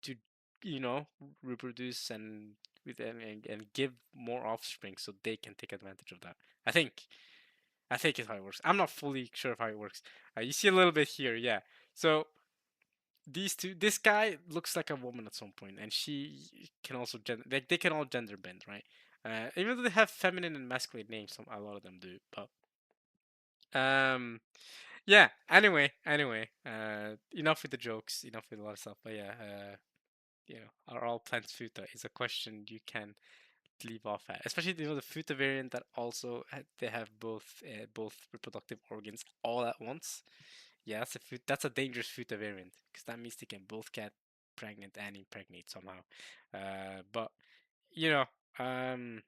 to, you know, reproduce and and give more offspring so they can take advantage of that. I think. I think is how it works. I'm not fully sure of how it works. You see a little bit here, yeah. So these two, this guy looks like a woman at some point, and she can also like they can all gender bend, right? Even though they have feminine and masculine names, a lot of them do. But um, yeah. Anyway, enough with the jokes, enough with a lot of stuff. But yeah, you know, are all plants futa is a question you can leave off at, especially the futa variant that also they have both reproductive organs all at once. Yeah, that's a dangerous futa variant because that means they can both get pregnant and impregnate somehow. But you know, um,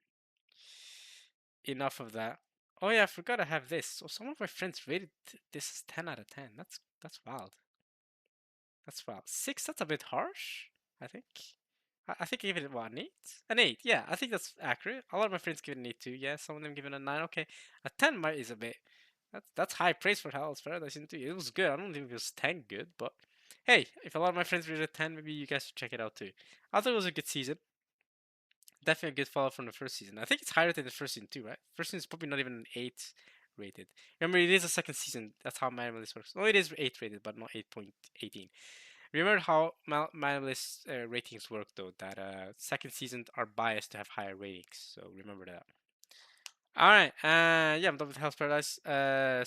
enough of that. Oh yeah, I forgot I have this. So some of my friends rated this as 10 out of 10. That's wild. That's wild. Six, that's a bit harsh, I think. I think I give it what, an eight? An eight, yeah, I think that's accurate. A lot of my friends give it an eight too. Yeah, some of them give it a nine. Okay, a 10 might is a bit. That's high praise for Hell's Paradise into it was good. I don't think it was 10 good, but hey, if a lot of my friends rated a 10, maybe you guys should check it out too. I thought it was a good season. Definitely a good follow from the first season. I think it's higher than the first season too, right? First season is probably not even an 8 rated. Remember, it is a second season. That's how Minimalist works. No, it is 8 rated, but not 8.18. Remember how Minimalist ratings work though? That second seasons are biased to have higher ratings. So remember that. All right. Yeah, I'm done with Hell's Paradise.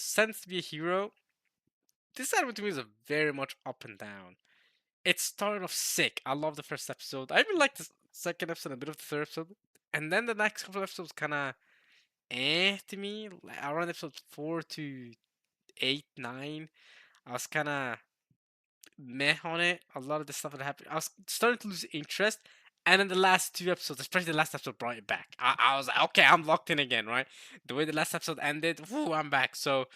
Sense to be a hero. This anime to me is a very much up and down. It started off sick. I love the first episode. I even liked the second episode, a bit of the third episode, and then the next couple of episodes kind of to me. Around episode 4 to 8, 9, I was kind of meh on it. A lot of the stuff that happened, I was starting to lose interest. And then the last two episodes, especially the last episode, brought it back. I was like, okay, I'm locked in again, right? The way the last episode ended, whoo, I'm back. So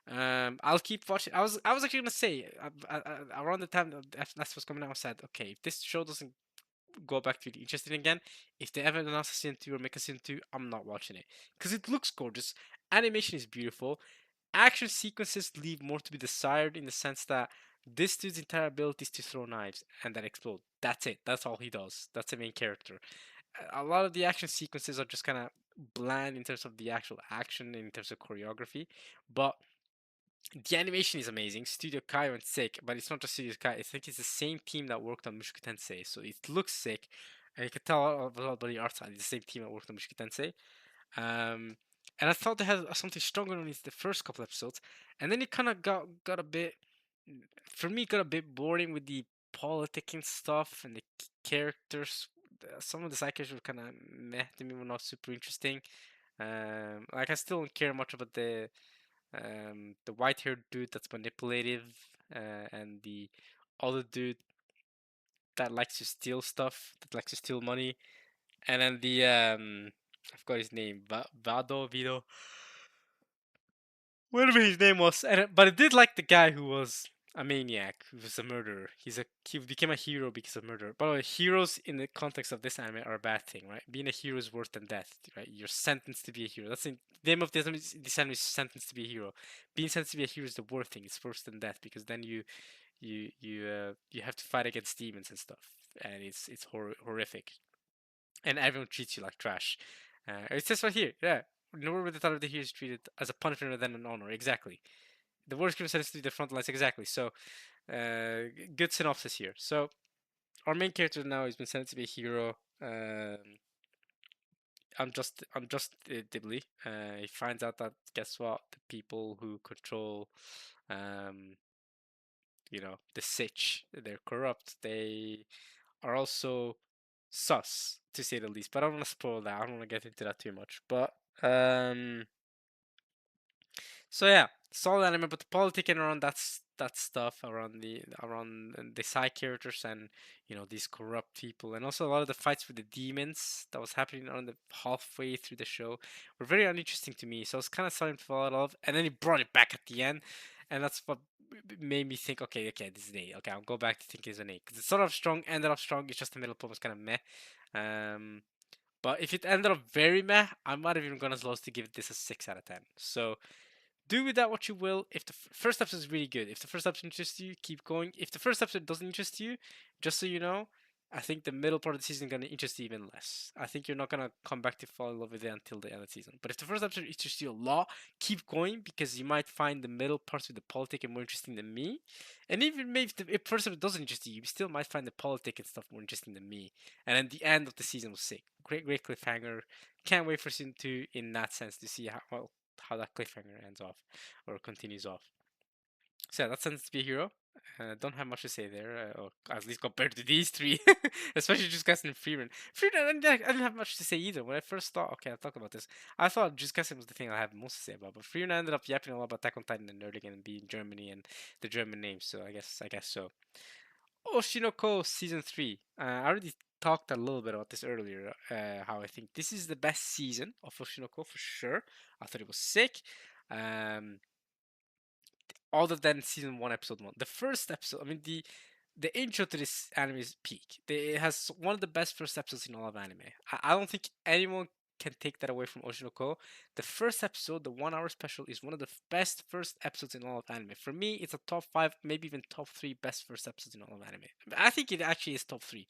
I'll keep watching. I was actually gonna say around the time that that's what's coming out, I said, okay, if this show doesn't go back to be interesting again, if they ever announce a season two or make a season two, I'm not watching it because it looks gorgeous. Animation is beautiful. Action sequences leave more to be desired in the sense that this dude's entire ability is to throw knives and then explode. That's it. That's all he does. That's the main character. A lot of the action sequences are just kind of bland in terms of the actual action, in terms of choreography, but the animation is amazing. Studio Kai went sick, but it's not just Studio Kai. I think it's the same team that worked on Mushoku Tensei, so it looks sick. And you can tell about the art side. It's the same team that worked on Mushoku Tensei. Um, and I thought they had something stronger on the first couple episodes, and then it kind of got a bit, for me, got a bit boring with the politicking stuff and the characters. Some of the side characters were kind of meh to me, were not super interesting. Like I still don't care much about the white-haired dude that's manipulative, and the other dude that likes to steal stuff, that likes to steal money, and then the I forgot his name, Vido, whatever his name was. But I did like the guy who was a maniac, who was a murderer. He became a hero because of murder. By the way, heroes in the context of this anime are a bad thing, right? Being a hero is worse than death, right? You're sentenced to be a hero. That's the name of this anime is sentenced to be a hero. Being sentenced to be a hero is the worst thing. It's worse than death because then you have to fight against demons and stuff, and it's horrific, and everyone treats you like trash. It says right here, yeah. Nor would the thought of the hero is treated as a punishment rather than an honor. Exactly. The worst criminal sentence to be the front lines. Exactly. So, good synopsis here. So, our main character now has been sentenced to be a hero. I'm just Dibley. He finds out that guess what? The people who control, um, the Sitch, they're corrupt. They are also sus, to say the least. But I don't want to spoil that. I don't want to get into that too much. But um, so yeah, solid anime, but the politicking around that stuff around the side characters and these corrupt people, and also a lot of the fights with the demons that was happening around the halfway through the show were very uninteresting to me. So I was kind of starting to fall out of, and then he brought it back at the end, and that's what made me think, okay, this is an eight. Okay, I'll go back to think it's an eight because it started off strong, ended off strong. It's just the middle point was kind of meh. Um, but if it ended up very meh, I might have even gone as low as to give this a 6 out of 10. So do with that what you will. If the first episode is really good, if the first episode interests you, keep going. If the first episode doesn't interest you, just so you know, I think the middle part of the season is gonna interest you even less. I think you're not gonna come back to fall in love with it until the end of the season. But if the first episode interests you a lot, keep going because you might find the middle parts of the politic more interesting than me. And even maybe if the first episode doesn't interest you, you still might find the politic and stuff more interesting than me. And then the end of the season was sick. Great cliffhanger. Can't wait for season 2 in that sense to see how that cliffhanger ends off or continues off. So yeah, that Sentence to Be a Hero. Don't have much to say there, or at least compared to these three, especially just and Freeman. Freeman, I didn't have much to say either. When I first thought, okay, I'll talk about this, I thought just was the thing I have most to say about. But Freeman ended up yapping a lot about Attack on Titan and nerding and being Germany and the German names. So I guess so. Oshinoko season 3. I already talked a little bit about this earlier. How I think this is the best season of Oshinoko for sure. I thought it was sick. Um, other than season 1, episode 1. The first episode, I mean, the intro to this anime is peak. It has one of the best first episodes in all of anime. I don't think anyone can take that away from Oshinoko. The first episode, the 1 hour special, is one of the best first episodes in all of anime. For me, it's a top 5, maybe even top 3 best first episodes in all of anime. I think it actually is top 3.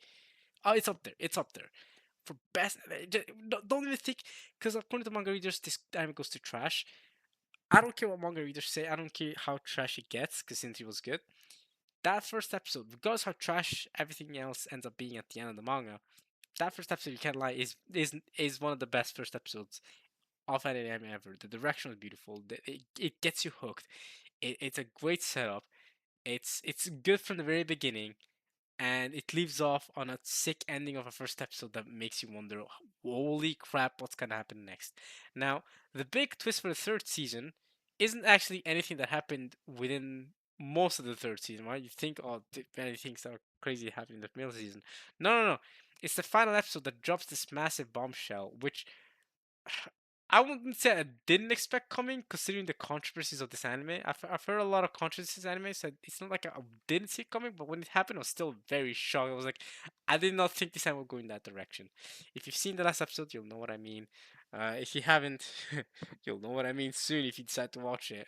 Oh, it's up there. It's up there. For best, don't even think, because according to manga readers, this anime goes to trash. I don't care what manga readers say. I don't care how trash it gets, because Sentry was good. That first episode, regardless how trash everything else ends up being at the end of the manga, that first episode, you can't lie, is one of the best first episodes of any anime ever. The direction is beautiful. It gets you hooked. It's a great setup. It's good from the very beginning, and it leaves off on a sick ending of a first episode that makes you wonder, holy crap, what's gonna happen next? Now, the big twist for the third season isn't actually anything that happened within most of the third season, right? You think, oh, many things are crazy happening in the middle season. No. It's the final episode that drops this massive bombshell, which I wouldn't say I didn't expect coming, considering the controversies of this anime. I've heard a lot of controversies anime, so it's not like I didn't see it coming, but when it happened, I was still very shocked. I was like, I did not think this anime would go in that direction. If you've seen the last episode, you'll know what I mean. If you haven't, you'll know what I mean soon if you decide to watch it,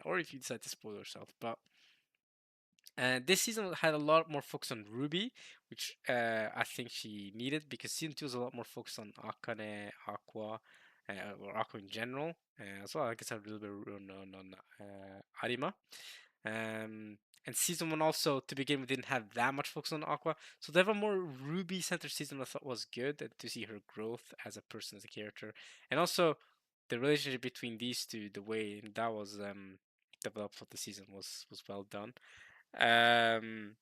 or if you decide to spoil yourself. But this season had a lot more focus on Ruby, which I think she needed because season 2 was a lot more focused on Akane, Aqua, or Aqua in general, as well. I guess a little bit on Arima. And season 1 also, to begin with, didn't have that much focus on Aqua. So to have a more Ruby centered season I thought was good, and to see her growth as a person, as a character. And also, the relationship between these two, the way that was developed for the season was well done. Um,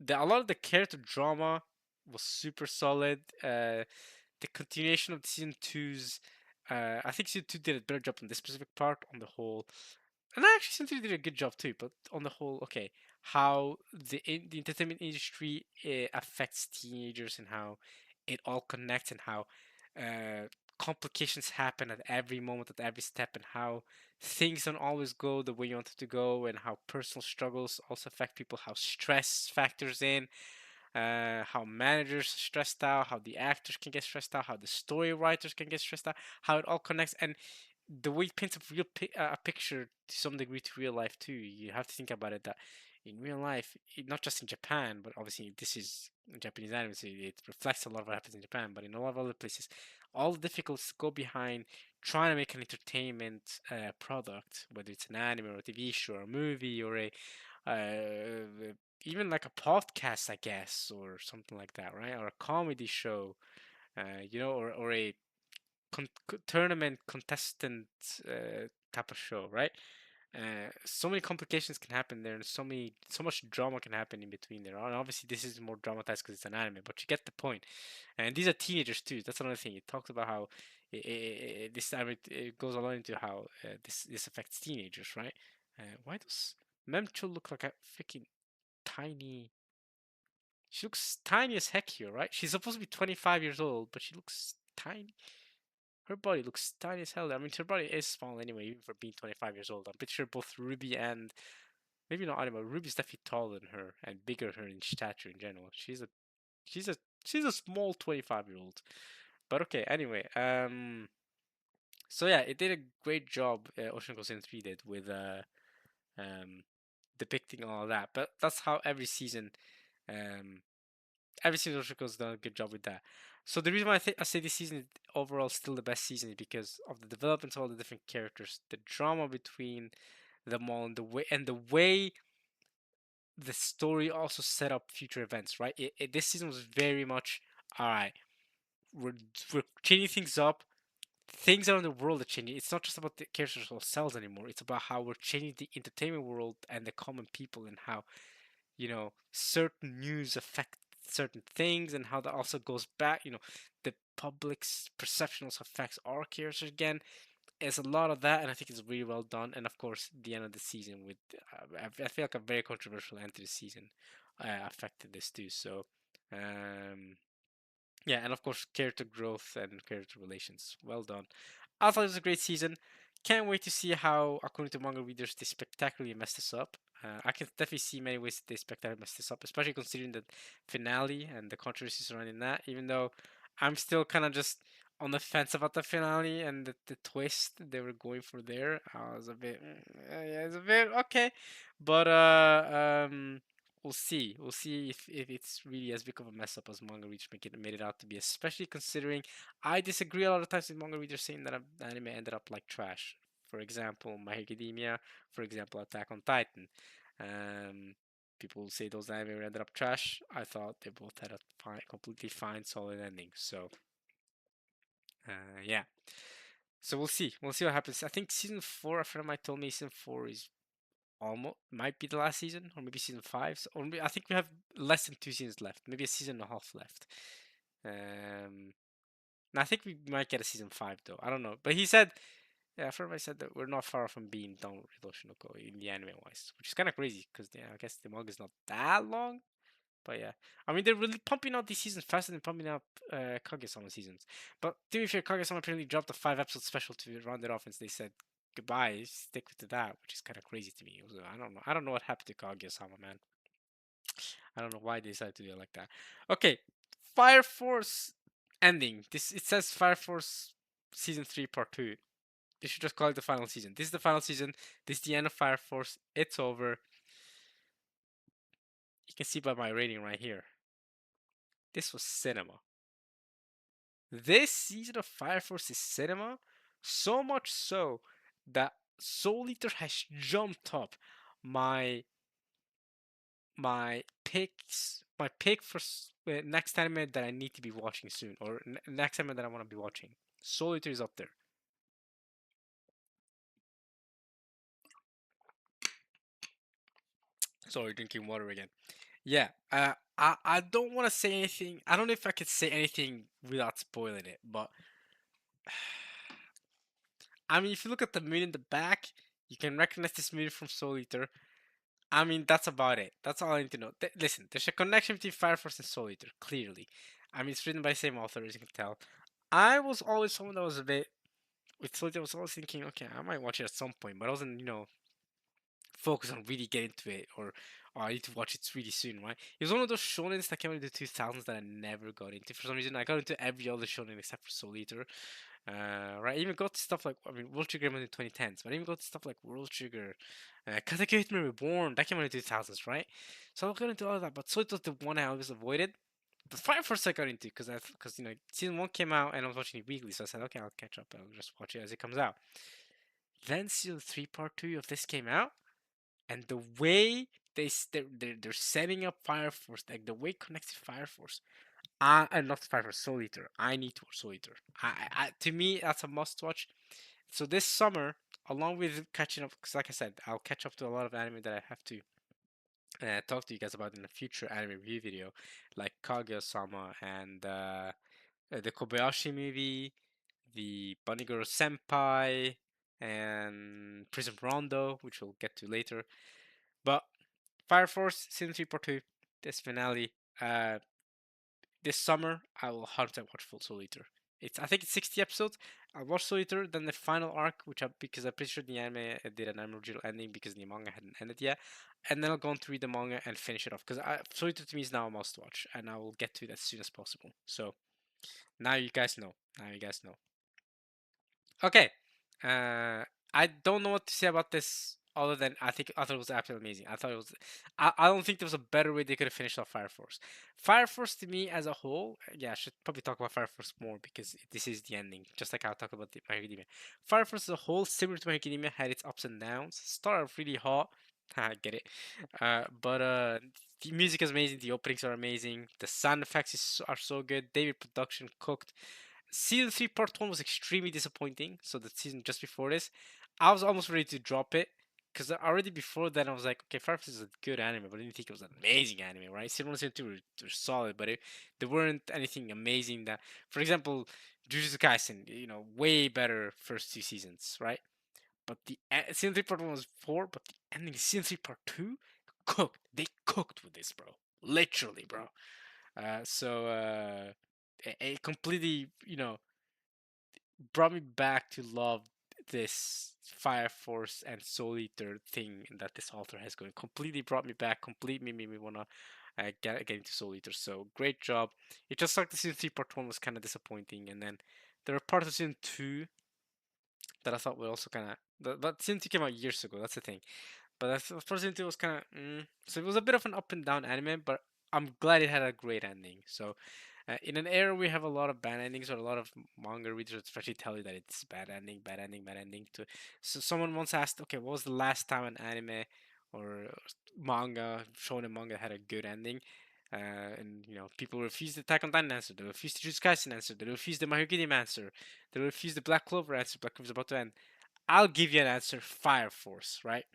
a lot of the character drama was super solid. The continuation of season two's, I think season two did a better job on this specific part on the whole, and actually season three did a good job too. But on the whole, okay, how the entertainment industry affects teenagers and how it all connects and how uh, complications happen at every moment, at every step, and how things don't always go the way you want it to go, and how personal struggles also affect people, how stress factors in, how managers stressed out, how the actors can get stressed out, how the story writers can get stressed out, how it all connects, and the way it paints a picture to some degree to real life too. You have to think about it that in real life, not just in Japan, but obviously this is Japanese anime, so it reflects a lot of what happens in Japan, but in a lot of other places, all the difficulties go behind trying to make an entertainment product, whether it's an anime or a TV show or a movie or a even like a podcast, I guess, or something like that, right? Or a comedy show, or a tournament contestant type of show, right? So many complications can happen there, and so much drama can happen in between there. And obviously, this is more dramatized because it's an anime, but you get the point. And these are teenagers too. That's another thing. It talks about how this time it goes along into how this affects teenagers, right? Why does Memcho look like a freaking tiny? She looks tiny as heck here, right? She's supposed to be 25 years old, but she looks tiny. Her body looks tiny as hell. I mean, her body is small anyway, even for being 25 years old. I'm pretty sure both Ruby and maybe not Anima. Ruby's definitely taller than her and bigger than her in stature in general. She's a she's a small 25-year-old. But okay, anyway. So yeah, it did a great job. Ocean Ghost in 3 did with um depicting all of that. But that's how um every season of Ocean Ghost done a good job with that. So the reason why I say this season is overall still the best season is because of the development of all the different characters, the drama between them all, and the way the story also set up future events. Right, this season was very much all right. We're we're changing things up. Things around the world are changing. It's not just about the characters themselves anymore. It's about how we're changing the entertainment world and the common people, and how certain news affect certain things, and how that also goes back. The public's perception also affects our characters again. It's a lot of that, and I think it's really well done. And of course, the end of the season with I feel like a very controversial end to the season affected this too. So, um, yeah, and of course, character growth and character relations. Well done. I thought it was a great season. Can't wait to see how, according to manga readers, they spectacularly messed this up. I can definitely see many ways they spectacularly messed this up, especially considering the finale and the controversy surrounding that. Even though I'm still kind of just on the fence about the finale and the twist they were going for there. I was a bit, yeah, it's a bit okay, but we'll see. We'll see if it's really as big of a mess up as manga readers made it out to be, especially considering I disagree a lot of times with manga readers saying that the anime ended up like trash. For example, My Hero Academia, for example, Attack on Titan. Um, People say those anime ended up trash. I thought they both had a completely fine, solid ending. So, yeah. So we'll see. We'll see what happens. I think season 4, a friend of mine told me season 4 is almost might be the last season, or maybe season 5. So, or maybe, I think we have less than 2 seasons left, maybe a season and a half left. And I think we might get a season 5 though. I don't know, but he said, yeah, I said that we're not far from being done with Real Shinoko in the anime wise, which is kind of crazy because yeah, I guess the manga is not that long. But yeah, I mean they're really pumping out these seasons faster than pumping out Kaguya-sama seasons. But to be fair, Kaguya-sama apparently dropped a 5 episode special to round it off, and they said goodbye, stick to that, which is kind of crazy to me. I don't know. I don't know what happened to Kaguya-sama, man. I don't know why they decided to do it like that. Okay, Fire Force ending. This it says Fire Force season 3 part 2. They should just call it the final season. This is the final season. This is the end of Fire Force. It's over. You can see by my rating right here. This was cinema. This season of Fire Force is cinema, so much so that Soul Eater has jumped up my my pick for next anime that I need to be watching soon, or next anime that I want to be watching. Soul Eater is up there. Sorry, drinking water again. Yeah, I don't want to say anything. I don't know if I could say anything without spoiling it, but I mean, if you look at the moon in the back, you can recognize this moon from Soul Eater. I mean, that's about it. That's all I need to know. Listen, there's a connection between Fire Force and Soul Eater, clearly. I mean, it's written by the same author, as you can tell. I was always someone that was a bit with Soul Eater. I was always thinking, okay, I might watch it at some point, but I wasn't, focused on really getting to it, or oh, I need to watch it really soon, right? It was one of those shonens that came out in the 2000s that I never got into. For some reason, I got into every other shonen except for Soul Eater. Right, I even got to stuff like, I mean, World Trigger came out in the 2010s, but I even got to stuff like World Trigger, Katakyo Hitman Reborn, that came out in the 2000s, right? So I got into all of that, but so it was the one I always avoided. But Fire Force I got into because season 1 came out and I was watching it weekly, so I said, okay, I'll catch up, I'll just watch it as it comes out. Then season 3 part 2 of this came out, and the way they're setting up Fire Force, like the way connected Fire Force, and not Fire Force, Soul Eater. I need to watch Soul Eater. To me, that's a must watch. So this summer, along with catching up, because like I said, I'll catch up to a lot of anime that I have to talk to you guys about in a future anime review video, like Kaguya-sama and the Kobayashi movie, the Bunny Girl Senpai, and Prism Rondo, which we'll get to later. But Fire Force Season 3 Part 2, this finale. This summer, I will 100% watch Full Soul Eater. I think it's 60 episodes. I'll watch Soul Eater, then the final arc, because I'm pretty sure the anime did an original ending because the manga hadn't ended yet. And then I'll go on to read the manga and finish it off. Because Soul Eater to me is now a must watch, and I will get to it as soon as possible. So now you guys know. Now you guys know. Okay. I don't know what to say about this other than I thought it was absolutely amazing. I thought it was. I don't think there was a better way they could have finished off Fire Force. Fire Force to me as a whole, yeah, I should probably talk about Fire Force more because this is the ending. Just like I'll talk about My Hero Academia. Fire Force as a whole, similar to My Hero Academia, had its ups and downs. Started off really hot. I get it. But the music is amazing. The openings are amazing. The sound effects are so good. David production cooked. Season 3 Part 1 was extremely disappointing. So the season just before this, I was almost ready to drop it. Because already before then, I was like, okay, Fire Force is a good anime, but I didn't think it was an amazing anime, right? Season 1 and Season 2 were solid, but they weren't anything amazing that, for example, Jujutsu Kaisen, way better first two seasons, right? But the Season 3 Part 1 was 4, but the ending of Season 3 Part 2 cooked. They cooked with this, bro. Literally, bro. It completely, brought me back to love this Fire Force and Soul Eater thing that this author has going. Completely brought me back. Completely made me wanna get into Soul Eater. So great job. It just like the season 3 part 1 was kind of disappointing, and then there were parts of season 2 that I thought were also kind of. But season 2 came out years ago. That's the thing. But first season 2 was kind of. So it was a bit of an up and down anime, but I'm glad it had a great ending. So in an era we have a lot of bad endings, or a lot of manga readers especially tell you that it's bad ending, bad ending, bad ending. So someone once asked, okay, what was the last time an anime or manga, shonen manga, had a good ending? And people refuse the Attack on Titan answer. They refuse the Jujutsu Kaisen answer. They refuse the My Hero Academia answer. They refuse the Black Clover answer. Black Clover's about to end. I'll give you an answer. Fire Force, right?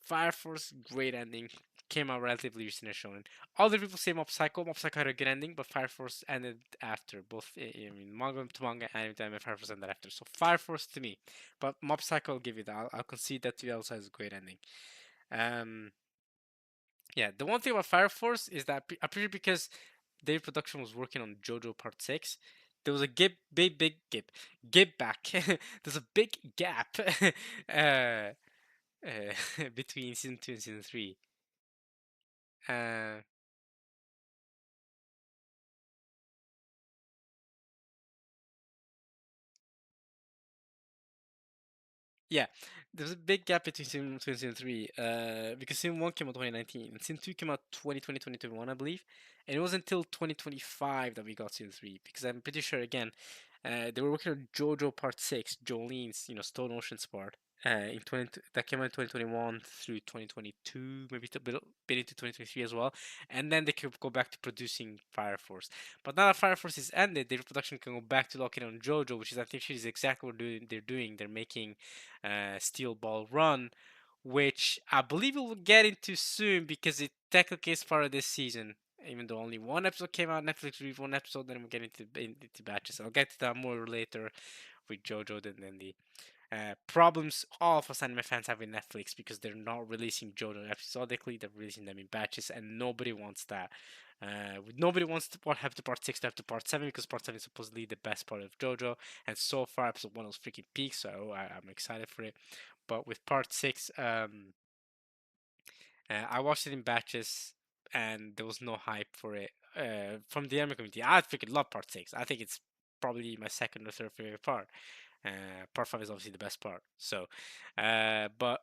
Fire Force, great ending. Came out relatively recent as shonen. Other people say Mob Psycho. Mob Psycho had a good ending, but Fire Force ended after. Both, I mean, manga to manga, anime to anime, Fire Force ended after. So Fire Force to me. But Mob Psycho, I'll give you that. I'll concede that to you also has a great ending. Um, yeah, the one thing about Fire Force is that I'm pretty sure because Dave Production was working on JoJo Part 6, there was a give back. There's a big gap uh, between season 2 and season 3. Uh, yeah, there's a big gap between season 2 and season 3 because season 1 came out 2019 and season 2 came out 2020, 2021, I believe. And it wasn't until 2025 that we got season 3 because I'm pretty sure, again, they were working on JoJo Part 6, Jolene's, Stone Ocean's part. That came out in 2021 through 2022, maybe a bit into 2023 as well, and then they could go back to producing Fire Force. But now that Fire Force is ended, their production can go back to locking on JoJo, which is I think is exactly what they're doing. They're making Steel Ball Run, which I believe we will get into soon because it technically is part of this season. Even though only one episode came out, Netflix released one episode, then we'll get into batches. I'll get to that more later with JoJo than the problems all of us anime fans have in Netflix because they're not releasing JoJo episodically, they're releasing them in batches, and nobody wants that. Nobody wants to have to part 6 to have to part 7 because part 7 is supposedly the best part of JoJo, and so far episode 1 was freaking peak, so I'm excited for it. But with part 6, I watched it in batches, and there was no hype for it from the anime community. I freaking love part 6. I think it's probably my second or third favorite part. Part 5 is obviously the best part. So, but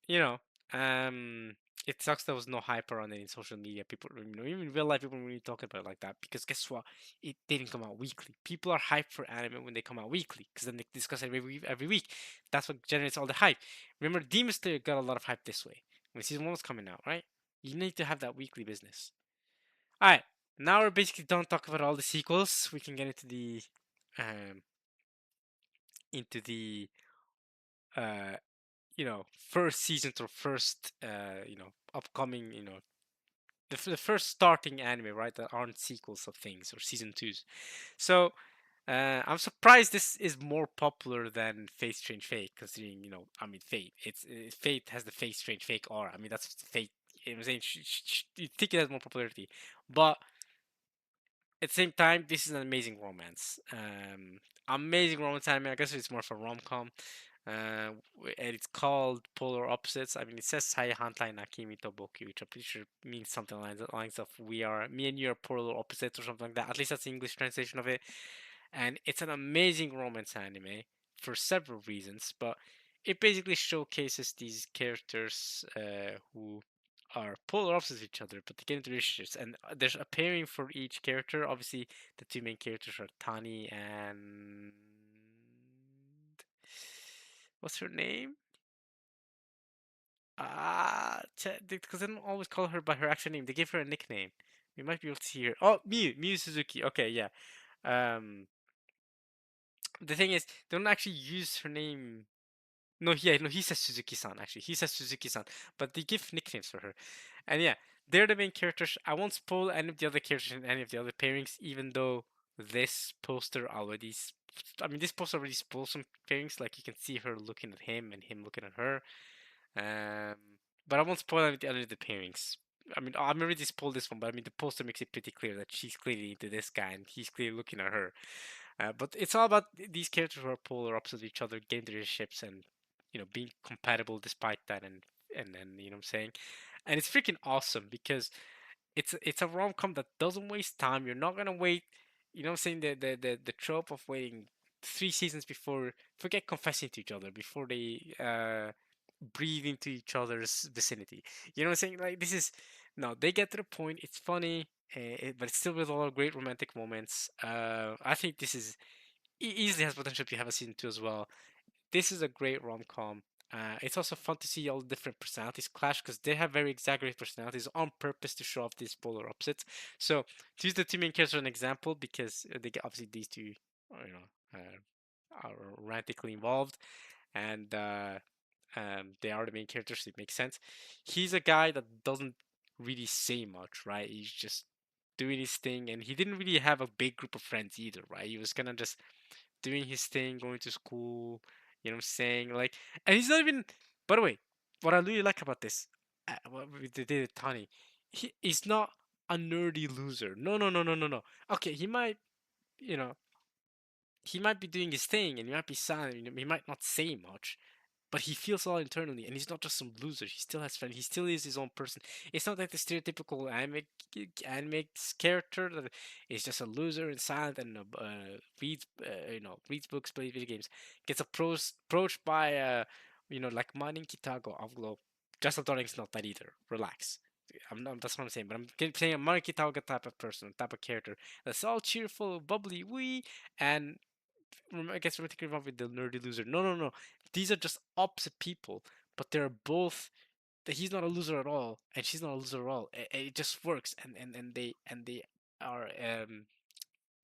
you know, um, it sucks there was no hype around it in social media. People, even in real life, people really talking about it like that because guess what? It didn't come out weekly. People are hyped for anime when they come out weekly because then they discuss it every week. That's what generates all the hype. Remember, Demon Slayer got a lot of hype this way when season 1 was coming out, right? You need to have that weekly business. All right, now we're basically done talking about all the sequels. We can get um, into the uh first seasons or first upcoming the first starting anime, right, that aren't sequels of things or season twos. So I'm surprised this is more popular than Fate Strange Fate, considering I mean Fate. Fate has the Fate Strange Fate aura. I mean that's Fate. I'm saying you think it has more popularity, but at the same time, this is an amazing romance anime. I guess it's more of a rom com. And it's called Polar Opposites. I mean, it says Sai Hantai Nakimi Toboki, which I'm pretty sure means something along the lines of me and you are polar opposites or something like that. At least that's the English translation of it. And it's an amazing romance anime for several reasons, but it basically showcases these characters who are polar opposites of each other, but they get into relationships, and there's a pairing for each character. Obviously, the two main characters are Tani and what's her name? Because they don't always call her by her actual name. They give her a nickname. We might be able to see her. Oh, Miu Suzuki. Okay, yeah. Um, the thing is, they don't actually use her name. No, yeah, no, he says Suzuki-san. Actually, he says Suzuki-san, but they give nicknames for her. And yeah, they're the main characters. I won't spoil any of the other characters in any of the other pairings, even though this poster already. I mean, this poster already spoils some pairings. Like you can see her looking at him and him looking at her. Um, but I won't spoil any of the pairings. I mean, I'm already spoiled this one, but I mean, the poster makes it pretty clear that she's clearly into this guy and he's clearly looking at her. But it's all about these characters who are polar opposites of each other, getting relationships and being compatible despite that, and you know what I'm saying. And it's freaking awesome because it's a rom com that doesn't waste time. You're not gonna wait. You know what I'm saying? The trope of waiting 3 seasons before forget confessing to each other before they breathe into each other's vicinity. You know what I'm saying? Like this is no, they get to the point. It's funny, but it's still with a lot of great romantic moments. I think this is easily has potential to have a season two as well. This is a great rom com. It's also fun to see all the different personalities clash because they have very exaggerated personalities on purpose to show off these polar opposites. So to use the two main characters as an example, because they get obviously these two, are romantically involved, and they are the main characters. So it makes sense. He's a guy that doesn't really say much, right? He's just doing his thing, and he didn't really have a big group of friends either, right? He was kind of just doing his thing, going to school. You know what I'm saying? Like, and he's not even. By the way, what I really like about this, what we did with Tani, he's not a nerdy loser. No, no, no, no, no, no. Okay, you know, he might be doing his thing, and he might be silent. He might not say much, but he feels a lot internally, and he's not just some loser. He still has friends. He still is his own person. It's not like the stereotypical anime character that is just a loser and silent and reads books, plays video games, gets approached by like Manin Kitago of Globe. Just Darling's not that either. Relax. I'm not, that's what I'm saying, but I'm saying a Marin Kitaga type of person, type of character that's all cheerful, bubbly, wee, and I guess romantically involved with the nerdy loser. No, no, no. These are just opposite people, but they're both. He's not a loser at all, and she's not a loser at all. It just works, and they are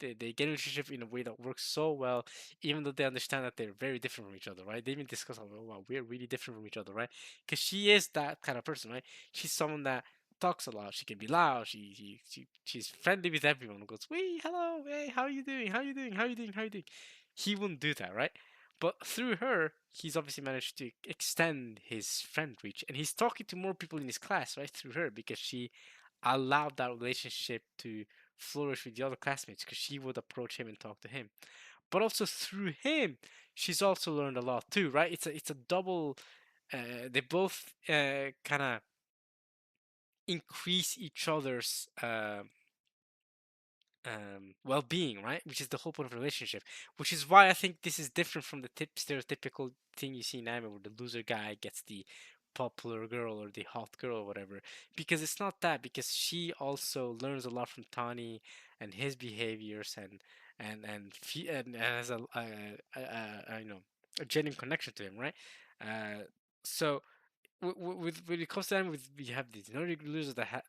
they get a relationship in a way that works so well, even though they understand that they're very different from each other, right? They even discuss, oh, wow, we're really different from each other, right? Because she is that kind of person, right? She's someone that talks a lot. She can be loud. She's friendly with everyone. Goes, wait, hello, hey, how are you doing? How are you doing? How are you doing? How are you doing? He wouldn't do that, right? But through her, he's obviously managed to extend his friend reach, and he's talking to more people in his class, right? Through her, because she allowed that relationship to flourish with the other classmates because she would approach him and talk to him. But also through him, she's also learned a lot too, right? It's a double. They both kind of increase each other's well-being, right? Which is the whole point of a relationship. Which is why I think this is different from the stereotypical thing you see in anime, where the loser guy gets the popular girl or the hot girl or whatever. Because it's not that. Because she also learns a lot from Tani and his behaviors, and has a genuine connection to him, right? Uh, so with when it comes to anime, with we have these nerdy losers that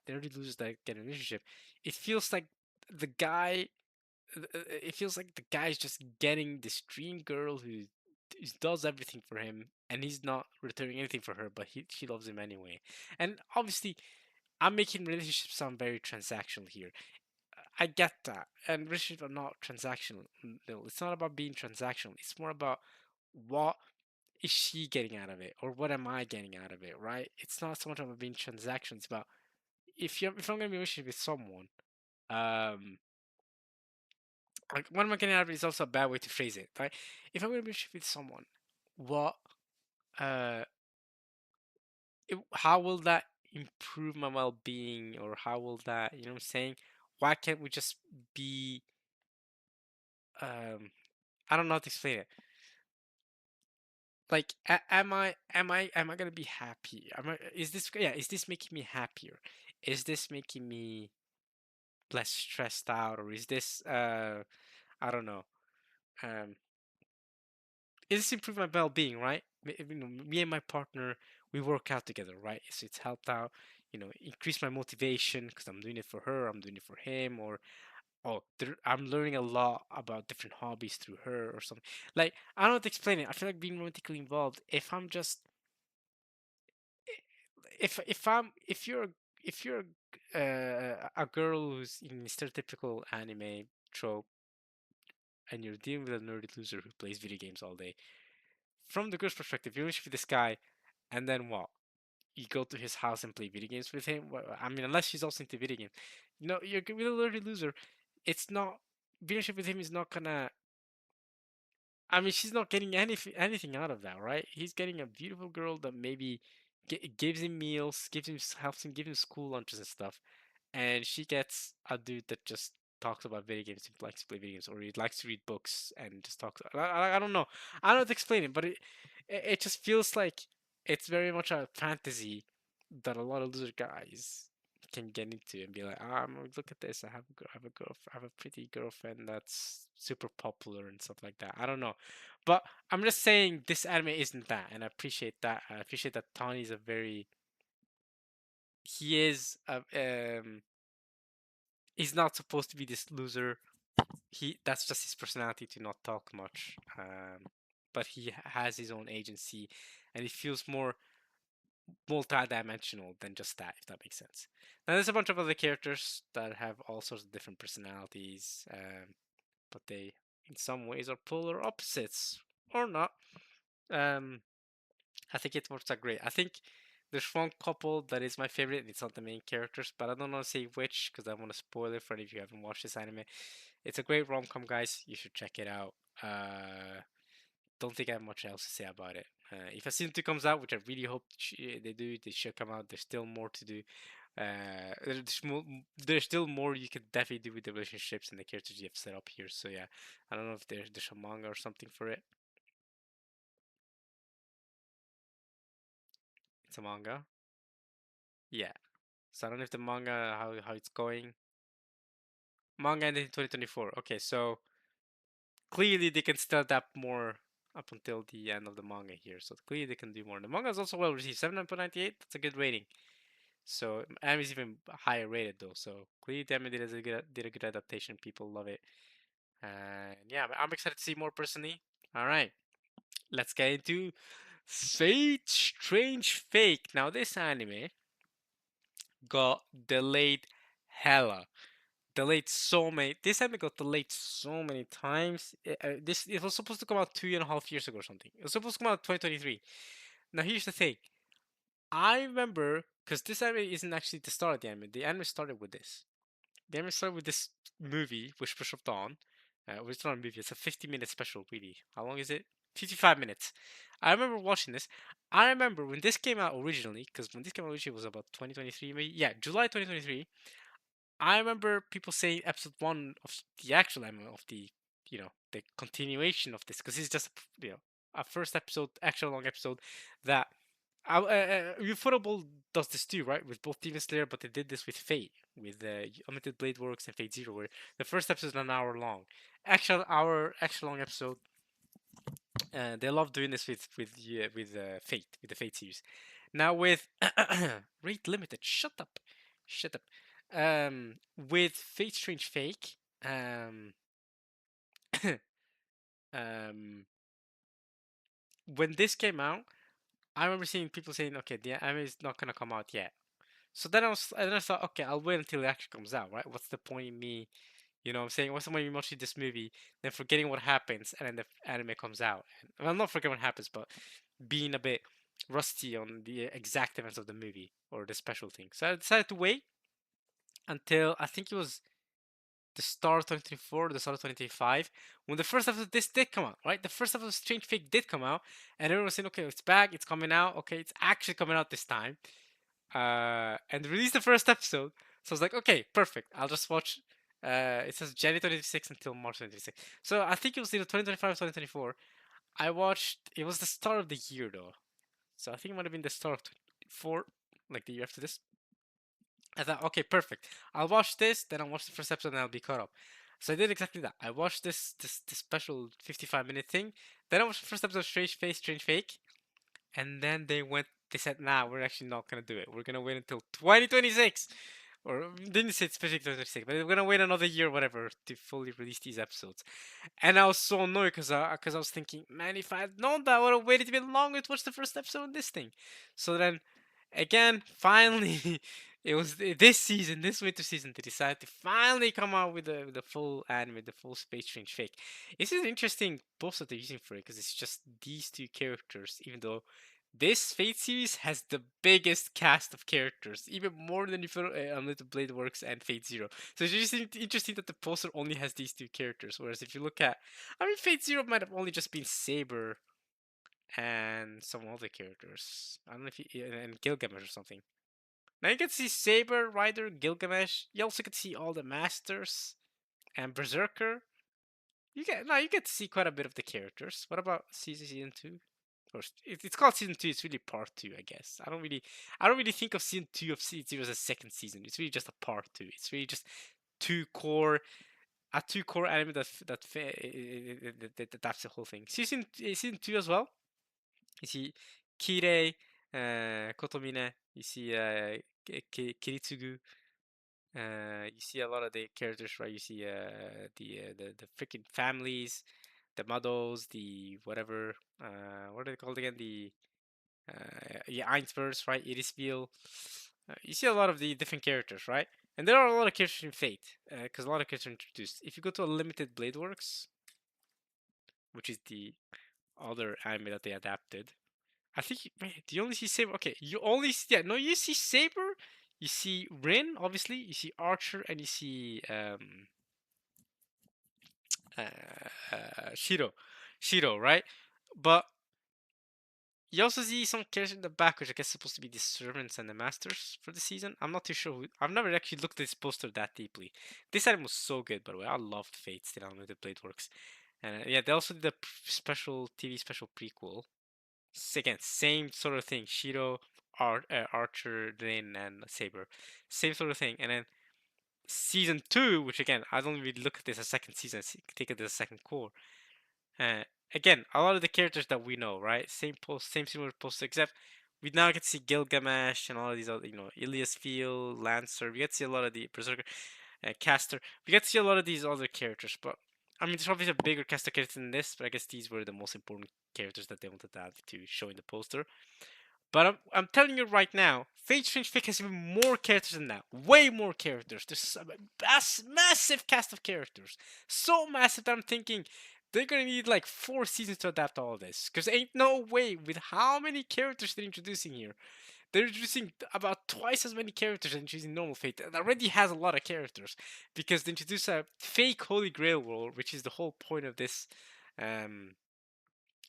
get in a relationship, it feels like the guy it feels like the guy's just getting this dream girl who does everything for him, and he's not returning anything for her, but she loves him anyway. And obviously, I'm making relationships sound very transactional here. I get that, and relationships are not transactional. No, it's not about being transactional. It's more about what is she getting out of it, or what am I getting out of it, right? It's not so much about being transactional. It's about if I'm gonna be in a relationship with someone, um, like what am I getting out of it is also a bad way to phrase it, right? If I'm gonna be in a relationship with someone, what uh how will that improve my well-being, or how will that, you know what I'm saying? Why can't we just be um I don't know how to explain it. Like am I gonna be happy? Is this making me happier? Is this making me less stressed out, or is this I don't know, um is this improve my well-being, right? You know, me and my partner, we work out together, right? So it's helped out, you know, increase my motivation because I'm doing it for her, I'm doing it for him, or I'm learning a lot about different hobbies through her or something. Like I don't know how to explain it. I feel like being romantically involved. If I'm just if you're a girl who's in stereotypical anime trope, and you're dealing with a nerdy loser who plays video games all day, from the girl's perspective, you're with this guy, and then what? You go to his house and play video games with him? Well, I mean, unless she's also into video games. You know, you're with a nerdy loser. It's not Relationship with him is not gonna. I mean, she's not getting anything out of that, right? He's getting a beautiful girl that maybe gives him meals, helps him give him school lunches and stuff, and she gets a dude that just talks about video games, he likes to play video games, or he likes to read books and just talks. I don't know. I don't know how to explain it, but it just feels like it's very much a fantasy that a lot of loser guys can get into and be like, look at this. I have a pretty girlfriend that's super popular and stuff like that. I don't know, but I'm just saying this anime isn't that, and I appreciate that. I appreciate that Tawny is a very he is he's not supposed to be this loser. That's just his personality to not talk much. But he has his own agency, and he feels more multi-dimensional than just that, if that makes sense. Now there's a bunch of other characters that have all sorts of different personalities, but they in some ways are polar opposites or not. Um, I think it works out great. I think there's one couple that is my favorite, and it's not the main characters, but I don't want to say which because I want to spoil it for any of you who haven't watched this anime. It's a great rom com, guys. You should check it out. Don't think I have much else to say about it. If a season 2 comes out, which I really hope they do, they should come out. There's still more to do. There's still more you could definitely do with the relationships and the characters you have set up here. So yeah, I don't know if there's a manga or something for it. It's a manga. Yeah. So I don't know if the manga how it's going. Manga ended in 2024. Okay, so clearly they can still adapt more up until the end of the manga here. So clearly they can do more. The manga is also well received. 7.98. That's a good rating. So anime is even higher rated though. So clearly the anime did a good adaptation. People love it. And yeah, I'm excited to see more personally. All right, let's get into Fate Strange Fake. Now this anime got delayed hella. Delayed so many. This anime got delayed so many times. It was supposed to come out 2.5 years ago or something. It was supposed to come out 2023. Now here's the thing. I remember because this anime isn't actually the start of the anime. The anime started with this. The anime started with this movie, Whispers of Dawn. It's not a movie. It's a 50-minute special. Really, how long is it? 55 minutes. I remember watching this. I remember when this came out originally, because when this came out originally it was about 2023, maybe. Yeah, July 2023. I remember people saying episode one of the actual anime of the continuation of this, because it's just a first episode, actual long episode that Ufotable does this too, right? With both Demon Slayer, but they did this with Fate, with Unlimited Blade Works and Fate Zero, where the first episode is an hour long, actual long episode. They love doing this with Fate, with the Fate series. Now with Rate Limited, shut up, shut up. With Fate Strange Fake, um, when this came out, I remember seeing people saying, okay, the anime is not gonna come out yet. So then I thought, okay, I'll wait until it actually comes out, right? What's the point in me, you know what I'm saying? What's the point in me watching this movie, then forgetting what happens, and then the anime comes out? Well, not forgetting what happens, but being a bit rusty on the exact events of the movie or the special thing. So I decided to wait until I think it was the start of 2024, the start of 2025, when the first episode of this did come out, right? The first episode of Strange Fake did come out, and everyone was saying, okay, it's back, it's coming out, okay, it's actually coming out this time. And released the first episode. So I was like, okay, perfect. I'll just watch. It says January 26 until March 26. So I think it was either 2025 or 2024. I watched. It was the start of the year though. So I think it might have been the start of 24, like the year after this. I thought, okay, perfect. I'll watch this, then I'll watch the first episode, and I'll be caught up. So I did exactly that. I watched this special 55-minute thing. Then I watched the first episode of Strange Face, Strange Fake, and then they said, nah, we're actually not gonna do it. We're gonna wait until 2026. Or didn't say specifically 2026, but we're gonna wait another year, whatever, to fully release these episodes. And I was so annoyed because I was thinking, man, if I had known that, I would have waited a bit longer to watch the first episode of this thing. So then, again, finally, it was this season, this winter season, they decided to finally come out with the full anime, the full Space Strange Fake. This is an interesting poster they're using for it because it's just these two characters, even though this Fate series has the biggest cast of characters, even more than if Unlimited Blade Works and Fate Zero. So it's just interesting that the poster only has these two characters. Whereas if you look at, I mean, Fate Zero might have only just been Saber and some other characters. I don't know if you, and Gilgamesh or something. Now you can see Saber, Rider, Gilgamesh. You also get to see all the Masters and Berserker. You get to see quite a bit of the characters. What about season two? Or it's called season two. It's really part two, I guess. I don't really think of season two of Season Zero as a second season. It's really just a part two. It's really just two core, a two core anime that's the whole thing. Season two as well. You see Kirei, Kotomine. You see Kiritsugu. You see a lot of the characters, right? You see the freaking families, the models, the whatever. What are they called again? The yeah, Ainsworth, right? Irisville. You see a lot of the different characters, right? And there are a lot of characters in Fate, because a lot of characters are introduced. If you go to a limited Blade Works, which is the other anime that they adapted, I think do you only see Saber? Okay, you only see, yeah, no, you see Saber, you see Rin, obviously, you see Archer, and you see Shiro, Shiro, right? But you also see some characters in the back, which I guess is supposed to be the servants and the masters for the season. I'm not too sure. I've never actually looked at this poster that deeply. This anime was so good, by the way. I loved Fate still on the Blade Works. And yeah, they also did a special TV special prequel. Again, same sort of thing. Shiro, Archer, Rin, and Saber. Same sort of thing. And then season two, which again, I don't really look at this as second season. Take it as a second core. Uh, Again, a lot of the characters that we know, right? Same post, same similar post, except we now get to see Gilgamesh and all of these other, Ilias Field, Lancer. We get to see a lot of the Berserker, Caster. We get to see a lot of these other characters, but I mean, there's obviously a bigger cast of characters than this, but I guess these were the most important characters that they wanted to add to show in the poster. But I'm telling you right now, Fate Strange Fic has even more characters than that. Way more characters. There's a massive cast of characters. So massive that I'm thinking they're gonna need like 4 seasons to adapt all of this. Because ain't no way with how many characters they're introducing here. They're introducing about twice as many characters as introducing normal Fate. It already has a lot of characters. Because they introduce a fake Holy Grail world, which is the whole point of this um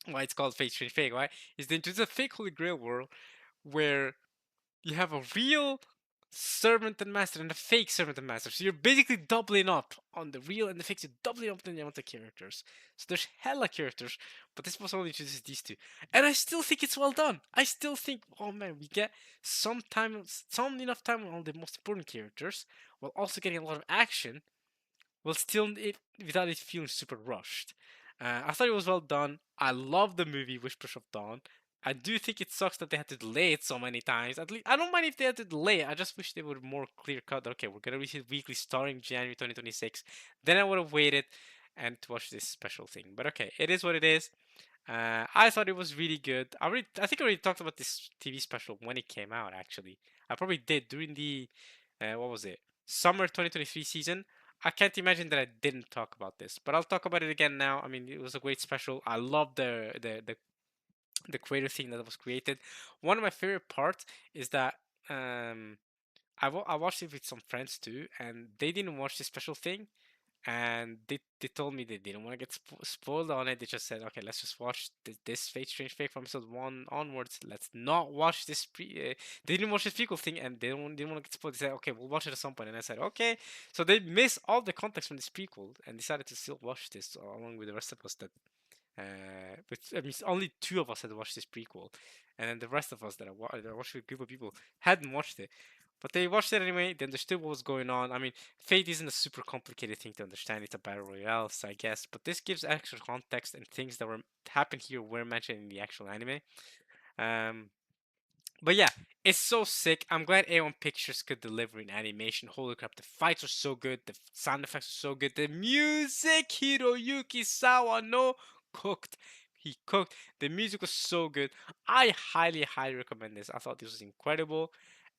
why it's called Fate Strange Fake, right? Is they introduce a fake Holy Grail world where you have a real servant and master and a fake servant and master. So you're basically doubling up on the real and the fake. You're doubling up on the amount of characters. So there's hella characters, but this was only introduces these two. And I still think it's well done. I still think, oh man, we get some enough time on the most important characters, while also getting a lot of action, while still without it feeling super rushed. I thought it was well done. I love the movie Whispers of Dawn. I do think it sucks that they had to delay it so many times. At least I don't mind if they had to delay it. I just wish they would more clear cut. Okay, we're gonna release it weekly starting January 2026. Then I would have waited and to watch this special thing. But okay, it is what it is. I thought it was really good. I think I already talked about this TV special when it came out. Actually, I probably did during the what was it? Summer 2023 season. I can't imagine that I didn't talk about this, but I'll talk about it again now. I mean, it was a great special. I love the creator thing that was created. One of my favorite parts is that um I watched it with some friends too, and they didn't watch the special thing, and they told me they didn't want to get spoiled on it. They just said, okay, let's just watch this Fate Strange Fate from episode one onwards. Let's not watch this they didn't watch the prequel thing, and didn't want to get spoiled. They said, okay, we'll watch it at some point. And I said, okay. So they missed all the context from this prequel and decided to still watch this along with the rest of us that. But I mean, only two of us had watched this prequel, and then the rest of us that I watched with a group of people hadn't watched it. But they watched it anyway. They understood what was going on. I mean, Fate isn't a super complicated thing to understand. It's a battle royale, so I guess. But this gives extra context and things that were happened here were mentioned in the actual anime. Um, but yeah, it's so sick. I'm glad A1 Pictures could deliver in animation. Holy crap, the fights are so good. The sound effects are so good. The music, Hiroyuki Sawano cooked. He cooked. The music was so good. I highly, highly recommend this. I thought this was incredible.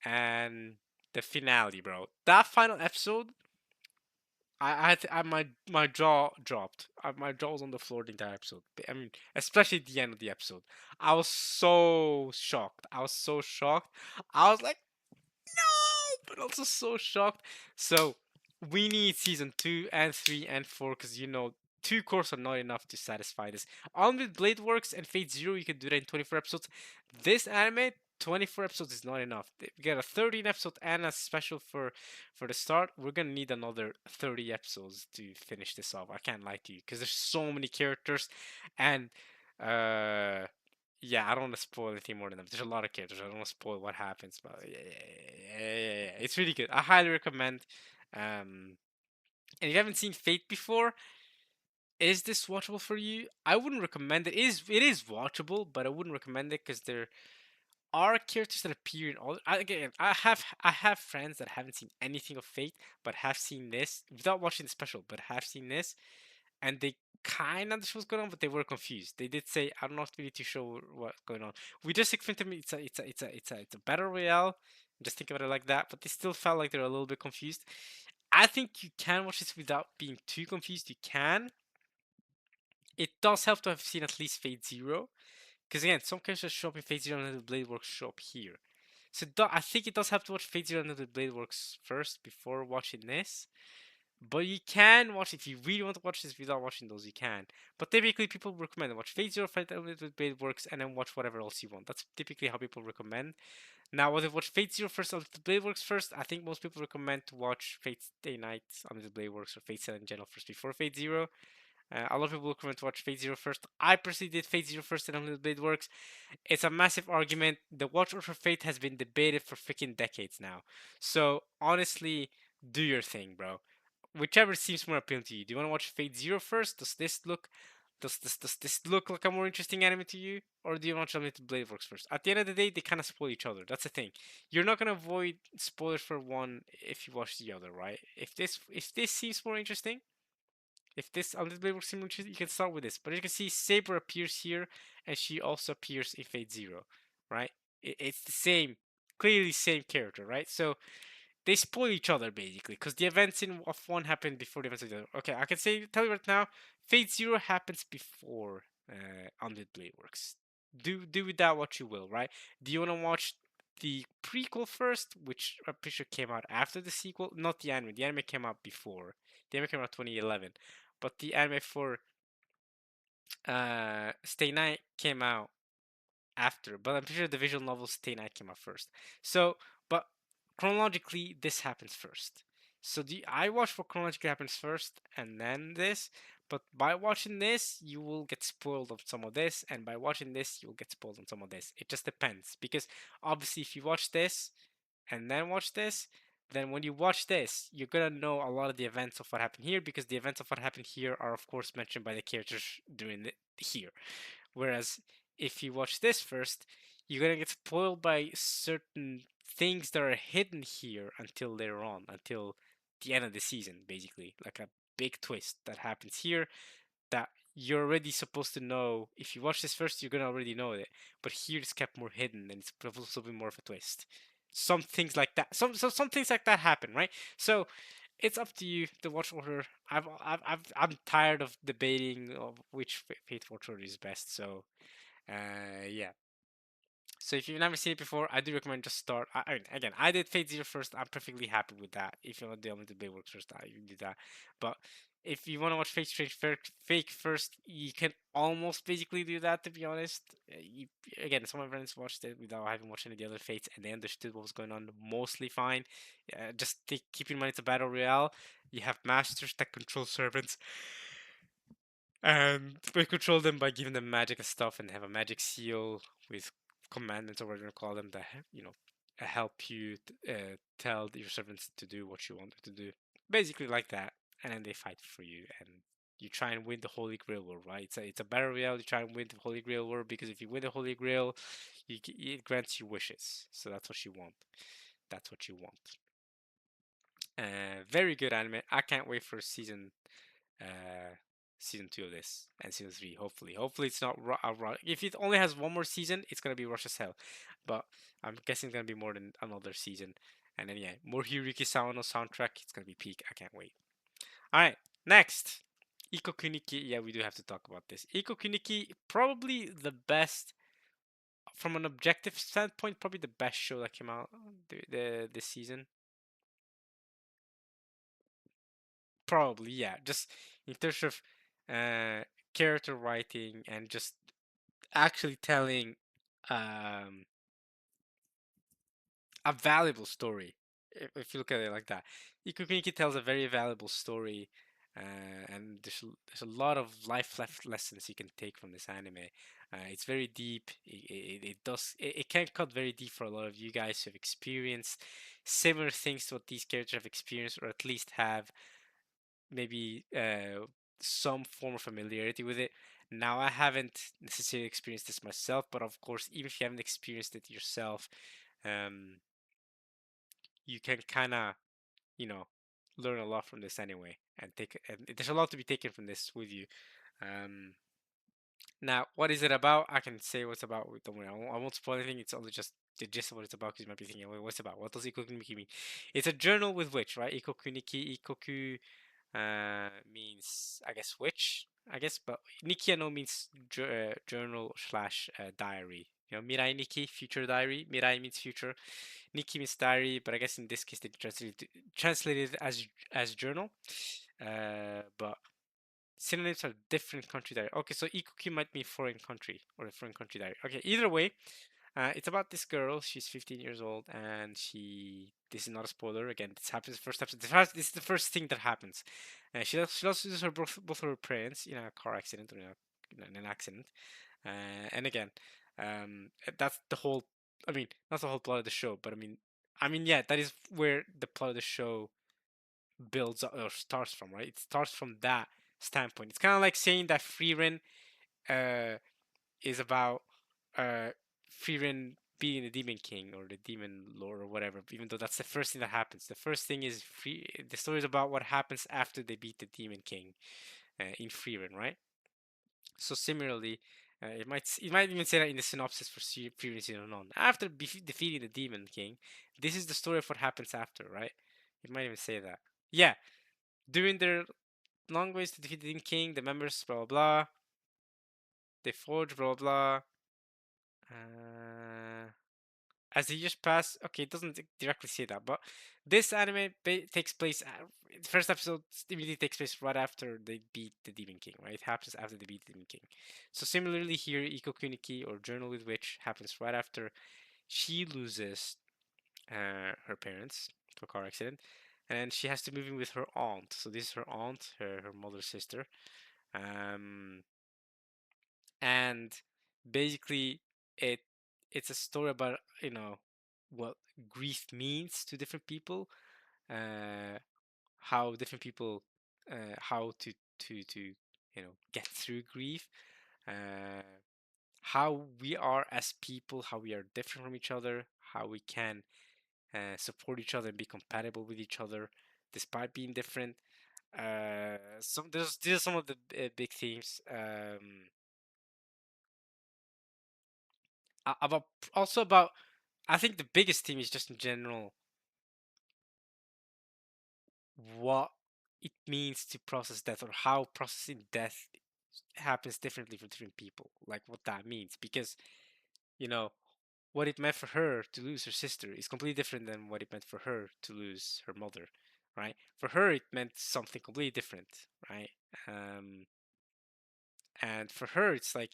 And the finale, bro. That final episode, my jaw dropped. My jaw was on the floor the entire episode. I mean, especially at the end of the episode. I was so shocked. I was so shocked. I was like, no, but also so shocked. So we need season 2 and 3 and 4 because two cores are not enough to satisfy this. On with Blade Works and Fate Zero, you can do that in 24 episodes. This anime, 24 episodes is not enough. We get a 13 episode and a special for the start. We're gonna need another 30 episodes to finish this off. I can't lie to you because there's so many characters, and uh yeah, I don't want to spoil anything more than that. There's a lot of characters. I don't want to spoil what happens, but yeah. It's really good. I highly recommend. And if you haven't seen Fate before, is this watchable for you? I wouldn't recommend it. It is watchable, but I wouldn't recommend it because there are characters that appear in all. Again, I have friends that haven't seen anything of Fate, but have seen this without watching the special, but have seen this, and they kind of understood what's going on, but they were confused. They did say, "I'm not really too sure what's going on." We just explained to me it's a battle royale. Just think about it like that, but they still felt like they're a little bit confused. I think you can watch this without being too confused. You can. It does help to have seen at least Fate Zero, because again, some characters show up in Fate Zero and the Blade Works show up here. So I think it does have to watch Fate Zero and the Blade Works first before watching this. But you can watch if you really want to watch this without watching those. You can. But typically, people recommend watch Fate Zero, Fate with Blade Works, and then watch whatever else you want. That's typically how people recommend. Now, whether watch Fate Zero first or the Blade Works first, I think most people recommend to watch Fate Stay Night under the Blade Works or Fate 7 in general first before Fate Zero. A lot of people recommend to watch Fate Zero first. I personally did Fate Zero first and Unlimited Blade Works. It's a massive argument. The Watch Order for Fate has been debated for freaking decades now. So honestly, do your thing, bro. Whichever seems more appealing to you. Do you want to watch Fate Zero first? Does this look like a more interesting anime to you? Or do you want to Unlimited Blade Works first? At the end of the day, they kind of spoil each other. That's the thing. You're not gonna avoid spoilers for one if you watch the other, right? If this seems more interesting, if this Unlimited Blade Works seems more interesting, you can start with this. But you can see Saber appears here, and she also appears in Fate Zero, right? It's the same, clearly same character, right? So they spoil each other basically because the events in of one happen before the events of the other. Okay, I can tell you right now, Fate Zero happens before Undead Blade Works. Do with that what you will, right? Do you want to watch the prequel first, which I'm pretty sure came out after the sequel? Not the anime. The anime came out before. The anime came out 2011, but the anime for Stay Night came out after, but I'm pretty sure the visual novel Stay Night came out first. So, but chronologically, this happens first. So I watch for chronologically happens first, and then this. But by watching this, you will get spoiled on some of this, and by watching this, you will get spoiled on some of this. It just depends because obviously, if you watch this and then watch this, then when you watch this, you're gonna know a lot of the events of what happened here because the events of what happened here are, of course, mentioned by the characters doing it here. Whereas if you watch this first, you're gonna get spoiled by certain things that are hidden here until later on, until the end of the season, basically. Like a big twist that happens here that you're already supposed to know. If you watch this first, you're gonna already know it. But here it's kept more hidden, and it's supposed to be more of a twist. Some things like that. Some things like that happen, right? So it's up to you. The watch order. I'm tired of debating of which Fate watch order is best. So yeah. So if you've never seen it before, I do recommend just start. I mean, again, I did Fate Zero first. I'm perfectly happy with that. If you want to do the big work first, you can do that. But if you want to watch Fake first, you can almost basically do that. To be honest, again, some of my friends watched it without having watched any of the other Fates, and they understood what was going on mostly fine. Just keep in mind it's a battle royale. You have masters that control servants, and we control them by giving them magic and stuff, and have a magic seal with commandments or whatever you call them that help you tell your servants to do what you want them to do. Basically like that, and then they fight for you, and you try and win the Holy Grail war, right? It's a battle royale. You try and win the Holy Grail war because if you win the Holy Grail, it grants you wishes. So that's what you want. That's what you want. Very good anime. I can't wait for uh, season 2 of this and season 3. Hopefully it's not if it only has one more season, it's gonna be rush as hell. But I'm guessing it's gonna be more than another season. And then yeah, more Hiroyuki Sawano soundtrack. It's gonna be peak. I can't wait. All right, next. Iko Kuniki. Yeah, we do have to talk about this. Iko Kuniki, probably the best from an objective standpoint. Probably the best show that came out this season. Probably, yeah. Just in terms of uh, character writing and just actually telling um, a valuable story. If you look at it like that, Ikukiniki tells a very valuable story, and there's a lot of lessons you can take from this anime. It's very deep. It can cut very deep for a lot of you guys who have experienced similar things to what these characters have experienced, or at least have maybe some form of familiarity with it. Now, I haven't necessarily experienced this myself, but of course, even if you haven't experienced it yourself, um, you can kind of, you know, learn a lot from this anyway, and take. And there's a lot to be taken from this with you. Um, Now, what is it about? I can say what's about. Don't worry, I won't spoil anything. It's only just the gist of what it's about because you might be thinking, "Wait, what's it about? What does Ikokuniki mean?" It's a journal with witch, right? Ikokuniki, Ikoku means, I guess, witch, I guess, but Nikiano means journal slash diary. You know, Mirai Nikki, future diary. Mirai means future. Nikki means diary, but I guess in this case they translated it as journal. But synonyms are different country diary. Okay, so Ikuki might be foreign country or a foreign country diary. Okay, either way, it's about this girl. She's 15 years old, and This is not a spoiler. Again, this happens first episode. This is the first thing that happens. She loses her both of her parents in a car accident or in an accident. And again, that's the whole. I mean, not the whole plot of the show, but yeah, that is where the plot of the show builds or starts from, right? It starts from that standpoint. It's kind of like saying that Frieren uh, is about uh, Frieren being the Demon King or the Demon Lord or whatever. Even though that's the first thing that happens. The first thing is the story is about what happens after they beat the Demon King in Frieren, right? So similarly, it might even say that in the synopsis for Frieren Zero None. After defeating the Demon King, this is the story of what happens after, right? It might even say that. Yeah, during their long ways to defeat the Demon King, the members blah blah blah. They forge blah blah blah. Uh, as the years pass, okay, it doesn't directly say that, but this anime takes place. The first episode immediately takes place right after they beat the Demon King, right? It happens after they beat the Demon King. So similarly here, Iko Kuniki or Journal with Witch happens right after she loses her parents to a car accident, and she has to move in with her aunt. So this is her aunt, her mother's sister, um, and basically it it's a story about what grief means to different people, uh, how different people how to get through grief, uh, how we are as people, how we are different from each other, how we can support each other and be compatible with each other despite being different. Some these are some of the big themes. About also about I think the biggest theme is just in general what it means to process death or how processing death happens differently for different people. Like what that means, because you know what it meant for her to lose her sister is completely different than what it meant for her to lose her mother, right? For her, it meant something completely different, right? Um, and for her, it's like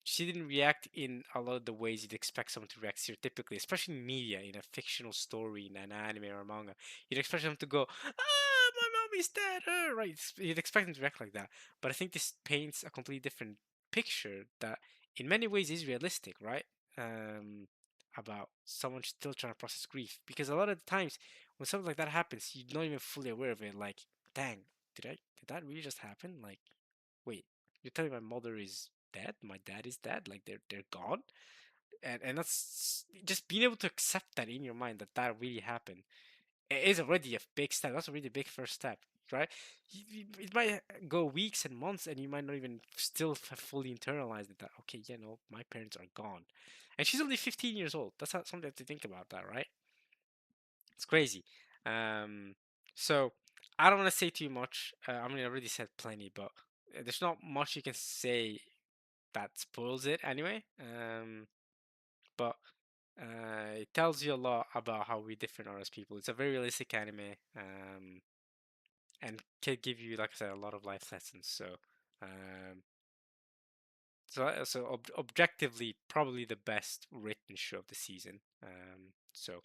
she didn't react in a lot of the ways you'd expect someone to react stereotypically, especially in media, in a fictional story, in an anime or a manga. You'd expect them to go, "Ah, my mom is dead," right? You'd expect them to react like that. But I think this paints a completely different picture that, in many ways, is realistic, right? Um, about someone still trying to process grief, because a lot of the times when something like that happens, you're not even fully aware of it. Like, dang, did that really just happen? Like, wait, you're telling me my mother is dead, my dad is dead, like they're gone, and that's just being able to accept that in your mind that that really happened. It is already a big step. That's already a big first step, right? It might go weeks and months, and you might not even still have fully internalized it. That okay, my parents are gone, and she's only 15 years old. That's something to think about, that right? It's crazy. Um, so I don't want to say too much. I mean, I already said plenty, but there's not much you can say that spoils it anyway. But it tells you a lot about how we different are as people. It's a very realistic anime, and can give you, like I said, a lot of life lessons. Um, objectively, probably the best written show of the season. So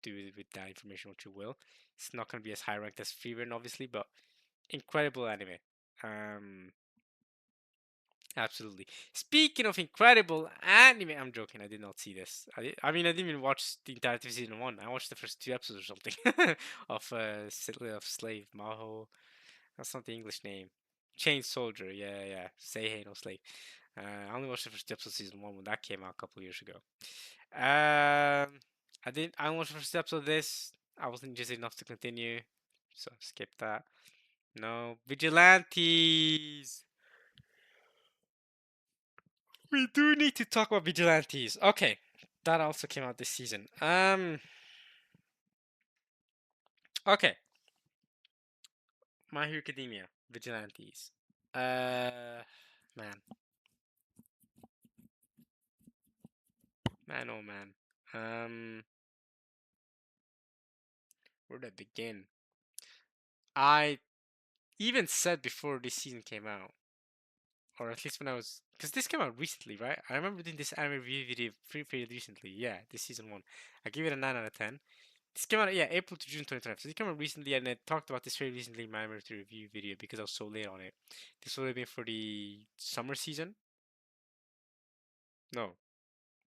do with that information what you will. It's not going to be as high ranked as Freeburn, obviously, but incredible anime. Um, Absolutely. Speaking of incredible anime, I'm joking. I did not see this. I mean, I didn't even watch the entirety of season one. I watched the first two episodes or something of Slave Maho. That's not the English name. Chain Soldier. Yeah, yeah. Seihei no Slave. I only watched the first episode of season one when that came out a couple years ago. I didn't. I watched the first episode of this. I wasn't interested enough to continue, so skip that. No vigilantes. We do need to talk about vigilantes. Okay, that also came out this season. Okay, My Hero Academia, vigilantes. Man, man, oh man. Um, where did I begin? I even said before this season came out, or at least when I was, because this came out recently, right? I remember doing this anime review video pretty recently. Yeah, this season one. I gave it a 9 out of 10. This came out, yeah, April to June 2025. So it came out recently, and I talked about this very recently in my anniversary review video because I was so late on it. This would have been for the summer season. No,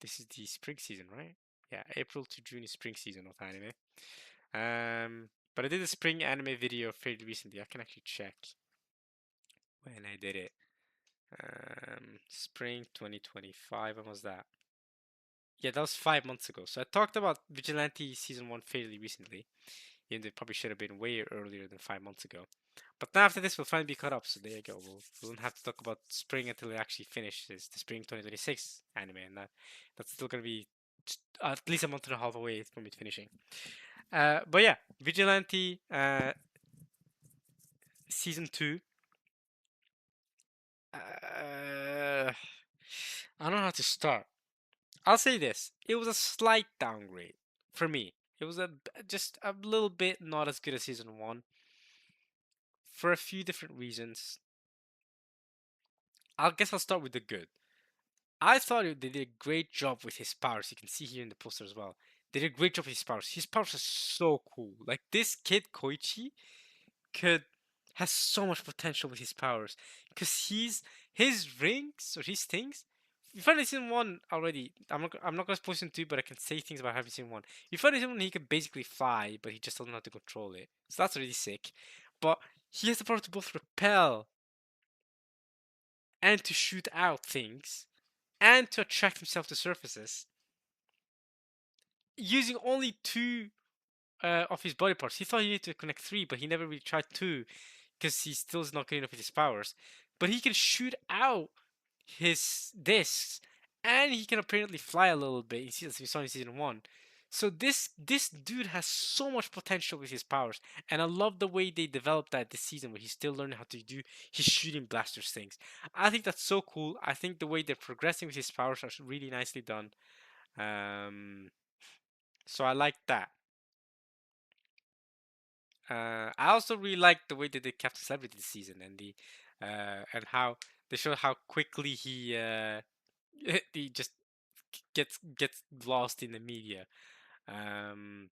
this is the spring season, right? Yeah, April to June is spring season of anime. But I did a spring anime video fairly recently. I can actually check when I did it. Spring 2025. When was that? Yeah, that was 5 months ago. So I talked about Vigilante season one fairly recently. Even though it probably should have been way earlier than 5 months ago. But now after this, we'll finally be caught up. So there you go. We won't have to talk about spring until it actually finishes the spring 2026 anime, and that's still gonna be at least a month and a half away from it finishing. But yeah, Vigilante season two. I don't know how to start. I'll say this: it was a slight downgrade for me. It was just a little bit not as good as season one for a few different reasons. I guess I'll start with the good. I thought they did a great job with his powers. You can see here in the poster as well. They did a great job with his powers. His powers are so cool. Like this kid Koichi could has so much potential with his powers because his rings or his things. You find in season one already. I'm not gonna spoil season two, but I can say things about having seen one. You find in season one he can basically fly, but he just doesn't know how to control it. So that's really sick. But he has the power to both repel and to shoot out things and to attract himself to surfaces using only two of his body parts. He thought he needed to connect 3, but he never really tried 2 because he still is not good enough with his powers. But he can shoot out his discs, and he can apparently fly a little bit. As we saw in season 1. So this dude has so much potential with his powers, and I love the way they developed that this season, where he's still learning how to do his shooting blasters things. I think that's so cool. I think the way they're progressing with his powers are really nicely done. So I like that. I also really like the way that they kept Celebrity this season, and how they show how quickly he just gets lost in the media. Um,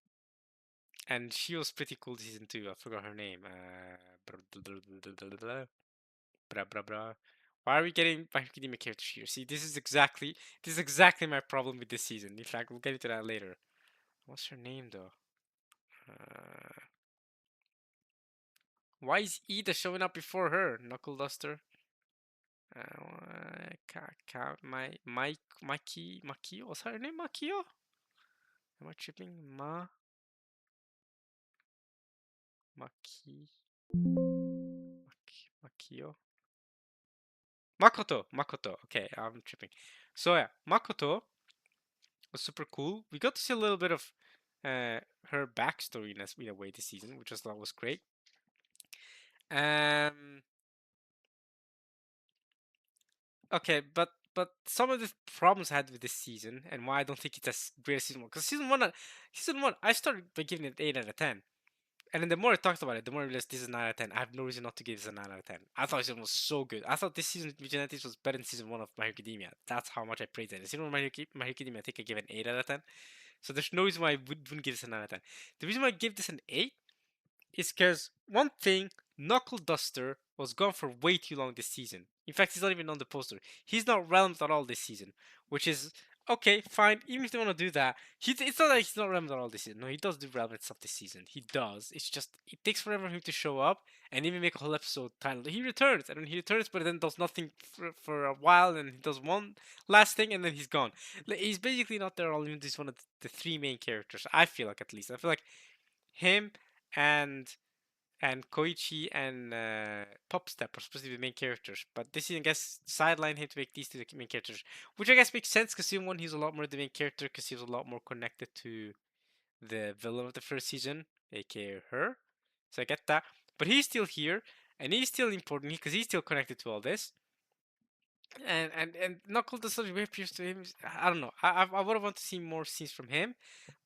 and she was pretty cool this season too. I forgot her name. Blah, blah, blah. Why are we getting My Hero Academia characters here? See, this is exactly my problem with this season. In fact, we'll get into that later. What's her name though? Uh, why is Ida showing up before her? Knuckle Duster. Makio. What's her name? Makio? Am I tripping? Maki, Makio. Makoto. Okay, I'm tripping. So yeah, Makoto was super cool. We got to see a little bit of her backstory in a way this season, which I thought was great. Um, okay, but some of the problems I had with this season, and why I don't think it's as great as season 1, because season one, I started by giving it 8 out of 10. And then the more I talked about it, the more I realized this is 9 out of 10. I have no reason not to give this a 9 out of 10. I thought season was so good. I thought this season Vigilantes was better than season 1 of My Hero Academia. That's how much I praised it. Season 1 of My Hero Academia, I think I gave it an 8 out of 10. So there's no reason why I wouldn't give this a 9 out of 10. The reason why I give this an 8 is because one thing, Knuckle Duster was gone for way too long this season. In fact, he's not even on the poster. He's not relevant at all this season, which is okay, fine. Even if they want to do that, it's not like he's not relevant at all this season. No, he does do relevant stuff this season. He does. It's just it takes forever for him to show up and even make a whole episode title. He returns, and then he returns, but then does nothing for a while, and he does one last thing, and then he's gone. He's basically not there. All he's one of the 3 main characters. I feel like, at least. I feel like him and Koichi and Pop Step are supposed to be the main characters, but this season, I guess, sideline him to make these 2 the main characters, which I guess makes sense because season 1 he's a lot more the main character because he was a lot more connected to the villain of the first season, aka her. So I get that, but he's still here and he's still important because he's still connected to all this. And Knuckle does such weird appears to him. I don't know. I would have wanted to see more scenes from him.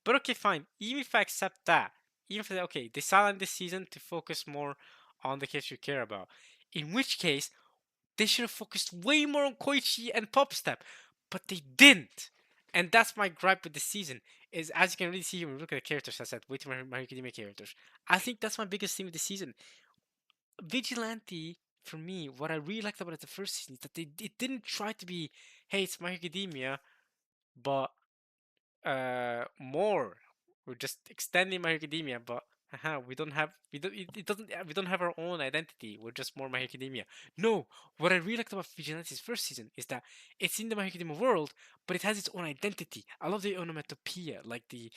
But okay, fine. Even if I accept that, even if okay, they silent this season to focus more on the kids you care about. In which case, they should have focused way more on Koichi and Popstep, but they didn't. And that's my gripe with the season. Is as you can really see when we look at the characters, I said, way too many My Hero Academia characters. I think that's my biggest theme with the season. Vigilante, for me, what I really liked about it the first season is that it didn't try to be, hey, it's My Hero Academia, but more. We're just extending My Hero Academia, but it doesn't we don't have our own identity. We're just more My Hero Academia. No, what I really liked about Vigilante's first season is that it's in the My Hero Academia world, but it has its own identity. I love the onomatopoeia, like the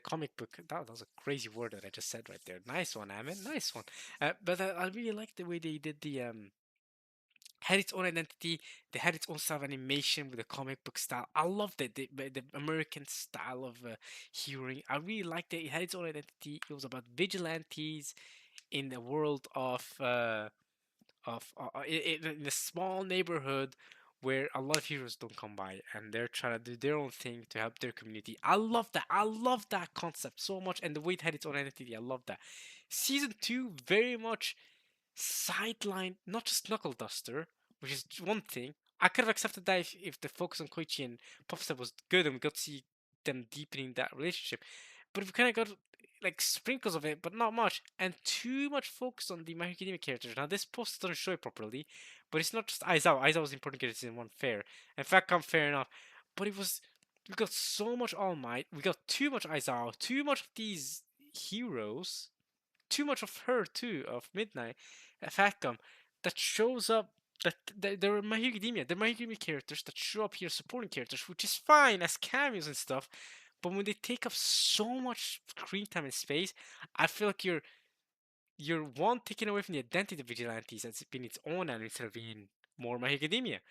comic book. That was a crazy word that I just said right there. Nice one, Amin. Nice one. But I really like the way they did the had its own identity. They had its own style of animation with the comic book style. I loved it. The American style of heroing. I really liked it. It had its own identity. It was about vigilantes in the world in a small neighborhood where a lot of heroes don't come by, and they're trying to do their own thing to help their community. I love that. I love that concept so much, and the way it had its own identity. I love that. Season 2 very much sidelined not just Knuckle Duster, which is one thing. I could have accepted that if the focus on Koichi and Popstar was good and we got to see them deepening that relationship. But we kind of got like sprinkles of it, but not much, and too much focus on the My Hero Academia characters. Now this post doesn't show it properly, but it's not just Aizawa. Aizawa was important character in one fair, and Fatcom fair enough. But it was we got so much All Might, we got too much Aizawa, too much of these heroes, too much of her too, of Midnight, Fatcom, that shows up. That they're My Hero Academia. They're My Hero Academia characters that show up here supporting characters, which is fine as cameos and stuff. But when they take up so much screen time and space, I feel like you're one taking away from the identity of vigilantes as being its own and instead of being more My Hero Academia,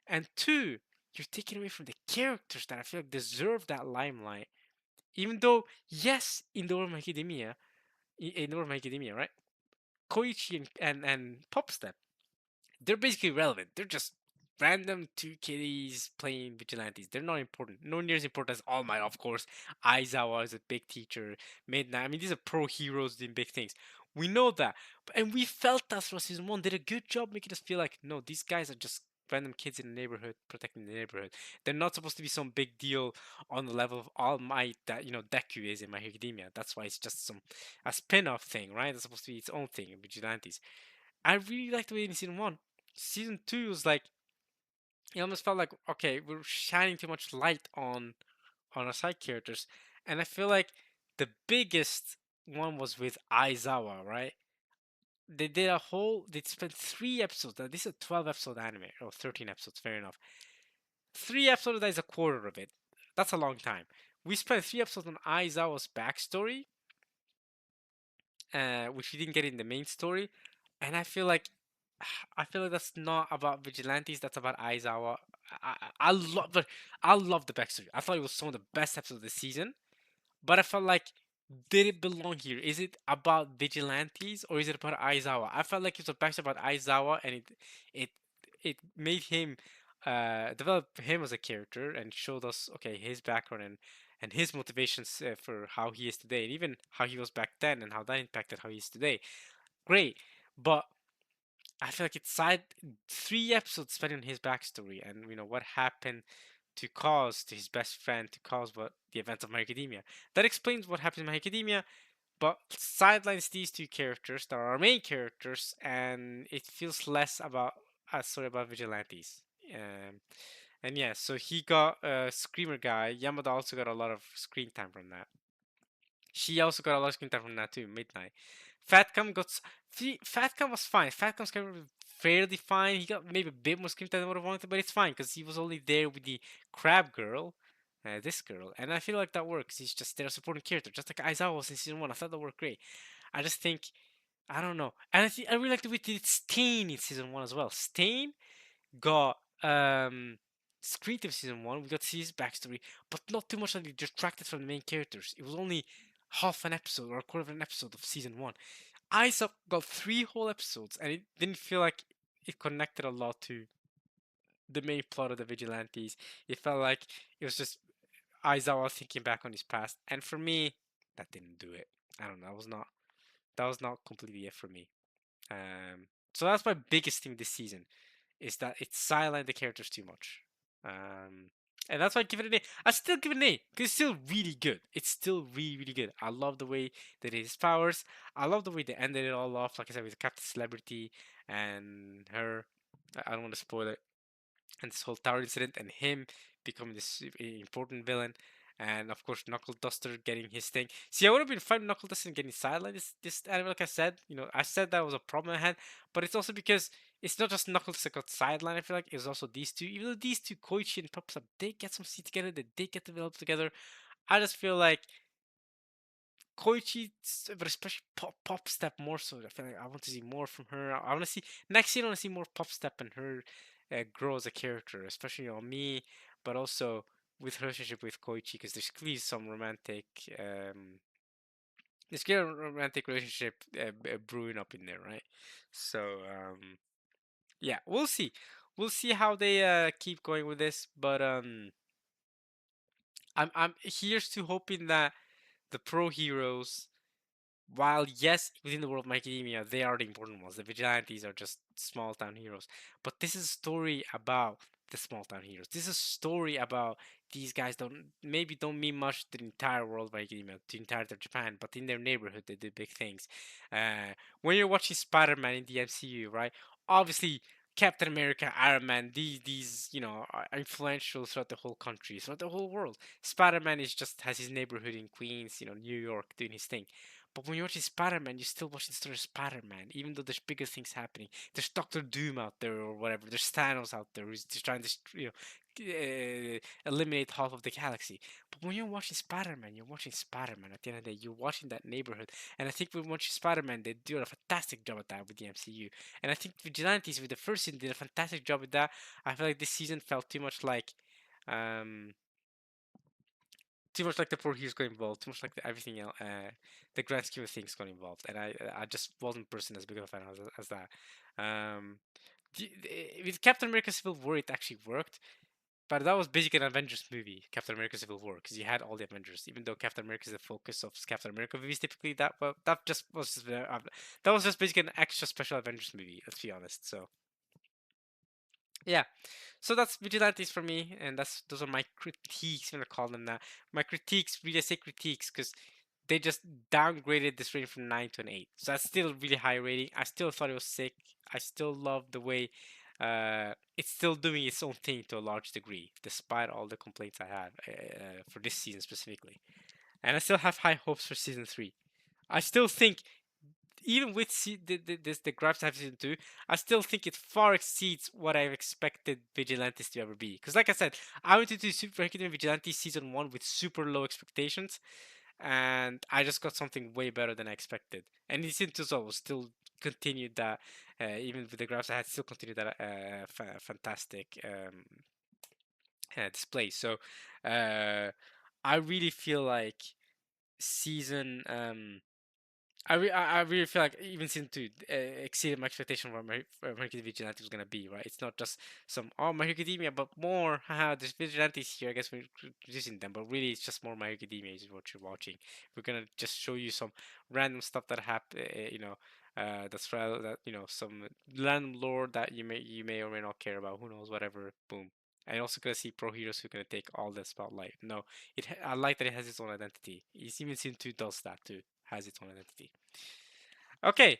and two, you're taking away from the characters that I feel like deserve that limelight. Even though, yes, in the world of My Hero Academia, in the world of My Hero Academia, right, Koichi and Popstep, they're basically irrelevant. They're just random two kitties playing vigilantes. They're not important. No near as important as All Might, of course. Aizawa is a big teacher. Midnight. I mean, these are pro heroes doing big things. We know that, and we felt that through season one. Did a good job making us feel like no, these guys are just random kids in the neighborhood protecting the neighborhood. They're not supposed to be some big deal on the level of All Might that Deku is in My Hero Academia. That's why it's just a spin-off thing, right? It's supposed to be its own thing, vigilantes. I really liked the way in season one. Season two was like it almost felt like okay, we're shining too much light on our side characters, and I feel like the biggest one was with Aizawa, right? They did a whole. They spent 3 episodes. Now this is a 12 episode anime or 13 episodes. Fair enough. 3 episodes that is a quarter of it. That's a long time. We spent 3 episodes on Aizawa's backstory, which we didn't get in the main story, and I feel like that's not about vigilantes. That's about Aizawa. I love I love the backstory. I thought it was some of the best episodes of the season, but I felt like did it belong here? Is it about vigilantes or is it about Aizawa? I felt like it was a backstory about Aizawa, and it it made him develop him as a character and showed us okay his background and his motivations for how he is today, and even how he was back then and how that impacted how he is today. Great, but I feel like it's 3 episodes spent on his backstory and what happened to his best friend to cause what the events of My Academia. That explains what happened in My Academia, but sidelines these two characters that are our main characters, and it feels less about a story about vigilantes. Um, and yeah, so he got a Screamer guy. Yamada also got a lot of screen time from that. She also got a lot of screen time from that too. Midnight. Fatcom got. Fatcom was fine. Fatcom's kind of fairly fine. He got maybe a bit more screen time than I would have wanted, but it's fine because he was only there with the crab girl, this girl, and I feel like that works. He's just there supporting character, just like Aizawa was in season one. I thought that worked great. I just think I don't know, and I really like the way they did Stain in season one as well. Stain got screen time season one. We got to see his backstory, but not too much that he detracted from the main characters. It was only half an episode or a quarter of an episode of season one. Isaac got 3 whole episodes, and it didn't feel like it connected a lot to the main plot of the vigilantes. It felt like it was just Aizawa thinking back on his past, and for me, that didn't do it. I don't know. That was not completely it for me. So that's my biggest thing this season is that it sidelined the characters too much. Um, and that's why I give it an A. I still give it an A because it's still really good. It's still really, really good. I love the way that it his powers. I love the way they ended it all off. Like I said, with Captain Celebrity and her. I don't want to spoil it, and this whole tower incident and him becoming this important villain. And of course, Knuckle Duster getting his thing. See, I would have been fine with Knuckle Duster getting sidelined this anime, like I said. I said that was a problem I had, but it's also because it's not just Knuckles that got sidelined. I feel like it was also these two. Even though these two, Koichi and Popsap, they get some seed together, they did get developed together. I just feel like Koichi, but especially Pop Step more so. I feel like I want to see more from her. I want to see next year. I want to see more Pop Step and her grow as a character, especially on me, but also with her relationship with Koichi, because there's clearly some romantic, there's clear romantic relationship brewing up in there, right? So yeah, we'll see. We'll see how they keep going with this, but I'm here's to hoping that the pro heroes, while yes, within the world of My Academia, they are the important ones. The vigilantes are just small town heroes. But this is a story about the small town heroes. This is a story about these guys don't mean much to the entire world of My Academia, to the entire Japan, but in their neighborhood they do big things. When you're watching Spider-Man in the MCU, right? Obviously Captain America, Iron Man, these are influential throughout the whole country, throughout the whole world. Spider-Man is just has his neighborhood in Queens, New York, doing his thing. But when you're watching Spider-Man, you're still watching the story of Spider-Man, even though there's bigger things happening. There's Doctor Doom out there or whatever. There's Thanos out there who's just trying to, eliminate half of the galaxy. But when you're watching Spider-Man, you're watching Spider-Man. At the end of the day, you're watching that neighborhood, and I think when watching Spider-Man, they do a fantastic job at that with the MCU. And I think Vigilantes with the first season did a fantastic job with that. I feel like this season felt um, too much like the poor heroes got involved, too much like everything else, the grand scheme of things got involved, and I just wasn't personally as big of a fan as that. Um, with Captain America Civil War, it actually worked, but that was basically an Avengers movie, Captain America Civil War, because you had all the Avengers. Even though Captain America is the focus of Captain America movies, typically that just was just, that was just basically an extra special Avengers movie. Let's be honest. So yeah, so that's Vigilantes for me, and those are my critiques. I'm gonna call them that. My critiques, really I say critiques, because they just downgraded this rating from 9 to an 8. So that's still a really high rating. I still thought it was sick. I still love the way it's still doing its own thing to a large degree, despite all the complaints I have for this season specifically. And I still have high hopes for season 3. I still think, even with the grabs I have season 2, I still think it far exceeds what I've expected Vigilantes to ever be. Because, like I said, I went into Super Hero Vigilantes season 1 with super low expectations, and I just got something way better than I expected. And in season 2 as well, still continued that, even with the graphs, I had still continued that fantastic display. So I really feel like season I really feel like even season 2 exceeded my expectation for My Hero Vigilante was gonna be, right. It's not just some My Hero Academia, but more. Haha, there's vigilantes here. I guess we're introducing them, but really it's just more My Hero Academia is what you're watching. We're gonna just show you some random stuff that happened, that some random lore that you may or may not care about. Who knows? Whatever. Boom. And also gonna see pro heroes who are gonna take all the spotlight. No, I like that it has its own identity. Even season 2 does that too. Has its own identity. Okay.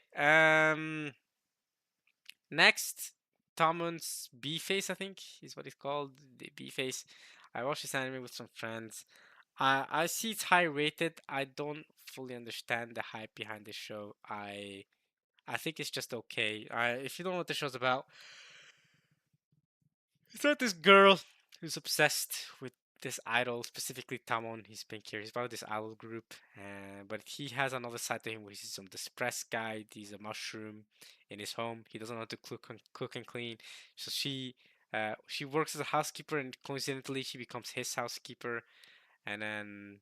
Next, Tomon's B face, I think, is what it's called. The B face. I watched this anime with some friends. I see it's high rated. I don't fully understand the hype behind this show. I think it's just okay. If you don't know what the show's about, it's about this girl who's obsessed with this idol, specifically Tamon. He's been curious about this idol group, but he has another side to him where he's some depressed guy. He's a mushroom in his home. He doesn't know how to cook and clean. So she works as a housekeeper, and coincidentally, she becomes his housekeeper. And then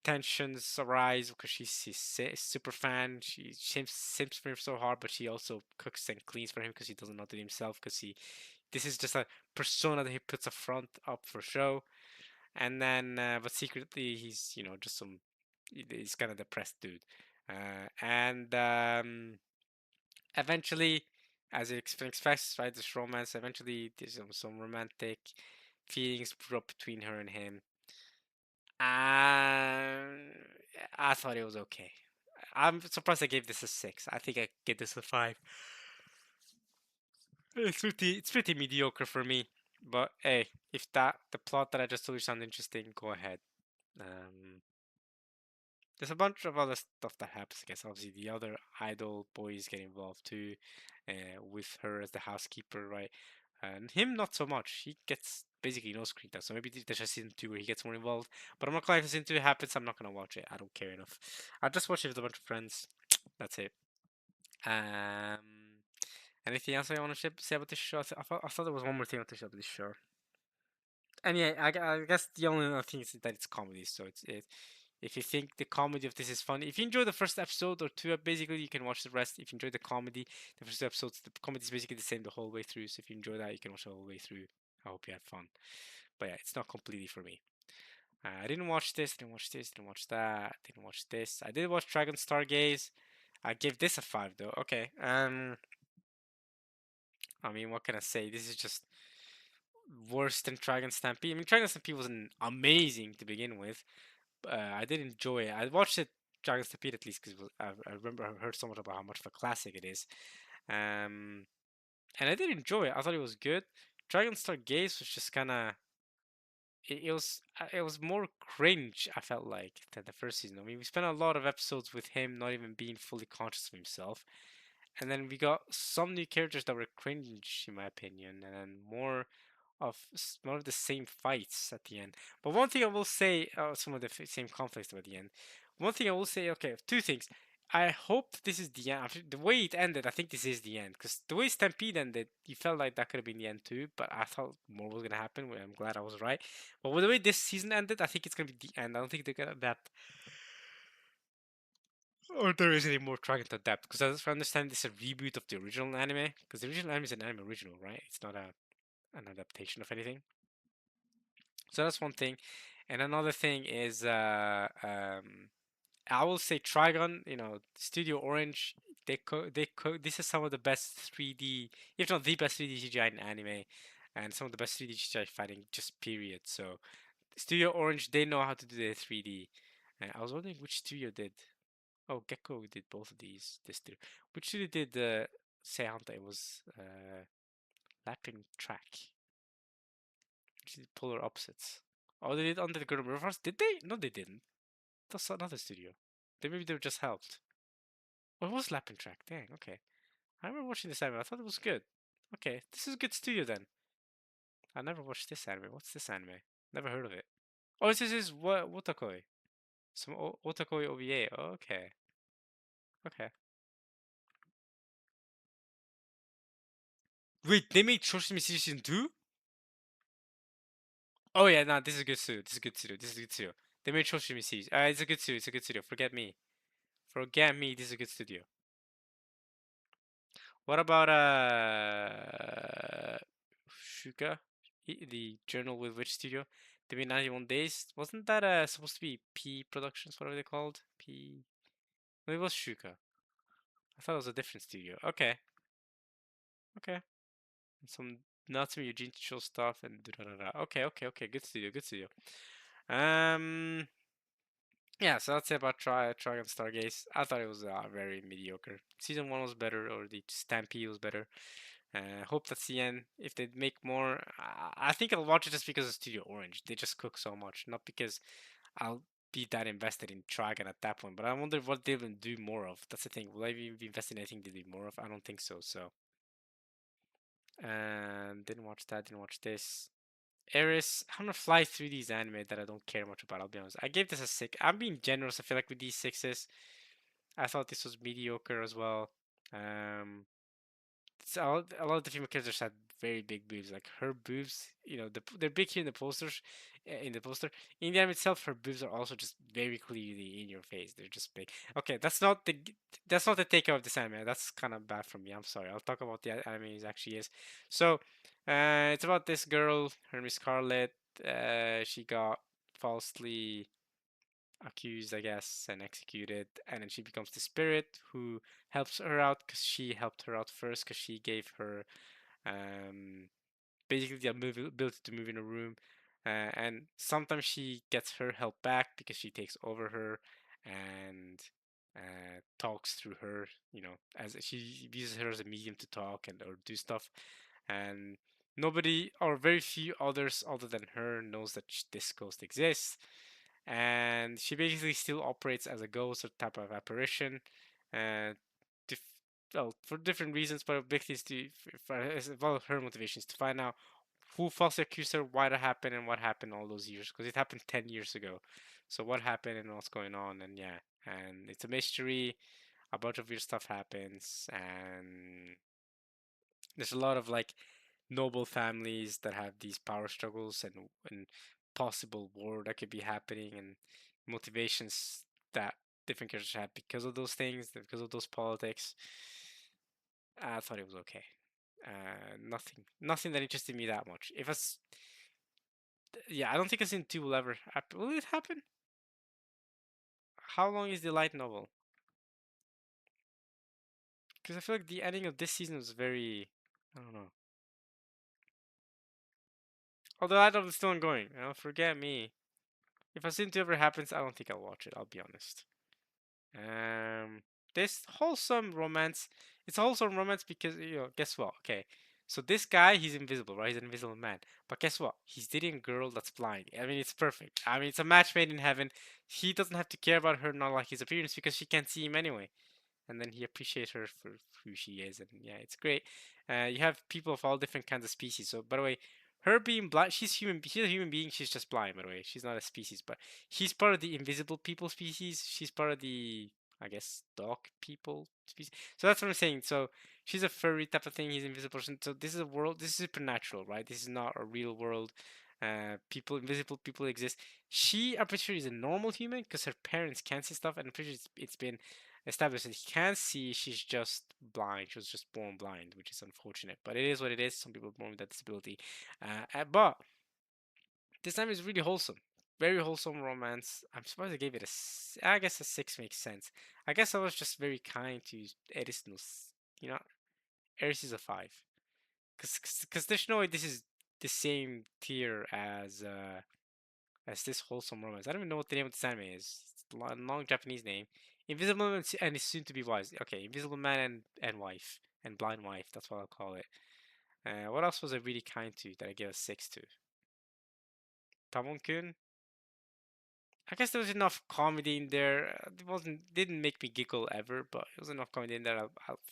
tensions arise because she's his super fan. She simps for him so hard, but she also cooks and cleans for him because he doesn't know it himself. Because this is just a persona that he puts a front up for show. And then, but secretly he's just he's kind of depressed dude. And eventually, as it expects, right, this romance. Eventually, there's some romantic feelings grew up between her and him. And I thought it was okay. I'm surprised I gave this a 6. I think I give this a 5. It's pretty mediocre for me. But hey, if the plot that I just told you sounds interesting, go ahead. Um, there's a bunch of other stuff that happens. I guess obviously the other idol boys get involved too, with her as the housekeeper, right? And him not so much. He gets basically no screen time. So maybe there's a season 2 where he gets more involved. But I'm not gonna if season 2 happens. I'm not gonna watch it. I don't care enough. I just watch it with a bunch of friends. That's it. Anything else I want to say about this show? I thought there was one more thing I want to say about this show. And yeah, I guess the only other thing is that it's comedy. So if you think the comedy of this is funny, if you enjoy the first episode or two, basically you can watch the rest. If you enjoy the comedy, the first episodes, the comedy is basically the same the whole way through. So if you enjoy that, you can watch the whole way through. I hope you had fun. But yeah, it's not completely for me. I didn't watch this, didn't watch this, didn't watch that, didn't watch this. I did watch Dragon Stargaze. I gave this a 5 though. Okay. I mean, what can I say? This is just worse than Dragon Stampede. I mean, Dragon Stampede was amazing to begin with. I did enjoy it. I watched it, Dragon Stampede, at least because I remember I heard so much about how much of a classic it is. And I did enjoy it. I thought it was good. Dragon Star Gaze was just kind of it was more cringe. I felt like than the first season. I mean, we spent a lot of episodes with him not even being fully conscious of himself, and then we got some new characters that were cringe in my opinion, and then more of more of the same fights at the end. But one thing I will say, some of the same conflicts at the end. One thing I will say, okay, two things. I hope this is the end. The way it ended, I think this is the end. Because the way Stampede ended, you felt like that could have been the end too. But I thought more was gonna happen. I'm glad I was right. But with the way this season ended, I think it's gonna be the end. I don't think they're gonna adapt, or there is any more trying to adapt. Because as I understand, this is a reboot of the original anime. Because the original anime is an anime original, right? It's not an adaptation of anything. So that's one thing. And another thing is, I will say Trigon, Studio Orange, this is some of the best 3D, if not the best 3D CGI in anime, and some of the best 3D CGI fighting, just period. So Studio Orange, they know how to do their 3D. I was wondering which studio did. Oh, Gecko did both of these. This studio. Which studio did say Hunter? It was Lapping Track. Polar Opposites. Oh, they did Under the Gundam Reverse? Did they? No, they didn't. That's another studio. Maybe they were just helped. Oh, it was Lapping Track. Dang, okay. I remember watching this anime. I thought it was good. Okay, this is a good studio then. I never watched this anime. What's this anime? Never heard of it. Oh, this is Wotakoi. Some Wotakoi OVA. Oh, okay. Okay. Wait, they made Shoshimi Season 2? Oh yeah, no, this is a good studio. This is a good studio. This is a good studio. They made Shoshimi Season. It's a good studio. It's a good studio. Forget me. Forget me. This is a good studio. What about Shuka, the Journal with Witch Studio? They made 91 Days. Wasn't that supposed to be P Productions, whatever they called? P. No, it was Shuka. I thought it was a different studio. Okay, okay. Some Natsume Eugene Chill stuff and da da da. Okay, okay, okay. Good studio, good studio. Um, yeah. So that's it about Trigon Stargaze. I thought it was very mediocre. Season 1 was better, or the Stampede was better. Hope that's the end. If they make more, I think I'll watch it just because of Studio Orange. They just cook so much, not because I'll be that invested in Trigon at that point. But I wonder what they will do more of. That's the thing. Will I even be invested in anything they do more of? I don't think so. So, didn't watch that. Didn't watch this. Eris, I'm gonna fly through these anime that I don't care much about. I'll be honest. I gave this a 6. I'm being generous. I feel like with these sixes, I thought this was mediocre as well. Um, so a lot of the female characters had very big boobs. Like her boobs, they're big here in the posters. In the poster, in the anime itself, her boobs are also just very clearly in your face. They're just big. Okay, that's not the takeout of this anime. That's kind of bad for me. I'm sorry. I'll talk about the anime it actually is. So, it's about this girl. Her name is Scarlet. She got falsely accused, I guess, and executed, and then she becomes the spirit who helps her out because she helped her out first because she gave her um, basically the ability to move in a room, and sometimes she gets her help back because she takes over her and talks through her, as she uses her as a medium to talk and or do stuff, and nobody or very few others other than her knows that this ghost exists, and she basically still operates as a ghost or type of apparition, uh, dif- well, for different reasons, but basically as well as her motivations to find out who falsely accused her, why that happened, and what happened all those years, because it happened 10 years ago. So what happened and what's going on, and yeah, and it's a mystery. A bunch of weird stuff happens, and there's a lot of like noble families that have these power struggles and possible war that could be happening and motivations that different characters have because of those things, because of those politics. I thought it was okay. Nothing that interested me that much. If it's Yeah, I don't think a scene two will ever happen. Will it happen? How long is the light novel? Because I feel like the ending of this season was very, I don't know. Although the light novel is still ongoing. Forget me. If a scene two ever happens, I don't think I'll watch it. I'll be honest. Um, this wholesome romance. It's a wholesome romance because guess what? Okay, so this guy, he's invisible, right? He's an invisible man. But guess what? He's dating a girl that's blind. I mean, it's perfect. I mean, it's a match made in heaven. He doesn't have to care about her, not like his appearance, because she can't see him anyway. And then he appreciates her for who she is, and yeah, it's great. You have people of all different kinds of species. So, by the way, Her being blind, she's human. She's a human being. She's just blind, by the way. She's not a species, but he's part of the invisible people species. She's part of the, I guess, dog people species. So that's what I'm saying. So she's a furry type of thing. He's an invisible person. So this is a world. This is supernatural, right? This is not a real world. People, invisible people exist. She, I'm pretty sure, is a normal human because her parents can see stuff, and I'm pretty sure it's been established that he can see. She's just blind. She was just born blind, which is unfortunate. But it is what it is. Some people are born with that disability. But this time is really wholesome. Very wholesome romance. I'm surprised I gave it I guess a 6 makes sense. I guess I was just very kind to Edison. You know, Eris is a 5. Because there's no way this is the same tier as this wholesome romance. I don't even know what the name of this anime is. It's a long Japanese name. Invisible Man and is soon to be wise. Okay, Invisible Man and wife. And blind wife. That's what I'll call it. What else was I really kind to that I gave a 6 to? Tamon-kun? I guess there was enough comedy in there. It didn't make me giggle ever, but it was enough comedy in there.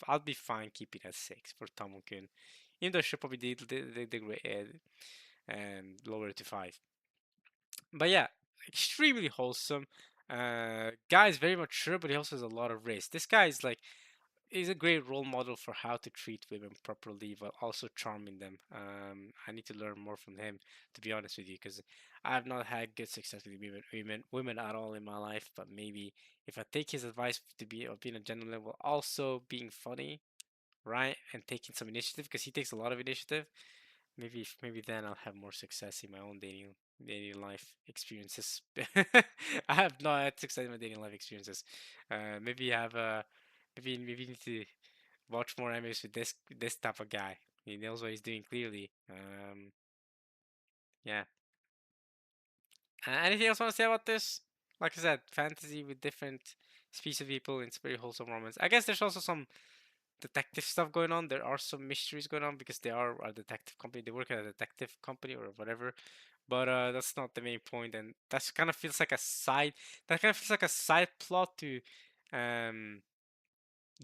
I'll be fine keeping it at 6 for Tamon-kun. Even though I should probably the great and lower it to 5. But yeah, extremely wholesome. Guy is very mature, but he also has a lot of race. This guy is like he's a great role model for how to treat women properly while also charming them. I need to learn more from him, to be honest with you, because I have not had good success with women at all in my life. But maybe if I take his advice to be of being a gentleman while also being funny, right, and taking some initiative, because he takes a lot of initiative, maybe then I'll have more success in my own dating life experiences. I have not had success in my dating life experiences. Maybe I have maybe need to watch more animes with this type of guy. He knows what he's doing clearly. Yeah. Anything else want to say about this? Like I said, fantasy with different species of people. It's very wholesome romance. I guess there's also some detective stuff going on. There are some mysteries going on because they are a detective company. They work at a detective company or whatever. But that's not the main point, and that's kind of feels like a side. That kind of feels like a side plot to um,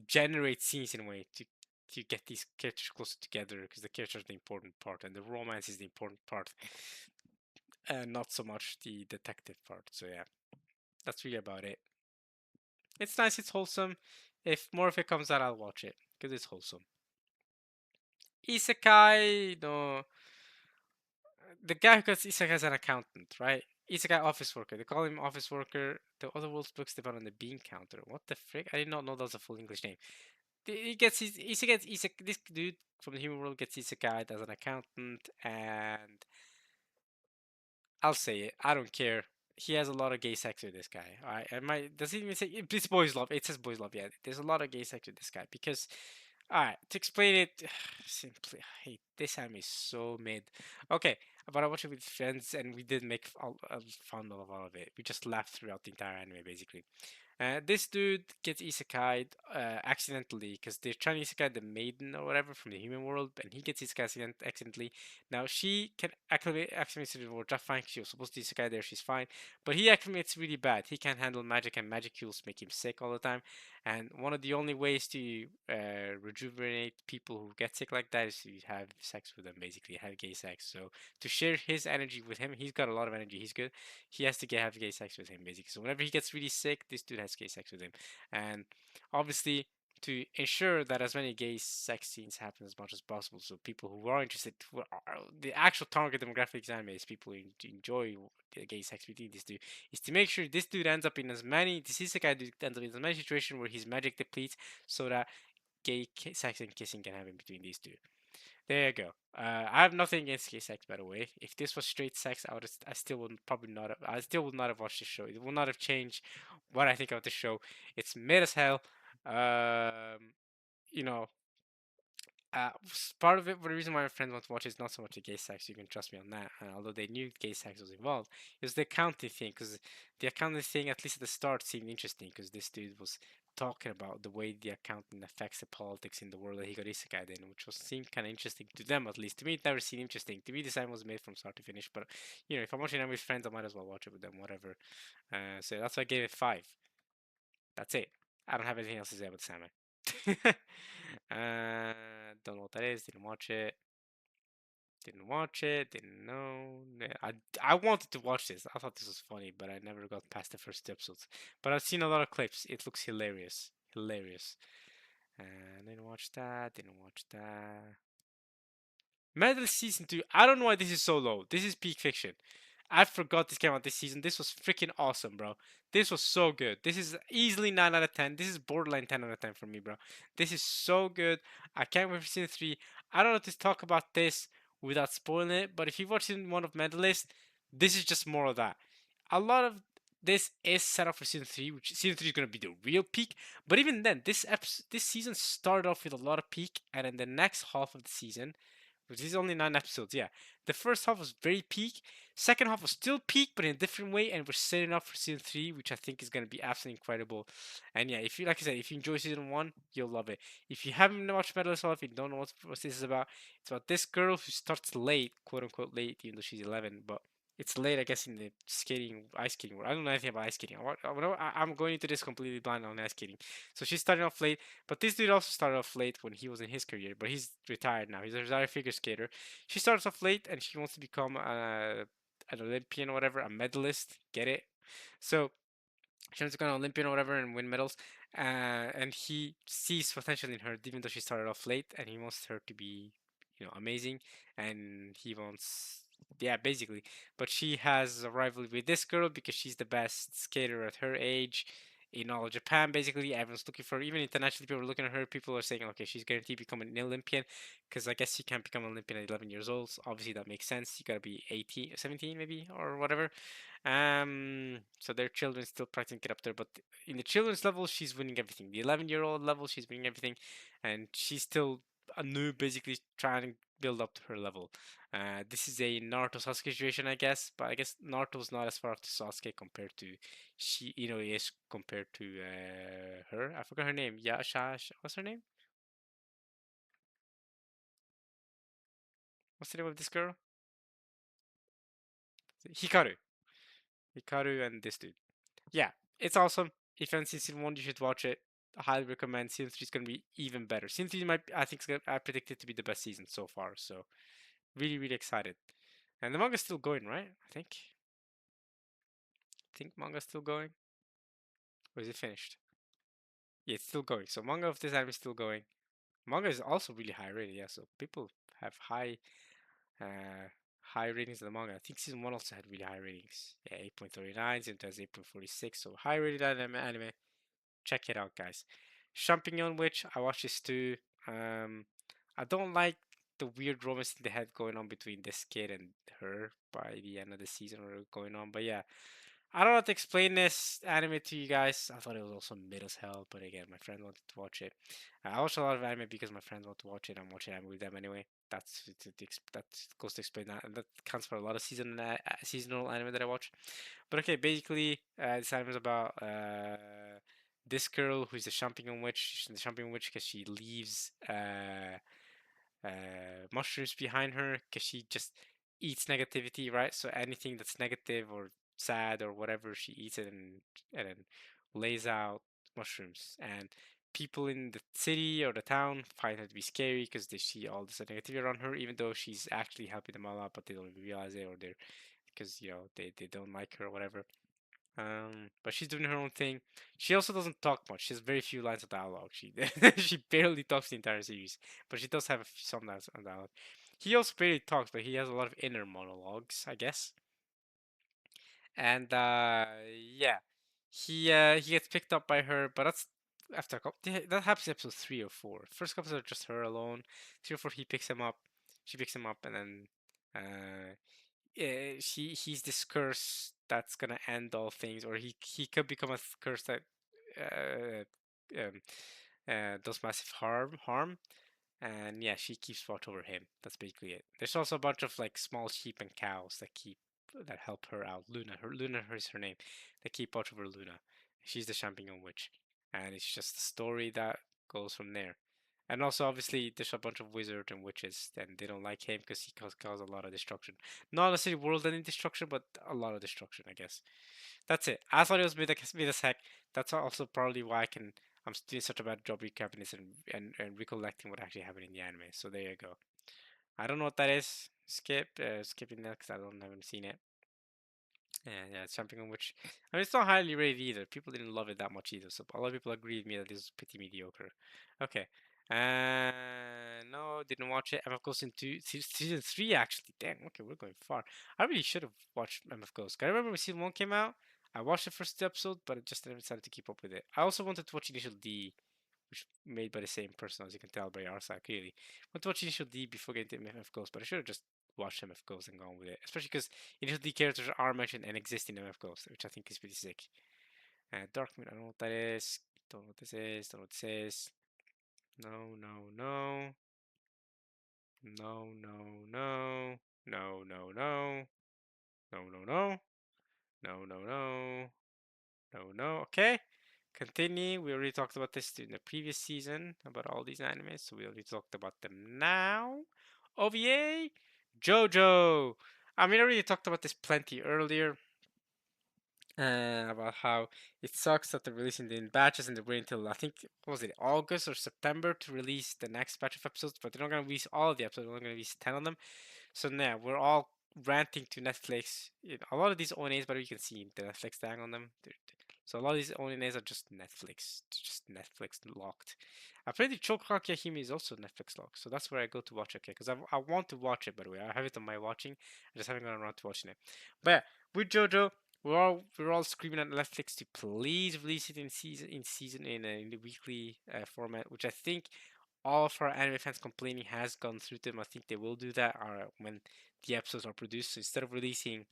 generate scenes in a way to get these characters closer together because the characters are the important part and the romance is the important part, and not so much the detective part. So yeah, that's really about it. It's nice. It's wholesome. If more of it comes out, I'll watch it because it's wholesome. Isekai, no, the guy who gets isekai is an accountant, right? Isekai office worker. They call him office worker. The other world's books depend on the bean counter. What the frick? I did not know that was a full English name. He gets his this dude from the human world gets isekai as an accountant, and I'll say it. I don't care. He has a lot of gay sex with this guy. Alright, does it even say it's boys love? It says boys love. Yeah, there's a lot of gay sex with this guy because, alright, to explain it simply, I hate this anime is so mid. Okay, but I watched it with friends and we did make fun of all of it. We just laughed throughout the entire anime basically. This dude gets isekai'd accidentally because they're trying to isekai the maiden or whatever from the human world, and he gets isekai accidentally. Now she can acclimate to the world just fine. She was supposed to isekai there, she's fine, but he acclimates really bad. He can't handle magic, and magic kills make him sick all the time. And one of the only ways to rejuvenate people who get sick like that is to have sex with them, basically have gay sex. So to share his energy with him, he's got a lot of energy. He's good. He has to have gay sex with him basically. So whenever he gets really sick, this dude has gay sex with him, and obviously to ensure that as many gay sex scenes happen as much as possible, so people who are interested, the actual target demographic anime is people who enjoy the gay sex between these two, is to make sure this dude ends up in as many, this isekai dude ends up in as many situations where his magic depletes, so that gay sex and kissing can happen between these two. There you go. I have nothing against gay sex, by the way. If this was straight sex, I still would probably not have, I still would not have watched this show. It will not have changed what I think of the show. It's mid as hell. Um, you know, part of it, the reason why my friends want to watch is not so much the gay sex. You can trust me on that. Although they knew gay sex was involved, it was the accounting thing. Because the accounting thing, at least at the start, seemed interesting. Because this dude was talking about the way the accounting affects the politics in the world that he got isekai in, which was seemed kind of interesting to them at least. To me, it never seemed interesting. To me, this anime was made from start to finish. But if I'm watching it with friends, I might as well watch it with them. Whatever. So that's why I gave it 5. That's it. I don't have anything else to say about this anime. Don't know what that is. Didn't watch it. Didn't watch it. Didn't know. I wanted to watch this. I thought this was funny, but I never got past the first two episodes. But I've seen a lot of clips. It looks hilarious. Hilarious. Didn't watch that. Didn't watch that. Medal season 2. I don't know why this is so low. This is peak fiction. I forgot this came out this season. This was freaking awesome, bro. This was so good. This is easily 9 out of 10. This is borderline 10 out of 10 for me, bro. This is so good. I can't wait for season 3. I don't know to talk about this without spoiling it, but if you watch season 1 of Medalist, this is just more of that. A lot of this is set up for season 3, which season 3 is going to be the real peak. But even then, this season started off with a lot of peak, and in the next half of the season, which is only 9 episodes, yeah. The first half was very peak. Second half was still peak, but in a different way, and we're setting up for season 3, which I think is gonna be absolutely incredible. And yeah, if you like I said, if you enjoy season 1, you'll love it. If you haven't watched Metal Assault, if you don't know what this is about, it's about this girl who starts late, quote unquote late, even though she's 11, but it's late, I guess, in the skating, ice skating world. I don't know anything about ice skating. I'm going into this completely blind on ice skating. So she's starting off late, but this dude also started off late when he was in his career, but he's retired now. He's a retired figure skater. She starts off late and she wants to become an Olympian or whatever, a medalist. Get it? So she wants to go an Olympian or whatever and win medals. And he sees potential in her, even though she started off late, and he wants her to be, amazing. And he wants, yeah, basically. But she has a rivalry with this girl because she's the best skater at her age in all of Japan. Basically, everyone's looking for her. Even internationally, people are looking at her. People are saying, okay, she's guaranteed becoming an Olympian because I guess you can't become an Olympian at 11 years old. So obviously, that makes sense. You gotta be 18, 17 maybe, or whatever. So their children still practicing get up there, but in the children's level, she's winning everything. The 11-year-old level, she's winning everything, and she's still a noob, basically trying to build up to her level. This is a Naruto Sasuke situation, I guess, but I guess Naruto's not as far up to Sasuke compared to is compared to her. I forgot her name. Yasha, what's her name? What's the name of this girl? Hikaru. Hikaru and this dude. Yeah, it's awesome. If you haven't seen season 1, you should watch it. I highly recommend. Season 3 is going to be even better. Season 3 might, I think, I predict it to be the best season so far. So really, really excited. And the manga's still going, right? I think manga's still going. Or is it finished? Yeah, it's still going. So manga of this anime is still going. Manga is also really high rated. Yeah, so people have uh, high ratings of the manga. I think season 1 also had really high ratings. Yeah, 8.39. Season 2 has 8.46. So high rated anime. Check it out, guys. Champignon Witch, I watched this too. I don't like the weird romance in the head going on between this kid and her by the end of the season or going on. But yeah, I don't know how to explain this anime to you guys. I thought it was also mid as hell, but again, my friend wanted to watch it. I watch a lot of anime because my friends want to watch it. I'm watching anime with them anyway. That goes to explain that, and that counts for a lot of seasonal anime that I watch. But okay, basically, this anime is about this girl who's a champignon witch. She's the champignon witch because she leaves mushrooms behind her because she just eats negativity, right? So anything that's negative or sad or whatever, she eats it and then lays out mushrooms. And people in the city or the town find her to be scary because they see all this negativity around her, even though she's actually helping them all out, but they don't realize it, or they're because they don't like her or whatever. But she's doing her own thing. She also doesn't talk much. She has very few lines of dialogue. She she barely talks the entire series, but she does have some lines of dialogue. He also barely talks, but he has a lot of inner monologues, I guess. And yeah, he gets picked up by her, but that's after a couple. That happens in episode 3 or 4. First couple are just her alone. 3 or 4, he picks him up. She picks him up, and then he's this curse that's gonna end all things, or he could become a curse that uh, um, does massive harm. And yeah, she keeps watch over him. That's basically it. There's also a bunch of like small sheep and cows that help her out. Luna is her name. They keep watch over Luna. She's the champignon witch, and it's just a story that goes from there. And also, obviously, there's a bunch of wizards and witches, and they don't like him because he causes a lot of destruction. Not necessarily world-ending destruction, but a lot of destruction, I guess. That's it. I thought it was mid as heck. That's also probably why I'm doing such a bad job recapping this and recollecting what actually happened in the anime. So there you go. I don't know what that is. skipping that because haven't seen it. Yeah, it's something on which I mean it's not highly rated either. People didn't love it that much either, so a lot of people agree with me that this is pretty mediocre. Okay. No, didn't watch it. MF Ghost in season 3 actually. Damn, okay, we're going far. I really should have watched MF Ghost. I remember when season 1 came out, I watched the first episode, but I just never decided to keep up with it. I also wanted to watch Initial D, which made by the same person, as you can tell by our side clearly. I want to watch Initial D before getting to MF Ghost, but I should have just watched MF Ghost and gone with it. Especially because Initial D characters are mentioned and exist in MF Ghost, which I think is pretty sick. Dark Moon, I don't know what that is. Don't know what this is. Don't know what this is. No, no, no. No, no, no. No, no, no. No, no, no. No, no, no. No, no. Okay. Continue. We already talked about this in the previous season about all these animes, so we already talked about them now. OVA, JoJo. I mean, I already talked about this plenty earlier. About how it sucks that they're releasing the in batches and they wait until I think what was it August or September to release the next batch of episodes, but they're not gonna release all of the episodes. They're only gonna release 10 of them. So now we're all ranting to Netflix. A lot of these ONAs, but you can see the Netflix tag on them. So a lot of these ONAs are just Netflix locked. Apparently, Chokohaki Hime is also Netflix locked, so that's where I go to watch it. Because I want to watch it, by the way. I have it on my watching. I just haven't gotten around to watching it. But yeah, with JoJo, we're all screaming at Netflix to please release it in the weekly format, which I think all of our anime fans complaining has gone through them. I think they will do that when the episodes are produced. So instead of releasing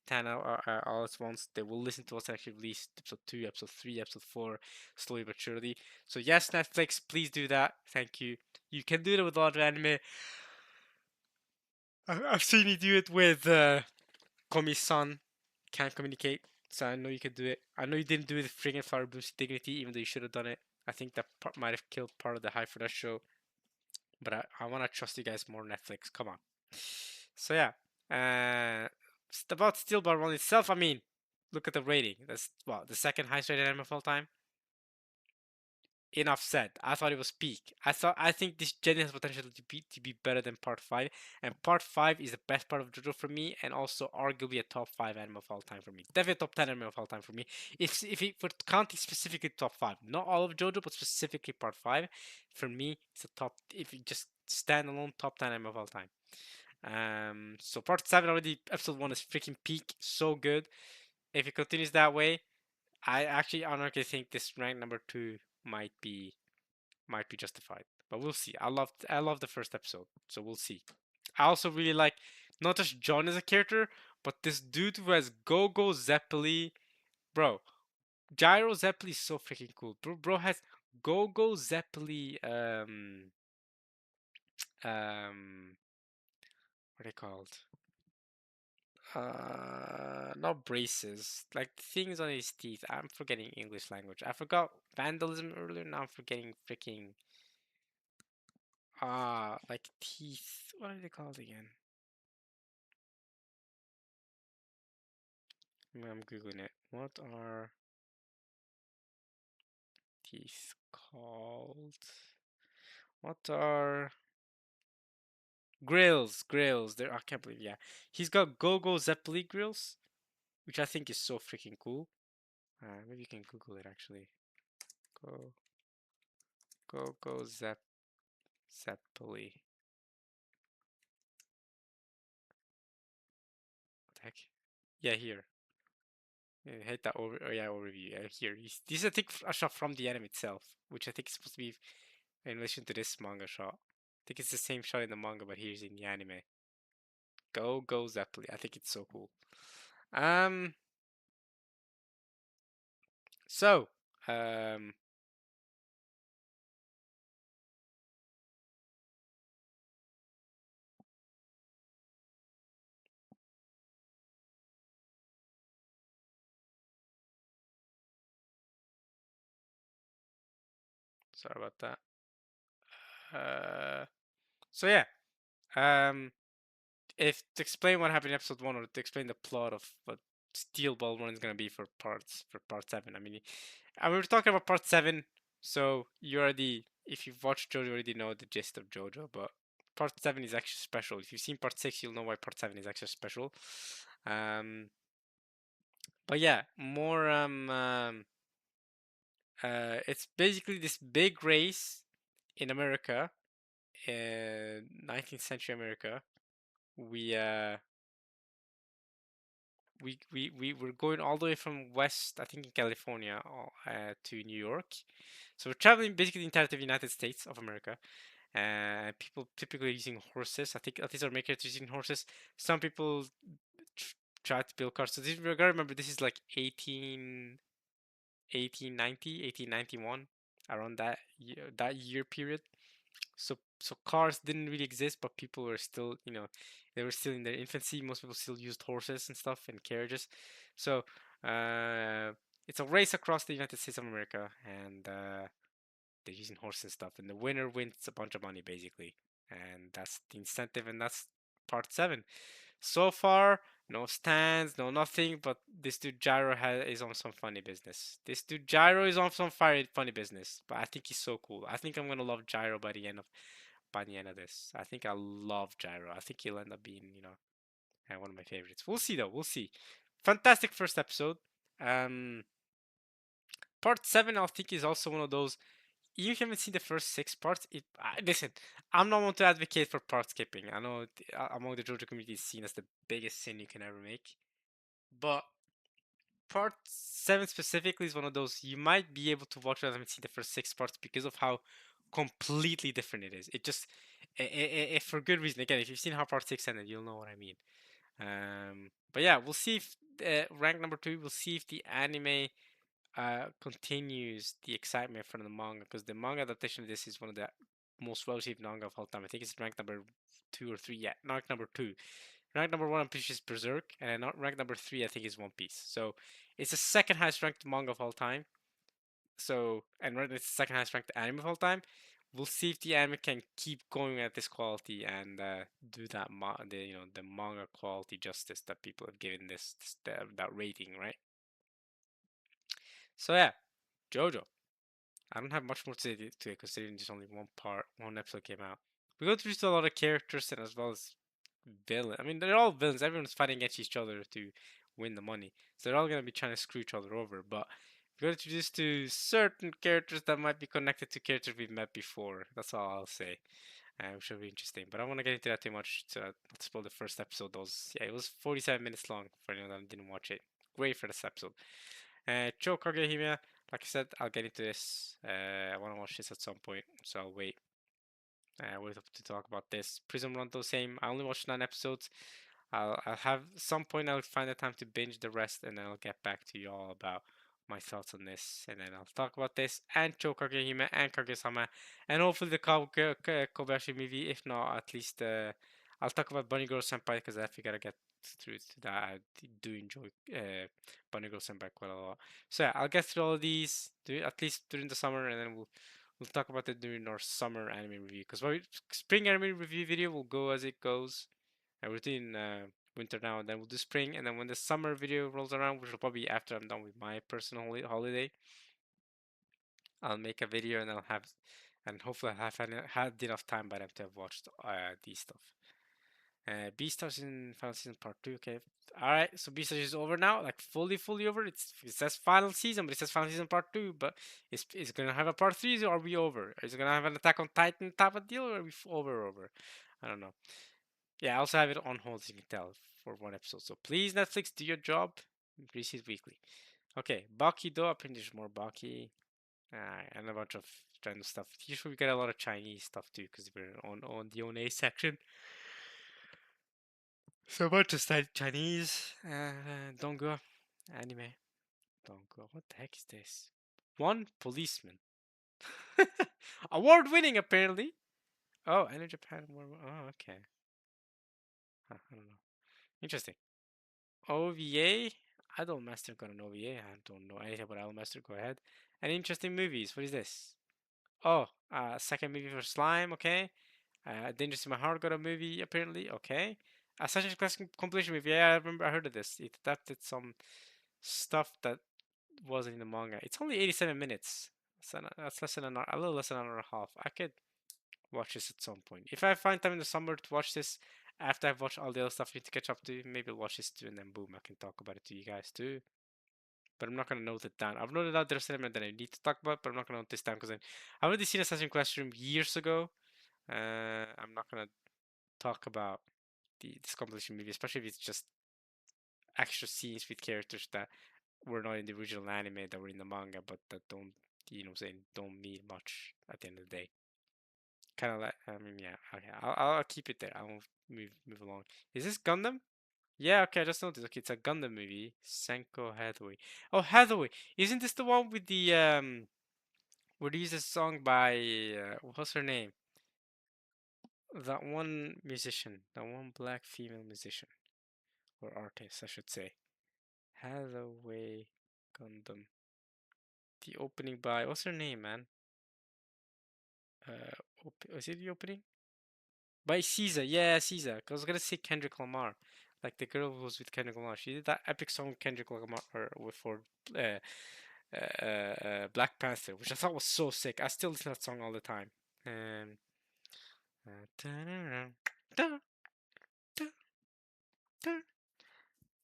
10 all at once, they will listen to us and actually release episode 2, episode 3, episode 4, slowly but surely. So yes, Netflix, please do that. Thank you. You can do it with a lot of anime. I've seen you do it with Komi-san. Can't communicate. So I know you can do it. I know you didn't do it with friggin' Flower Boost Dignity, even though you should have done it. I think that part might have killed part of the hype for that show. But I want to trust you guys more, Netflix. Come on. So yeah, about Steel Ball Run itself. I mean, look at the rating. That's the second highest rated anime of all time. Enough said. I thought it was peak. I think this Jenny has potential to be better than Part 5, and Part 5 is the best part of JoJo for me, and also arguably a top 5 anime of all time for me. Definitely top 10 anime of all time for me. If we're counting specifically top 5, not all of JoJo, but specifically Part 5, for me it's a top. If you just stand alone, top 10 anime of all time. So Part 7 already, episode 1 is freaking peak, so good. If it continues that way, I actually honestly think this rank number 2 might be justified. But we'll see. I love the first episode, so we'll see. I also really like not just John as a character, but this dude who has Gogo Zeppeli. Bro, Gyro Zeppeli is so freaking cool. Bro has Gogo Zeppeli what are they called? Not braces, like things on his teeth. I'm forgetting English language. I forgot vandalism earlier. Now I'm forgetting freaking like teeth. What are they called again? I'm googling it. What are teeth called? What are grills? Grills. There. I can't believe. Yeah, he's got Gogo Zeppeli grills, which I think is so freaking cool. Maybe you can Google it actually. Go Gogo Zeppeli. What the heck? Yeah, here. Yeah, hit that overview. Yeah, here. This is I think a shot from the anime itself, which I think is supposed to be in relation to this manga shot. I think it's the same shot in the manga, but here's in the anime. Go Zeppeli. I think it's so cool. Um. So. Um. Sorry about that. So yeah. Um. If to explain what happened in episode 1, or to explain the plot of what Steel Ball Run is gonna be for part 7. I mean, we were talking about part 7, so you already, if you've watched JoJo, you already know the gist of JoJo. But part 7 is actually special. If you've seen part 6, you'll know why part 7 is actually special. Um, but yeah, more it's basically this big race in America, 19th century America. We uh we were going all the way from west, I think in California, to New York. So we're traveling basically the entirety of the United States of America. People typically using horses. I think at least our makers using horses. Some people tr try to build cars. So this, you gotta remember, this is like 1890, 1891, around that year period. So cars didn't really exist, but people were still, they were still in their infancy. Most people still used horses and stuff and carriages. So uh, it's a race across the United States of America, and they're using horses and stuff. And the winner wins a bunch of money, basically. And that's the incentive, and that's part 7. So far, no stands, no nothing, but this dude Gyro is on some funny business. This dude Gyro is on some funny business, but I think he's so cool. I think I'm gonna love Gyro by the end of this. I think I love Gyro. I think he'll end up being, one of my favorites. We'll see though. We'll see. Fantastic first episode. Um, Part 7, I think, is also one of those. Even if you haven't seen the first 6 parts, listen. I'm not one to advocate for part skipping. I know among the JoJo community, it's seen as the biggest sin you can ever make. But part 7 specifically is one of those you might be able to watch it and haven't seen the first 6 parts because of how completely different it is. It just, for good reason. Again, if you've seen how part 6 ended, you'll know what I mean. But yeah, we'll see if rank number 2. We'll see if the anime continues the excitement from the manga, because the manga adaptation of this is one of the most well-received manga of all time. I think it's ranked number 2 or 3. Yeah, ranked number 2. Rank number 1, I'm pretty sure, is Berserk, and not rank number 3, I think, is One Piece. So it's the second highest ranked manga of all time. So, and it's the second highest ranked anime of all time. We'll see if the anime can keep going at this quality and do the manga quality justice that people have given that rating, right? So yeah, JoJo. I don't have much more to say to it, considering just only one episode came out. We go through a lot of characters and as well as villains. I mean, they're all villains. Everyone's fighting against each other to win the money, so they're all gonna be trying to screw each other over. But we're introduced to certain characters that might be connected to characters we've met before. That's all I'll say. Which will be interesting. But I don't want to get into that too much to not spoil the first episode. It was 47 minutes long for anyone that didn't watch it. Great for this episode. Cho Kagehime, like I said, I'll get into this. I want to watch this at some point, so I'll wait. Wait up to talk about this. Prism Ronto, same. I only watched 9 episodes. I'll have some point. I'll find the time to binge the rest, and then I'll get back to you all about my thoughts on this, and then I'll talk about this and Cho Kagehime and Kage-sama, and hopefully the Kobayashi movie. If not, at least I'll talk about Bunny Girl Senpai, because I think I gotta get through to that. I do enjoy Bunny Girl Senpai quite a lot. So yeah, I'll get through all of these at least during the summer, and then we'll talk about it during our summer anime review. Because our spring anime review video will go as it goes. And we're doing winter now, and then we'll do spring, and then when the summer video rolls around, which will probably be after I'm done with my personal holiday, I'll make a video, and and hopefully I'll have had enough time by then to have watched these stuff. Beastars in Final Season Part 2. Okay. Alright, so Beastars is over now. Like, fully over. It says Final Season, but it says Final Season Part 2. But it's gonna have a Part 3, or are we over? Is it gonna have an Attack on Titan type of deal, or are we over? I don't know. Yeah, I also have it on hold, as you can tell, for 1 episode. So please, Netflix, do your job. Release it weekly. Okay, Baki though. Apparently there's more Baki. And a bunch of random stuff. Usually we get a lot of Chinese stuff too, because we're on the ONA section. So much to Chinese, Donghua, anime, Donghua. What the heck is this? One policeman. Award winning, apparently. Oh, and in Japan. Oh, okay. Huh, I don't know. Interesting. OVA? Idolmaster got an OVA. I don't know anything about Idolmaster. Go ahead. Any interesting movies? What is this? Oh, second movie for Slime. Okay. Dangerous in My Heart got a movie apparently. Okay. Assassin's Class compilation movie. Yeah, I remember. I heard of this. It adapted some stuff that wasn't in the manga. It's only 87 minutes. So that's less than a little less than an hour and a half. I could watch this at some point. If I find time in the summer to watch this after I've watched all the other stuff I need to catch up to, maybe I'll watch this too, and then boom, I can talk about it to you guys too. But I'm not gonna note it down. I've noted out there's element that I need to talk about, but I'm not gonna note this down because I've already seen Assassin's Classroom years ago. I'm not gonna talk about this compilation movie, especially if it's just extra scenes with characters that were not in the original anime that were in the manga, but that don't, saying don't mean much at the end of the day. Kind of like, I mean, yeah, okay, I'll keep it there. I won't move along. Is this Gundam? Yeah, okay, I just noticed. Okay, it's a Gundam movie. Senko Hathaway. Oh, Hathaway. Isn't this the one with the where they use a song by what's her name? That one musician, that one black female musician or artist, I should say. Hathaway Gundam. The opening by what's her name, man? Was it the opening? By SZA, yeah, SZA. 'Cause I was gonna say Kendrick Lamar, like the girl who was with Kendrick Lamar. She did that epic song with Kendrick Lamar for uh, Black Panther, which I thought was so sick. I still listen to that song all the time. Um,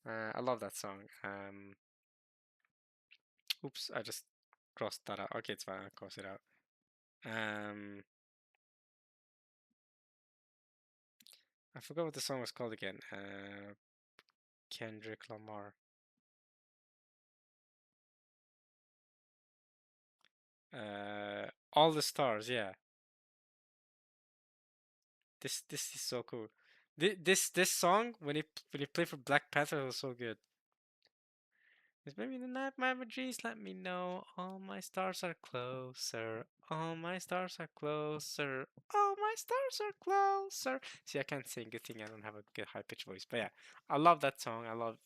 I love that song. Oops, I just crossed that out. Okay, it's fine. I'll cross it out. Um, I forgot what the song was called again. Kendrick Lamar. All the Stars. Yeah, this is so cool. This song when he played for Black Panther was so good. It's maybe in the night my dreams let me know all my stars are closer. All my stars are closer. All my stars are closer. See, I can't sing. Good thing I don't have a good high pitched voice. But yeah, I love that song. I love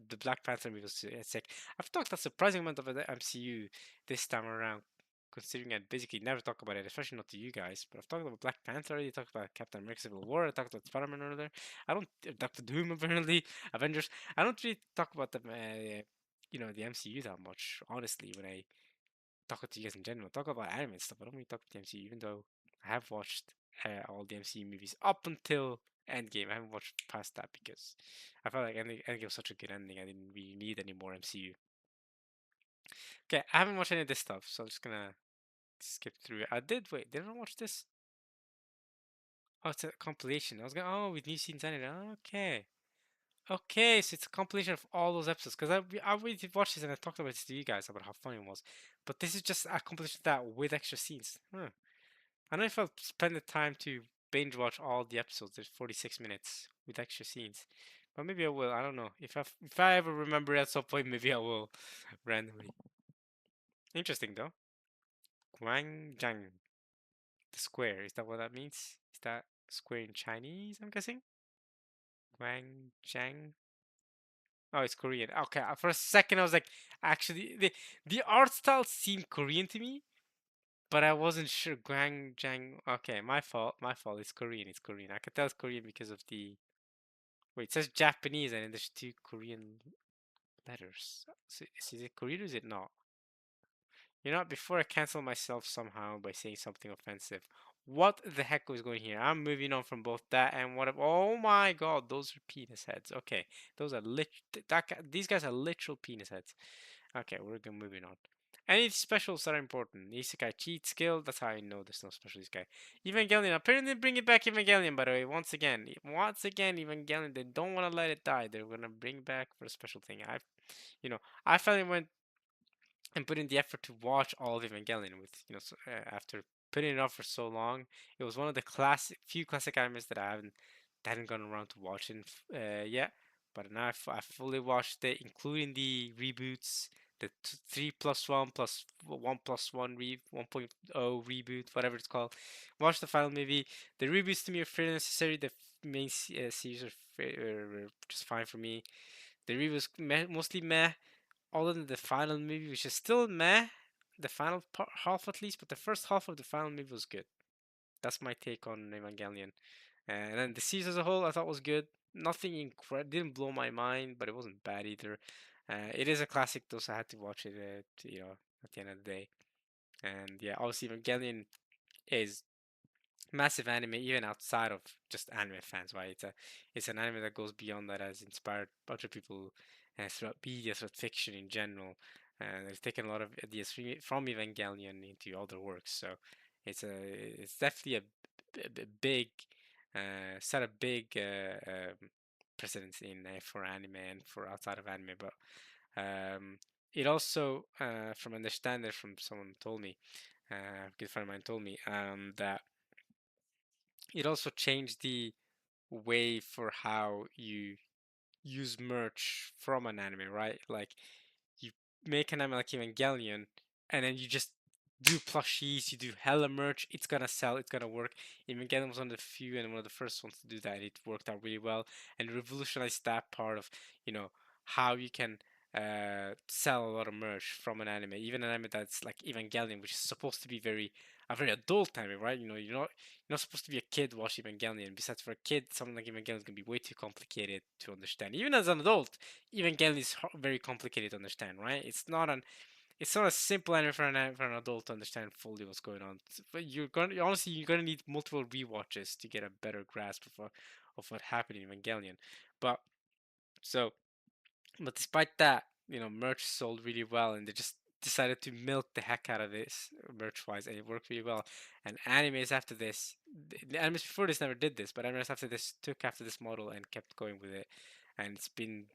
the Black Panther movie was sick. I've talked a surprising amount of the MCU this time around, considering I basically never talk about it, especially not to you guys. But I've talked about Black Panther already. Talked about Captain America: Civil War. I talked about Spider-Man earlier. I don't Doctor Doom apparently. Avengers. I don't really talk about them. The MCU that much. Honestly, when I talk to you guys in general, talk about anime and stuff. I don't really talk about the MCU, even though I have watched all the MCU movies up until Endgame. I haven't watched past that because I felt like Endgame was such a good ending. I didn't really need any more MCU. Okay, I haven't watched any of this stuff, so I'm just gonna skip through it. I did wait. Did I watch this? Oh, it's a compilation. I was gonna. Oh, with new scenes added. Okay. Okay, so it's a compilation of all those episodes. Because I really did watch this and I talked about it to you guys about how funny it was. But this is just a compilation of that with extra scenes. Huh. I don't know if I'll spend the time to binge watch all the episodes. There's 46 minutes with extra scenes. But maybe I will. I don't know. If I ever remember at some point, maybe I will randomly. Interesting though. Guangzhang. The square. Is that what that means? Is that square in Chinese, I'm guessing? Guangzhang. Oh, it's Korean. Okay, for a second I was like, actually, the art style seemed Korean to me, but I wasn't sure. Gwangjang. Okay, my fault. My fault. It's Korean. It's Korean. I could tell it's Korean because of the. Wait, it says Japanese and then there's two Korean letters. So, is it Korean or is it not? You know what? Before I cancel myself somehow by saying something offensive, what the heck was going here? I'm moving on from both that and what. Oh my god, those are penis heads. Okay, those are these guys are literal penis heads. Okay, we're gonna moving on. Any specials that are important? Isekai cheat skill. That's how I know there's no special this guy. Evangelion. Apparently, bring it back Evangelion. By the way, once again, Evangelion. They don't want to let it die. They're gonna bring back for a special thing. I finally went and put in the effort to watch all of Evangelion after putting it off for so long. It was one of the few classic animes that I hadn't gone around to watching yet. But now I fully watched it, including the reboots, the 3+1 plus 1+1 1.0 reboot, whatever it's called. Watch the final movie. The reboots to me are fairly necessary. The main series are just fine for me. The reboots mostly meh, other than the final movie, which is still meh, the final half at least, but the first half of the final movie was good. That's my take on Evangelion. And then the series as a whole, I thought was good. Nothing incredible, didn't blow my mind, but it wasn't bad either. It is a classic, though, so I had to watch it, at the end of the day. And yeah, obviously Evangelion is massive anime even outside of just anime fans, right? It's an anime that goes beyond that, has inspired a bunch of people throughout media, throughout fiction in general. And they've taken a lot of ideas from Evangelion into other works. So it's definitely a big set a big precedence in for anime and for outside of anime. But it also, from understanding from someone told me, a good friend of mine told me that it also changed the way for how you use merch from an anime, right? Like you make an anime like Evangelion, and then you just do plushies, you do hella merch. It's gonna sell, it's gonna work. Evangelion was one of the few and one of the first ones to do that. It worked out really well and revolutionized that part of how you can sell a lot of merch from an anime, even an anime that's like Evangelion, which is supposed to be a very adult anime, right? You're not supposed to be a kid watching Evangelion. Besides, for a kid, something like Evangelion is gonna be way too complicated to understand. Even as an adult, Evangelion is very complicated to understand, right? It's not a simple anime for an adult to understand fully what's going on. But you're gonna need multiple rewatches to get a better grasp of what happened in Evangelion. But so but despite that, merch sold really well, and they just decided to milk the heck out of this merch-wise, and it worked really well. And animes after this, the animes before this never did this, but animes after this took after this model and kept going with it, and it's been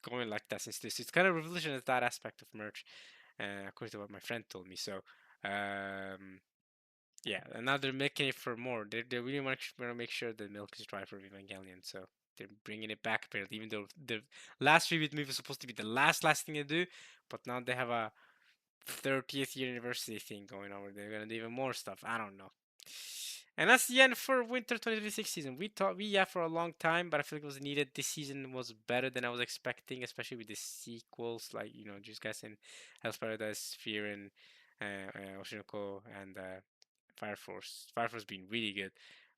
going like that since this. It's kind of revolutionized that aspect of merch, according to what my friend told me. So, um, yeah, and now they're making it for more. They really want to make sure the milk is dry for Evangelion. So they're bringing it back apparently, even though the last reboot movie was supposed to be the last thing they do, but now they have a 30th year anniversary thing going on where they're gonna do even more stuff. I don't know. And that's the end for winter 2026 season. Yeah, for a long time, but I feel like it was needed. This season was better than I was expecting, especially with the sequels like Jujutsu Kaisen, Hell's Paradise, Fear, and Oshinoko, and Fire Force. Fire Force being really good.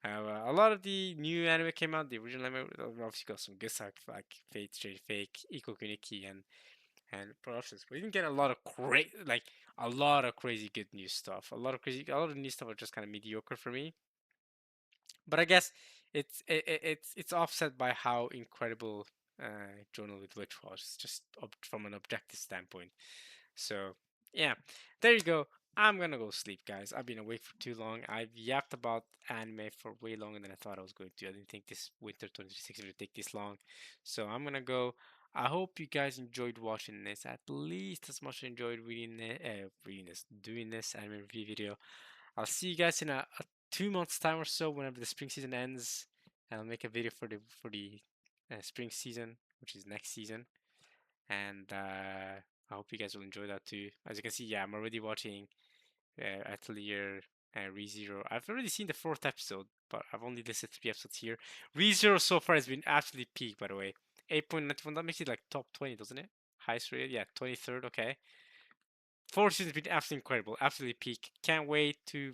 A lot of the new anime came out. The original anime obviously got some good stuff like Fate, Strange Fake, Iko Kuniki, and productions. We didn't get a lot of crazy good new stuff. A lot of new stuff are just kind of mediocre for me. But I guess it's offset by how incredible Journal with Witch was, just from an objective standpoint. So yeah, there you go. I'm gonna go sleep, guys. I've been awake for too long. I've yapped about anime for way longer than I thought I was going to. I didn't think this winter 2026 would take this long. So I'm gonna go. I hope you guys enjoyed watching this at least as much as I enjoyed doing this anime review video. I'll see you guys in a 2 months time or so whenever the spring season ends. I'll make a video for the spring season, which is next season, and I hope you guys will enjoy that too. As you can see, yeah, I'm already watching Atelier ReZero. I've already seen the fourth episode, but I've only listed 3 episodes here. ReZero so far has been absolutely peak, by the way. 8.91, that makes it like top 20, doesn't it? Highest rated, yeah, 23rd, okay. Fourth season has been absolutely incredible, absolutely peak. Can't wait to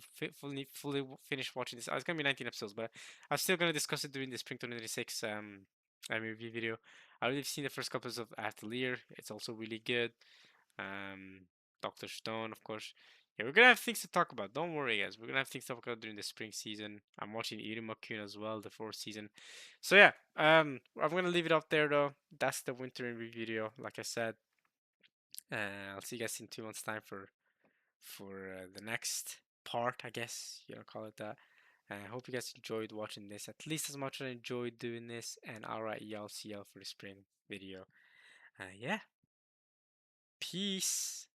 fully finish watching this. It's gonna be 19 episodes, but I'm still gonna discuss it during the spring 2026 anime review video. I already seen the first couple of Atelier. It's also really good. Um, Doctor Stone, of course. Yeah, we're gonna have things to talk about. Don't worry, guys. We're gonna have things to talk about during the spring season. I'm watching Iruma-kun as well, the fourth season. So yeah, I'm gonna leave it up there though. That's the winter in review video. Like I said, I'll see you guys in 2 months' time for the next part, I guess call it that. I hope you guys enjoyed watching this at least as much as I enjoyed doing this. And alright, y'all, see y'all for the spring video. Yeah, peace.